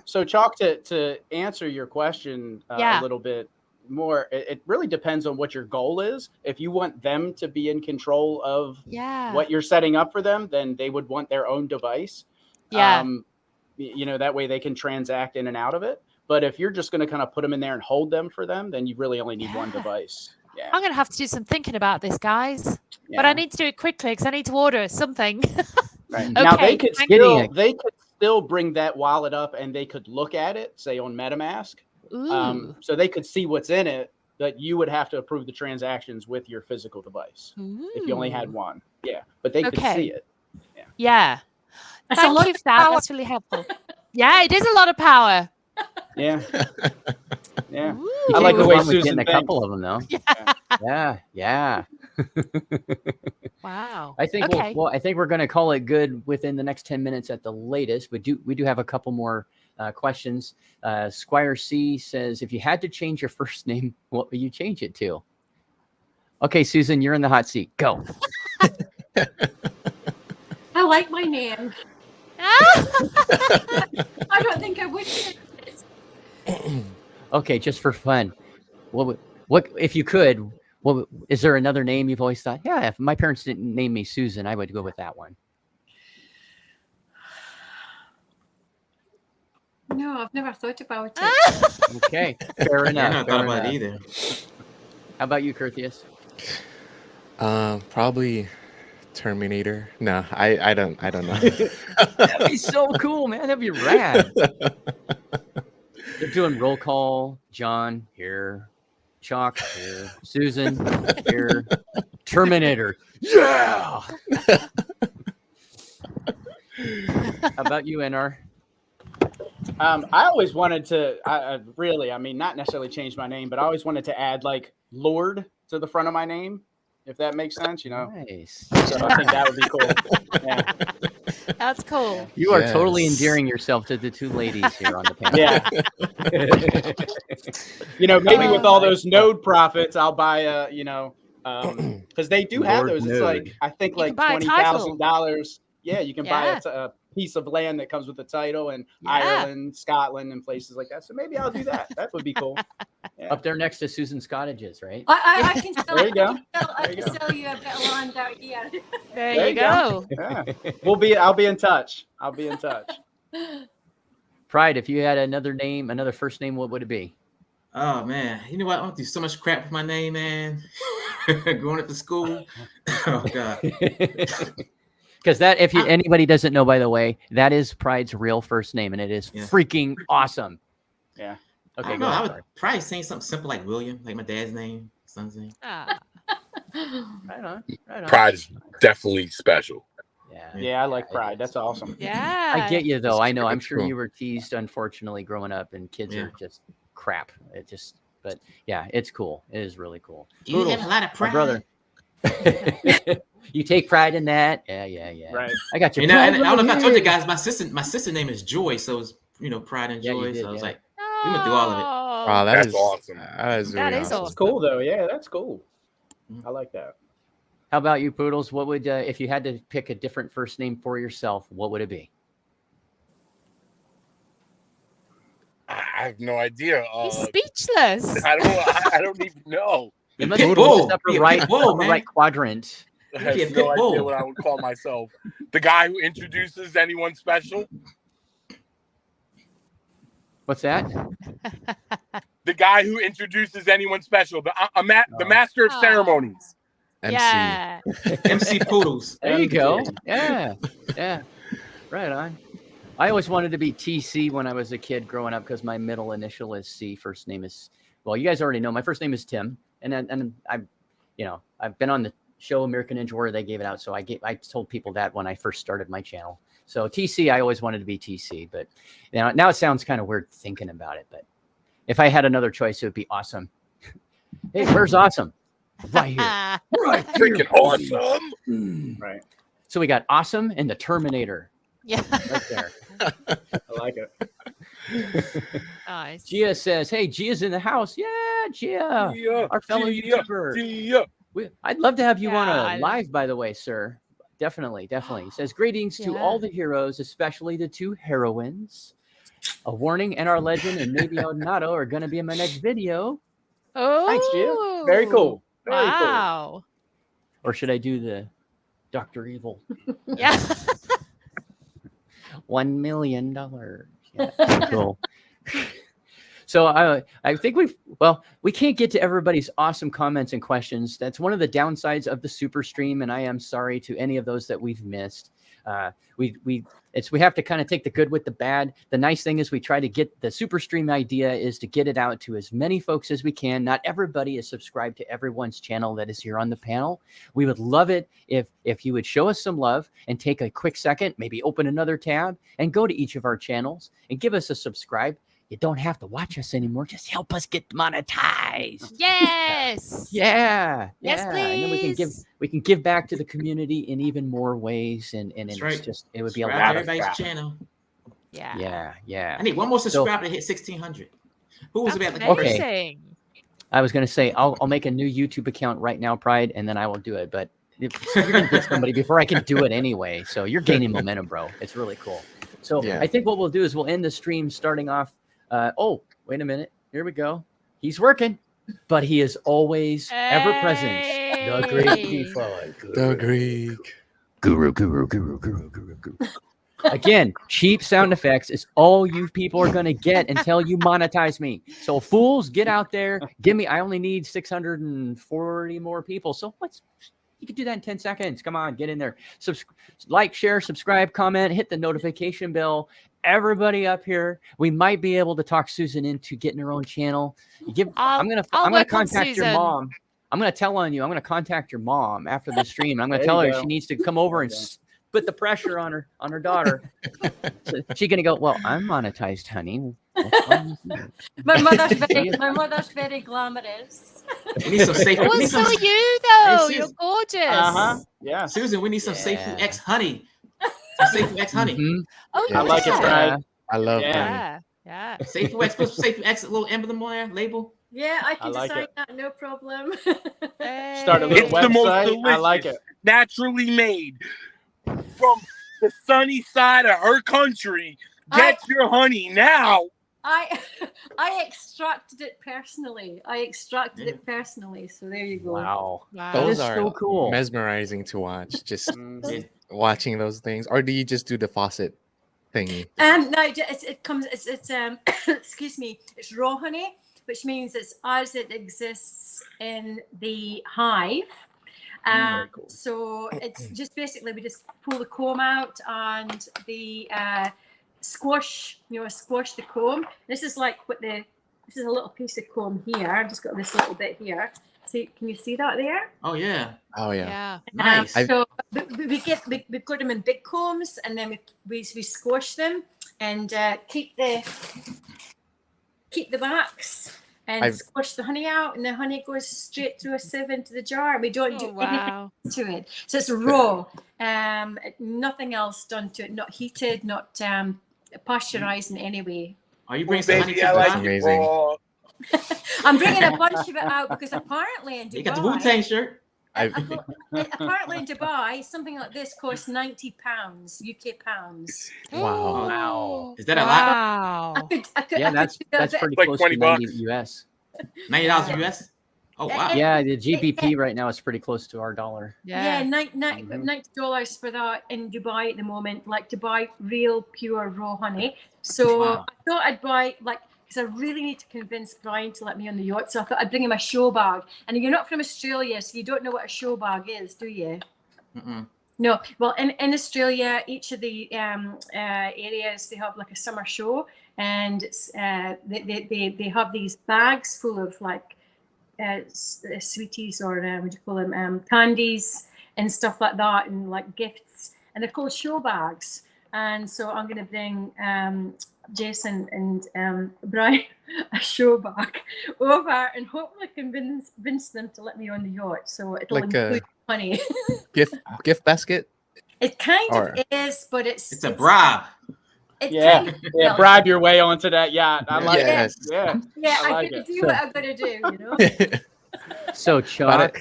Speaker 3: so Chalk, to answer your question
Speaker 8: Yeah.
Speaker 3: a little bit more, it really depends on what your goal is. If you want them to be in control of
Speaker 8: Yeah.
Speaker 3: what you're setting up for them, then they would want their own device.
Speaker 8: Yeah.
Speaker 3: That way they can transact in and out of it. But if you're just going to kind of put them in there and hold them for them, then you really only need one
Speaker 8: Yeah.
Speaker 3: device. Yeah.
Speaker 8: I'm going to have to do some thinking about this, guys. But I need to do it quickly because I need to order something.
Speaker 3: Right.
Speaker 8: Okay,
Speaker 3: Now they could
Speaker 8: thank
Speaker 3: still bring that wallet up and they could look at it, say on MetaMask.
Speaker 8: Ooh.
Speaker 3: So they could see what's in it, but you would have to approve the transactions with your physical device if you only had one. Yeah, but they could see it.
Speaker 8: Yeah.
Speaker 4: That's a
Speaker 8: Thank
Speaker 4: lot
Speaker 8: you
Speaker 4: of
Speaker 8: for that.
Speaker 4: power.
Speaker 8: That's really helpful. Yeah, it is a lot of power.
Speaker 3: Yeah. Yeah.
Speaker 1: You
Speaker 3: I
Speaker 1: can't
Speaker 3: like the
Speaker 1: go
Speaker 3: way
Speaker 1: wrong with
Speaker 3: Susan
Speaker 1: getting a
Speaker 3: thinks.
Speaker 1: couple of them though. Yeah.
Speaker 8: Wow.
Speaker 1: I think
Speaker 8: Okay.
Speaker 1: I think we're going to call it good within the next 10 minutes at the latest. We do have a couple more questions. Squire C says, if you had to change your first name, what would you change it to? Okay, Susan, you're in the hot seat. Go.
Speaker 4: I like my name. I don't think I would change it.
Speaker 1: Okay, just for fun. What if you could? What is there another name you've always thought? Yeah, if my parents didn't name me Susan, I would go with that one.
Speaker 4: No, I've never thought about it.
Speaker 1: Okay, fair enough.
Speaker 2: I never thought about it either.
Speaker 1: How about you, Curtius?
Speaker 6: Probably Terminator. No, I don't know.
Speaker 1: That'd be so cool, man. That'd be rad. They're doing roll call. John here, Chalk here, Susan here, Terminator. Yeah. How about you, NR?
Speaker 3: I always wanted to, not necessarily change my name, but I always wanted to add like Lord to the front of my name, if that makes sense,
Speaker 1: Nice.
Speaker 3: So I think that would be cool. Yeah.
Speaker 8: That's cool.
Speaker 1: You are totally endearing yourself to the two ladies here on the panel.
Speaker 3: Yeah. Maybe with all those node profits, I'll buy because they do have
Speaker 1: Lord
Speaker 3: those. It's
Speaker 1: Node.
Speaker 3: like I think like
Speaker 8: can buy a title.
Speaker 3: $20,000. Yeah, you can buy
Speaker 8: Yeah.
Speaker 3: a piece of land that comes with the title in
Speaker 8: Yeah.
Speaker 3: Ireland, Scotland, and places like that. So maybe I'll do that. That would be cool. Yeah.
Speaker 1: Up there next to Susan's cottages, right?
Speaker 4: I can sell,
Speaker 3: There you go.
Speaker 4: I
Speaker 3: There you
Speaker 4: can
Speaker 3: go.
Speaker 4: sell you a bit of land out here.
Speaker 8: There you go.
Speaker 3: Yeah. I'll be in touch. I'll be in touch.
Speaker 1: Pride, if you had another name, another first name, what would it be?
Speaker 2: Oh man, you know what? I went through so much crap with my name, man. Going up to school. Oh god.
Speaker 1: Because that, if anybody doesn't know, by the way, that is Pride's real first name, and it is freaking awesome.
Speaker 3: Yeah.
Speaker 1: Okay,
Speaker 2: No,
Speaker 1: go
Speaker 2: I
Speaker 1: ahead.
Speaker 2: would probably say something simple like William, like my dad's name, son's name.
Speaker 8: Ah.
Speaker 1: Right on.
Speaker 5: Pride is definitely special.
Speaker 1: Yeah.
Speaker 3: Yeah, I like Pride. That's awesome.
Speaker 8: Yeah.
Speaker 1: I get you though. I know. I'm
Speaker 6: That's
Speaker 1: sure
Speaker 6: cool.
Speaker 1: you were teased, unfortunately, growing up, and kids are just crap. But yeah, it's cool. It is really cool.
Speaker 2: You have a lot of
Speaker 1: My
Speaker 2: pride.
Speaker 1: brother. You take pride in that. Yeah.
Speaker 3: Right.
Speaker 1: I got your
Speaker 2: And I
Speaker 1: pride
Speaker 2: don't know if I
Speaker 1: right
Speaker 2: told you
Speaker 1: here.
Speaker 2: guys, my sister name is Joy, so it's pride and
Speaker 1: Yeah, you
Speaker 2: joy.
Speaker 1: did,
Speaker 2: So I was
Speaker 1: yeah.
Speaker 2: like, we went through all of it.
Speaker 6: Wow,
Speaker 5: That's
Speaker 6: is
Speaker 5: awesome.
Speaker 6: That is really
Speaker 8: That is
Speaker 6: awesome.
Speaker 3: That's cool though. Yeah, that's cool. I like that.
Speaker 1: How about you, Poodles? What would, if you had to pick a different first name for yourself, what would it be?
Speaker 5: I have no idea.
Speaker 8: He's speechless.
Speaker 5: I don't even know.
Speaker 1: It must be
Speaker 2: Pitbull.
Speaker 1: the upper
Speaker 2: Be a
Speaker 1: right,
Speaker 2: pitbull,
Speaker 1: upper
Speaker 2: man.
Speaker 1: right quadrant.
Speaker 5: I have
Speaker 2: Be a
Speaker 5: no
Speaker 2: pit
Speaker 5: idea
Speaker 2: bull.
Speaker 5: what I would call myself. The guy who introduces anyone special.
Speaker 1: What's that?
Speaker 5: The guy who introduces anyone special. The master of
Speaker 8: Oh.
Speaker 5: ceremonies.
Speaker 6: MC.
Speaker 8: Yeah.
Speaker 2: MC Poodles.
Speaker 1: There you go. Yeah. Right on. I always wanted to be TC when I was a kid growing up because my middle initial is C. First name is, well, you guys already know. My first name is Tim, and I've been on the show American Ninja Warrior. They gave it out, so I told people that when I first started my channel. So TC, I always wanted to be TC, but now it sounds kind of weird thinking about it. But if I had another choice, it would be awesome. Hey, where's Awesome? Right here. Right here.
Speaker 5: Freaking awesome.
Speaker 3: Right.
Speaker 1: So we got Awesome and the Terminator
Speaker 8: Yeah.
Speaker 1: right there.
Speaker 3: I like it.
Speaker 8: Nice.
Speaker 1: Gia says, hey, Gia's in the house. Yeah, Gia, our fellow YouTuber. I'd love to have you on a live, by the way, sir. Definitely. He says, greetings to all the heroes, especially the 2 heroines. A warning and our legend and maybe Nato are going to be in my next video.
Speaker 8: Oh,
Speaker 3: Thanks, Gia. Very cool. Very
Speaker 8: wow.
Speaker 1: Or should I do the Dr. Evil?
Speaker 8: Yeah.
Speaker 1: $1 million. Yeah, cool. So I think we can't get to everybody's awesome comments and questions. That's one of the downsides of the super stream, and I am sorry to any of those that we've missed. We have to kind of take the good with the bad. The nice thing is we try to get the super stream idea is to get it out to as many folks as we can. Not everybody is subscribed to everyone's channel that is here on the panel. We would love it if you would show us some love and take a quick second, maybe open another tab and go to each of our channels and give us a subscribe. You don't have to watch us anymore. Just help us get monetized.
Speaker 8: Yes.
Speaker 1: Yeah.
Speaker 8: Yes,
Speaker 1: And then we can give back to the community in even more ways. And it's
Speaker 2: right.
Speaker 1: just it would be a
Speaker 2: Subscribe
Speaker 1: lot
Speaker 2: to
Speaker 1: of
Speaker 2: everybody's
Speaker 1: fun.
Speaker 2: channel.
Speaker 1: Yeah.
Speaker 2: I need one more subscriber to hit 1,600. Who was
Speaker 8: That's
Speaker 2: about
Speaker 8: amazing.
Speaker 1: Okay. I was going to say I'll make a new YouTube account right now, Pride, and then I will do it. But you're going to get somebody before I can do it anyway. So you're gaining momentum, bro. It's really cool. So I think what we'll do is we'll end the stream starting off. Wait a minute. Here we go. He's working, but he is always ever present. The Greek DeFi
Speaker 6: The Greek
Speaker 1: Guru. Again, cheap sound effects is all you people are going to get until you monetize me. So fools, get out there. Give me, I only need 640 more people. So you can do that in 10 seconds. Come on, get in there. Like, share, subscribe, comment, hit the notification bell. Everybody up here, we might be able to talk Susan into getting her own channel. I'm gonna contact your mom. I'm gonna tell on you. I'm gonna contact your mom after the stream. I'm gonna tell her she needs to come over and put the pressure on her daughter. So she's gonna go, well, I'm monetized, honey.
Speaker 4: My mother's very glamorous.
Speaker 2: We need some safe.
Speaker 8: Oh, so are you though?
Speaker 2: Hey,
Speaker 8: you're gorgeous.
Speaker 3: Yeah.
Speaker 2: Susan, we need some SafuuX honey. Some SafuuX honey.
Speaker 1: Mm-hmm.
Speaker 8: Oh,
Speaker 3: I like it, Pride.
Speaker 6: I love
Speaker 8: Yeah. Yeah.
Speaker 2: SafuuX, put SafuuX, a little emblem on there, label.
Speaker 4: Yeah, I can
Speaker 3: like
Speaker 4: design
Speaker 3: it.
Speaker 4: that, no problem.
Speaker 3: Start a little
Speaker 5: It's the most
Speaker 3: website.
Speaker 5: delicious,
Speaker 3: I like it.
Speaker 5: naturally made from the sunny side of her country. Get your honey now.
Speaker 4: I extracted it personally. So there you go.
Speaker 1: Wow.
Speaker 8: Wow.
Speaker 1: That
Speaker 6: Those
Speaker 1: is
Speaker 6: are
Speaker 1: so cool.
Speaker 6: mesmerizing to watch. Just watching those things, or do you just do the faucet thingy?
Speaker 4: No, it's excuse me, it's raw honey, which means it's as it exists in the hive.
Speaker 3: Very cool.
Speaker 4: So it's just basically we just pull the comb out and the squash the comb. This is like this is a little piece of comb here. I've just got this little bit here. See, can you see that there?
Speaker 2: Oh yeah.
Speaker 6: Oh yeah.
Speaker 8: Yeah.
Speaker 2: Nice.
Speaker 4: So we got them in big combs, and then we squash them and keep the backs and squash the honey out, and the honey goes straight through a sieve into the jar. We don't do anything to it, so it's raw. Nothing else done to it. Not heated, not pasteurized in any way.
Speaker 2: Are you bringing some honey
Speaker 5: Baby,
Speaker 2: to
Speaker 5: I like
Speaker 2: Dubai?
Speaker 5: it raw.
Speaker 4: I'm bringing a bunch of it out because apparently in Dubai,
Speaker 2: You got the Wu-Tang shirt.
Speaker 4: apparently in Dubai, something like this costs £90 UK pounds.
Speaker 6: Wow.
Speaker 2: Is that a lot?
Speaker 1: Yeah, that's pretty
Speaker 5: Like
Speaker 1: close
Speaker 5: 20
Speaker 1: to 90
Speaker 5: bucks.
Speaker 1: US.
Speaker 2: $90 US. Oh wow.
Speaker 1: Yeah, the GBP right now is pretty close to our dollar.
Speaker 4: Yeah, $90 for that in Dubai at the moment, like to buy real pure raw honey. So
Speaker 2: Wow.
Speaker 4: I thought I'd buy because I really need to convince Brian to let me on the yacht. So I thought I'd bring him a show bag. And you're not from Australia, so you don't know what a show bag is, do you?
Speaker 2: Mm-mm.
Speaker 4: No. Well, in Australia, each of the areas, they have like a summer show, and it's, they have these bags full of like sweeties or what do you call them, candies and stuff like that, and like gifts, and they're called show bags. And so I'm going to bring Jason and Brian a show back over and hopefully convince them to let me on the yacht. So it'll
Speaker 6: Like
Speaker 4: include money.
Speaker 6: gift basket.
Speaker 4: It kind
Speaker 6: Or-
Speaker 4: of is, but it's
Speaker 2: a bribe.
Speaker 3: Yeah, yeah, bribe your way onto that yacht. I like
Speaker 6: Yes.
Speaker 3: it. Yeah,
Speaker 4: yeah,
Speaker 3: I
Speaker 4: I
Speaker 3: like
Speaker 4: gotta
Speaker 3: it.
Speaker 4: do what I've got to do, you know.
Speaker 1: So Chuck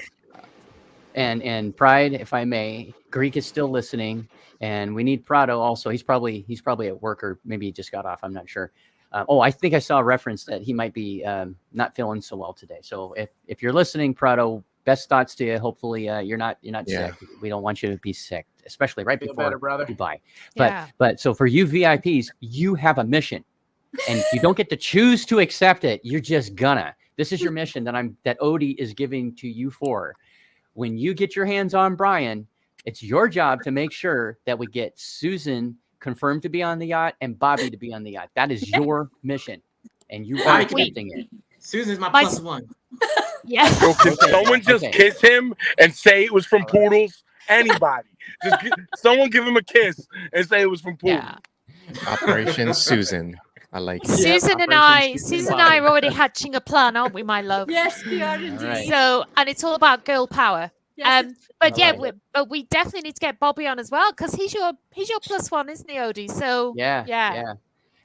Speaker 1: and Pride, if I may, Greek is still listening, and we need Prado also. He's probably at work, or maybe he just got off. I'm not sure. I think I saw a reference that he might be not feeling so well today. So if you're listening, Prado, best thoughts to you. Hopefully you're not sick. We don't want you to be sick, especially right
Speaker 3: Feel
Speaker 1: before
Speaker 3: better, brother.
Speaker 1: Dubai.
Speaker 8: Yeah.
Speaker 1: But so for you VIPs, you have a mission, and you don't get to choose to accept it. You're just gonna. This is your mission that Odie is giving to you for. When you get your hands on Brian, it's your job to make sure that we get Susan confirmed to be on the yacht and Bobby to be on the yacht. That is your mission, and you are accepting it.
Speaker 2: Susan's my
Speaker 8: My-
Speaker 2: +1.
Speaker 8: Yeah.
Speaker 5: So can someone just kiss him and say it was from Poodles? Anybody. Someone give him a kiss and say it was from Poodles.
Speaker 8: Yeah.
Speaker 6: Operation Susan. I like it.
Speaker 8: Susan and I are already hatching a plan, aren't we, my love?
Speaker 4: Yes, we are indeed.
Speaker 1: right.
Speaker 8: So, and it's all about girl power.
Speaker 4: Yes,
Speaker 8: But yeah,
Speaker 1: like
Speaker 8: but we definitely need to get Bobby on as well, because he's your +1, isn't he, Odie? So
Speaker 1: Yeah.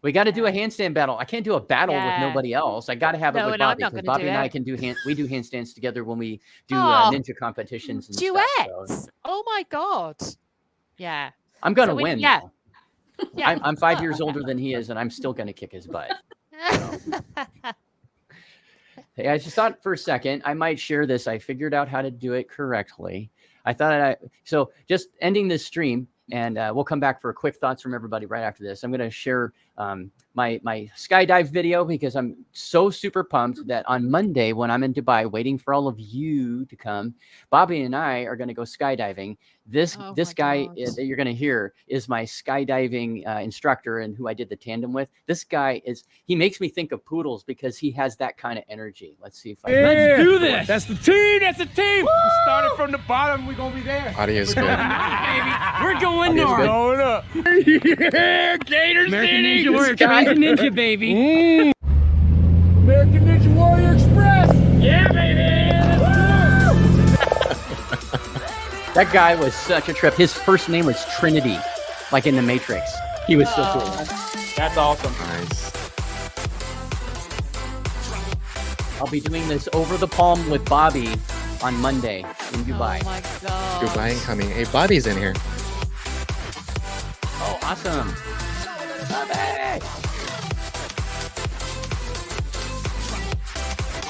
Speaker 1: We got to do a handstand battle. I can't do a battle with nobody else. I got to have it
Speaker 8: No,
Speaker 1: with
Speaker 8: and I'm
Speaker 1: Bobby,
Speaker 8: not
Speaker 1: because
Speaker 8: gonna
Speaker 1: Bobby
Speaker 8: do
Speaker 1: and I
Speaker 8: it.
Speaker 1: can do we do handstands together when we do
Speaker 8: Oh,
Speaker 1: ninja competitions and stuff.
Speaker 8: duets.
Speaker 1: So
Speaker 8: Oh my god. Yeah.
Speaker 1: I'm gonna
Speaker 8: So we-
Speaker 1: win.
Speaker 8: yeah.
Speaker 1: though.
Speaker 8: Yeah.
Speaker 1: I'm 5 years older than he is, and I'm still gonna kick his butt. Hey, I just thought for a second I might share this. I figured out how to do it correctly. So just ending this stream, and we'll come back for quick thoughts from everybody right after this. I'm going to share my skydive video, because I'm so super pumped that on Monday, when I'm in Dubai waiting for all of you to come, Bobby and I are going to go skydiving. This guy that you're going to hear is my skydiving instructor, and who I did the tandem with. This guy he makes me think of Poodles, because he has that kind of energy. Let's see if
Speaker 9: Let's do this. That's the team. That's the team. We started from the bottom. We're going to be there.
Speaker 6: Audio is good.
Speaker 9: We're going
Speaker 1: Audio's
Speaker 9: north.
Speaker 1: good.
Speaker 9: Going up. Yeah, Gator
Speaker 1: American
Speaker 9: City.
Speaker 1: Ninja Warrior, Ninja, baby.
Speaker 9: American Ninja Warrior Express. Yeah, baby.
Speaker 1: That guy was such a trip. His first name was Trinity, like in the Matrix. He was so cool.
Speaker 3: That's awesome.
Speaker 6: Nice.
Speaker 1: I'll be doing this over the palm with Bobby on Monday in Dubai.
Speaker 8: Oh my god.
Speaker 6: Dubai incoming. Hey, Bobby's in here.
Speaker 1: Oh, awesome. Bobby!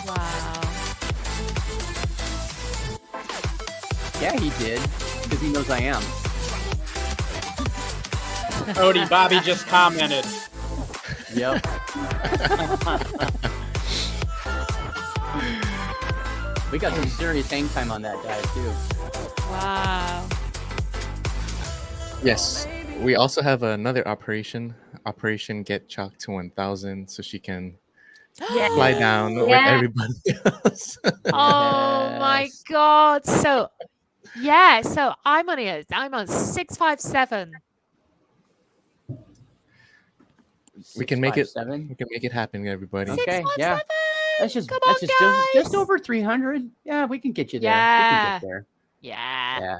Speaker 8: Wow.
Speaker 1: Yeah, he did, because he knows I am.
Speaker 3: Odie, Bobby just commented.
Speaker 1: Yep. We got some serious hang time on that dive, too.
Speaker 8: Wow.
Speaker 6: Yes. We also have another Operation Get Chalk to 1000, so she can fly down with everybody else.
Speaker 8: Oh my
Speaker 1: Yes.
Speaker 8: god. So I'm on 657.
Speaker 6: We can make it
Speaker 1: 657.
Speaker 6: We can make it happen, everybody.
Speaker 1: Okay, yeah. That's just
Speaker 8: Come on,
Speaker 1: just
Speaker 8: guys.
Speaker 1: over 300. Yeah, we can get you there. We
Speaker 8: Yeah.
Speaker 1: can get there.
Speaker 8: Yeah.
Speaker 1: Yeah.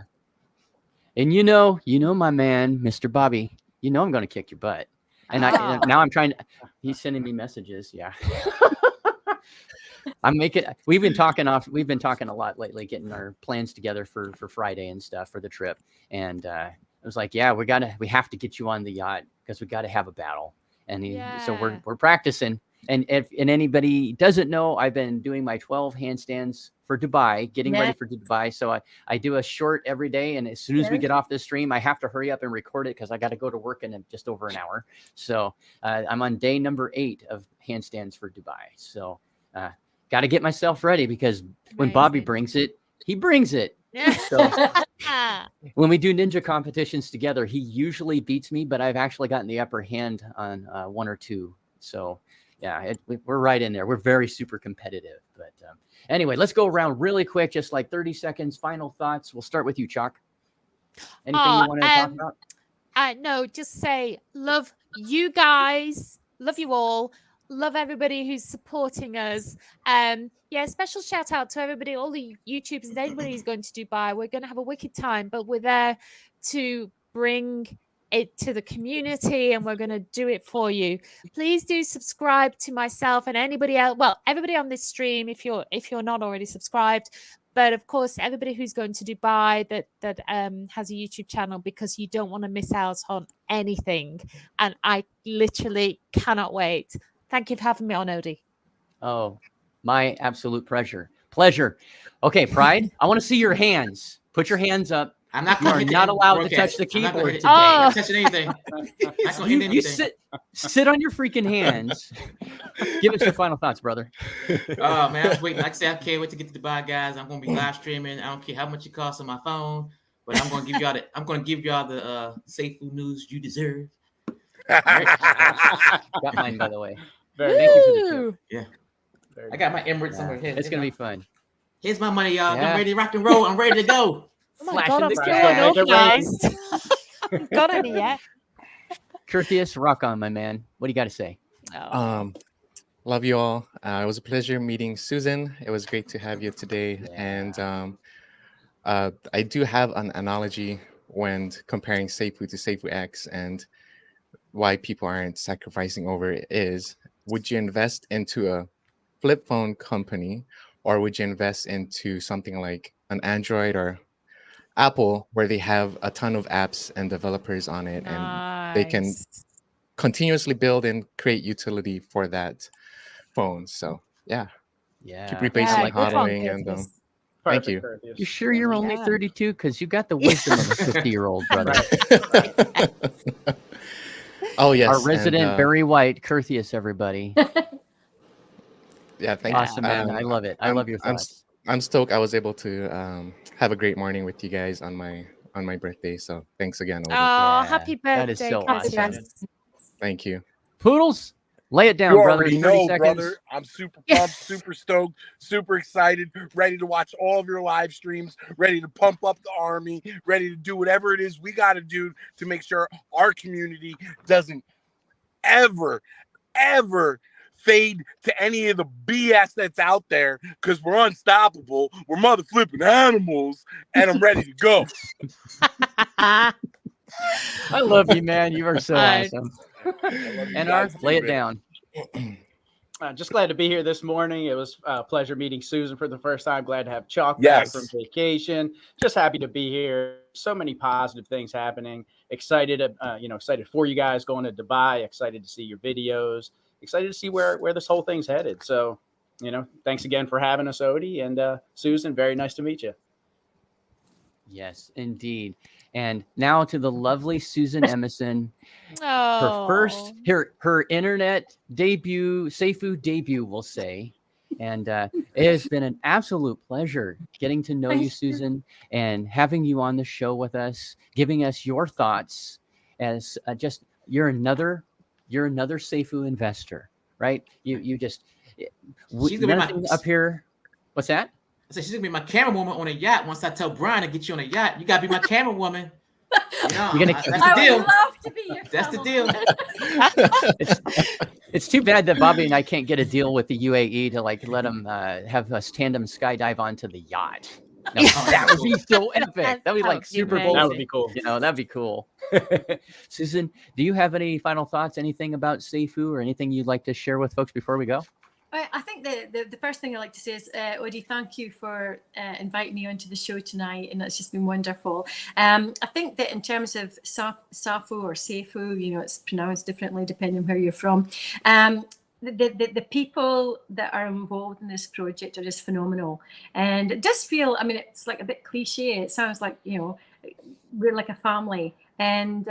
Speaker 1: And you know my man, Mr. Bobby. You know I'm going to kick your butt. And
Speaker 8: Oh.
Speaker 1: now I'm trying. He's sending me messages. Yeah. We've been talking a lot lately, getting our plans together for Friday and stuff for the trip. And I was like, yeah, we have to get you on the yacht, because we got to have a battle. And so we're practicing. And if anybody doesn't know, I've been doing my 12 handstands for Dubai, getting ready for Dubai. So I do a short every day. And as soon as we get off this stream, I have to hurry up and record it, because I got to go to work in just over an hour. So I'm on day number 8 of handstands for Dubai. So got to get myself ready, because when Bobby
Speaker 8: Amazing.
Speaker 1: brings it, he brings it. So when we do ninja competitions together, he usually beats me, but I've actually gotten the upper hand on 1 or 2. So yeah, we're right in there. We're very super competitive. But anyway, let's go around really quick, just like 30 seconds. Final thoughts. We'll start with you, Chalk. Anything you want to talk about?
Speaker 8: No, just say love you guys. Love you all. Love everybody who's supporting us. Yeah, special shout out to everybody, all the YouTubers and anybody who's going to Dubai. We're going to have a wicked time, but we're there to bring it to the community, and we're going to do it for you. Please do subscribe to myself and anybody else. Well, everybody on this stream, if you're not already subscribed. But of course, everybody who's going to Dubai that has a YouTube channel, because you don't want to miss out on anything. And I literally cannot wait. Thank you for having me on, Odie.
Speaker 1: Oh, my absolute pleasure. Okay, Pride, I want to see your hands. Put your hands up.
Speaker 2: I'm not.
Speaker 1: You are not allowed to touch the keyboard today.
Speaker 2: I'm not touching anything. Not gonna hit
Speaker 1: You
Speaker 2: anything.
Speaker 1: sit on your freaking hands. Give us your final thoughts, brother.
Speaker 2: Oh man, I was waiting. Like I said, I can't wait to get to Dubai, guys. I'm gonna be live streaming. I don't care how much it costs on my phone, but I'm gonna give y'all the Safuu news you deserve.
Speaker 1: Got mine, by the way.
Speaker 3: Very
Speaker 1: Thank you for the tip.
Speaker 2: Yeah. I got my Emirates somewhere here.
Speaker 1: It's gonna be fun.
Speaker 2: Here's my money, y'all.
Speaker 1: Yeah.
Speaker 2: I'm ready to rock and roll. I'm ready to go.
Speaker 8: Oh my God, I'm still
Speaker 3: cash.
Speaker 8: unorganized. Haven't got any yet.
Speaker 1: Curtius, rock on, my man. What do you got to say?
Speaker 6: Love you all. It was a pleasure meeting Susan. It was great to have you today. And I do have an analogy when comparing Safuu to SafuuX, and why people aren't sacrificing over it is, would you invest into a flip phone company, or would you invest into something like an Android or Apple, where they have a ton of apps and developers on it, and they can continuously build and create utility for that phone? So keep replacing
Speaker 8: good
Speaker 6: modeling,
Speaker 8: one,
Speaker 6: and
Speaker 8: Curtis.
Speaker 6: thank you.
Speaker 1: You sure you're only 32? Because you got the wisdom of a 50-year-old, brother.
Speaker 6: Oh yes,
Speaker 1: Our resident Barry White, Curtius, everybody.
Speaker 6: Yeah, thank you.
Speaker 1: Awesome, man. I love it. I love your thoughts.
Speaker 6: I'm stoked I was able to have a great morning with you guys on my birthday. So thanks again. Odie.
Speaker 8: Oh, happy birthday.
Speaker 1: That is so
Speaker 8: Curtis.
Speaker 1: awesome.
Speaker 6: Thank you.
Speaker 1: Poodles, lay it down,
Speaker 5: You
Speaker 1: brother.
Speaker 5: already
Speaker 1: 30
Speaker 5: know,
Speaker 1: seconds.
Speaker 5: brother. I'm super pumped, super stoked, super excited, ready to watch all of your live streams, ready to pump up the army, ready to do whatever it is we got to do to make sure our community doesn't ever fade to any of the BS that's out there, because we're unstoppable. We're mother flipping animals, and I'm ready to go.
Speaker 1: I love you, man. You are so awesome. And lay it down.
Speaker 3: Just glad to be here this morning. It was a pleasure meeting Susan for the first time. Glad to have Chuck back from vacation. Just happy to be here. So many positive things happening. Excited, excited for you guys going to Dubai. Excited to see your videos. Excited to see where this whole thing's headed. So, thanks again for having us, Odie, and Susan. Very nice to meet you.
Speaker 1: Yes, indeed. And now to the lovely Susan Emerson. Her internet debut, Safuu debut, we'll say. And it has been an absolute pleasure getting to know you, Susan, and having you on the show with us, giving us your thoughts as you're another Safuu investor, right? You just
Speaker 2: She's gonna be
Speaker 1: up here. What's that?
Speaker 2: I said she's gonna be my camera woman on a yacht. Once I tell Brian to get you on a yacht, you gotta be my camera woman. That's the deal.
Speaker 4: I would love to be your
Speaker 2: That's the deal.
Speaker 1: It's too bad that Bobby and I can't get a deal with the UAE to let them have us tandem skydive onto the yacht. No, that would be so epic. That'd be Super Bowl.
Speaker 3: That would be cool.
Speaker 1: That'd be cool. Susan, do you have any final thoughts? Anything about Safuu or anything you'd like to share with folks before we go?
Speaker 4: I think the first thing I'd like to say is, Odie, thank you for inviting me onto the show tonight, and it's just been wonderful. I think that in terms of Safuu or Safuu, it's pronounced differently depending on where you're from. The people that are involved in this project are just phenomenal, and it does feel, it's like a bit cliche. It sounds like, we're like a family. And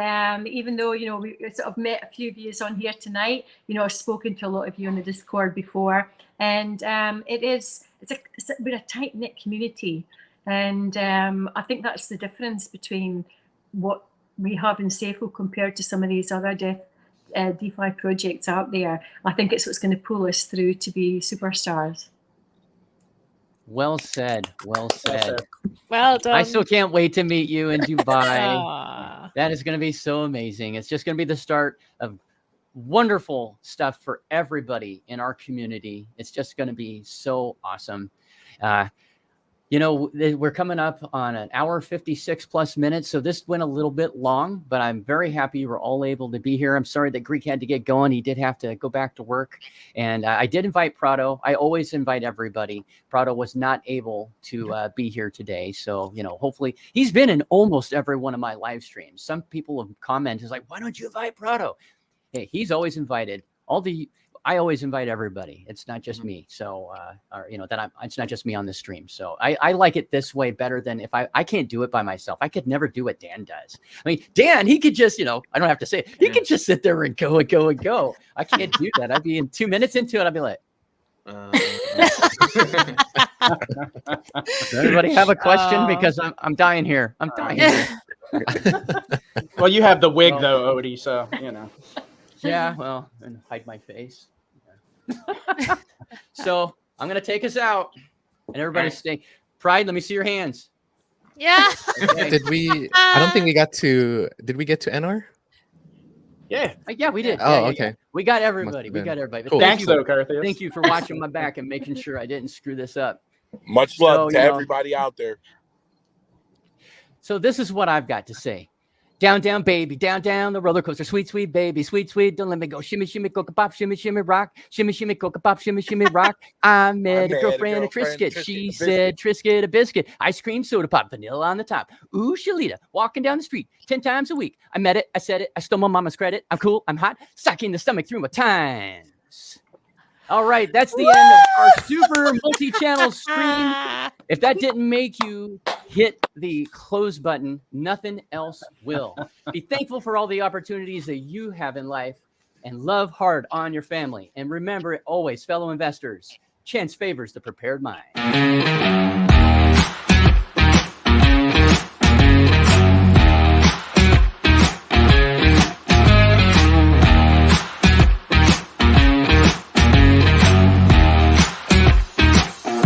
Speaker 4: even though, we sort of met a few of you on here tonight, I've spoken to a lot of you on the Discord before, and we're a tight-knit community. And I think that's the difference between what we have in Safuu compared to some of these other DeFi projects out there. I think it's what's going to pull us through to be superstars.
Speaker 1: Well said. Well said.
Speaker 8: Well done.
Speaker 1: I still can't wait to meet you in Dubai. That is going to be so amazing. It's just going to be the start of wonderful stuff for everybody in our community. It's just going to be so awesome. We're coming up on an hour 56 plus minutes. So this went a little bit long, but I'm very happy we're all able to be here. I'm sorry that Greek had to get going. He did have to go back to work. And I did invite Prado. I always invite everybody. Prado was not able to be here today. So, hopefully he's been in almost every one of my live streams. Some people have commented like, why don't you invite Prado? Hey, he's always invited. I always invite everybody. It's not just me. So, it's not just me on this stream. So I like it this way better than if I can't do it by myself. I could never do what Dan does. I mean, Dan, he could just, I don't have to say it. He could just sit there and go and go and go. I can't do that. I'd be in 2 minutes into it. I'd be like, does anybody have a question? Because I'm dying here. I'm dying here.
Speaker 3: Well, you have the wig though, Odie. So,
Speaker 1: Yeah, well, and hide my face. Yeah. So I'm gonna take us out, and everybody stay. Pride, let me see your hands.
Speaker 8: Yeah.
Speaker 1: Okay.
Speaker 6: I don't think we got to. Did we get to NR?
Speaker 3: Yeah.
Speaker 1: Yeah, we did.
Speaker 6: Oh,
Speaker 1: Yeah.
Speaker 6: okay.
Speaker 1: We got everybody. We got everybody.
Speaker 6: Cool.
Speaker 3: Thanks, though, Carthius.
Speaker 1: Thank you for watching my back and making sure I didn't screw this up.
Speaker 5: Much love to everybody out there.
Speaker 1: So this is what I've got to say. Down, down, baby, down, down the roller coaster. Sweet, sweet, baby, sweet, sweet. Don't let me go. Shimmy, shimmy, coca pop, shimmy, shimmy, rock. Shimmy, shimmy, coca pop, shimmy, shimmy, rock. I met a girlfriend, a Triscuit. She said, Triscuit, a biscuit. Ice cream, soda pop, vanilla on the top. Ooh, Shalita, walking down the street 10 times a week. I met it, I said it, I stole my mama's credit. I'm cool, I'm hot, sucking the stomach through my times. All right, that's the end of our super multi-channel stream. If that didn't make you hit the close button, nothing else will. Be thankful for all the opportunities that you have in life and love hard on your family. And remember always, fellow investors, chance favors the prepared mind.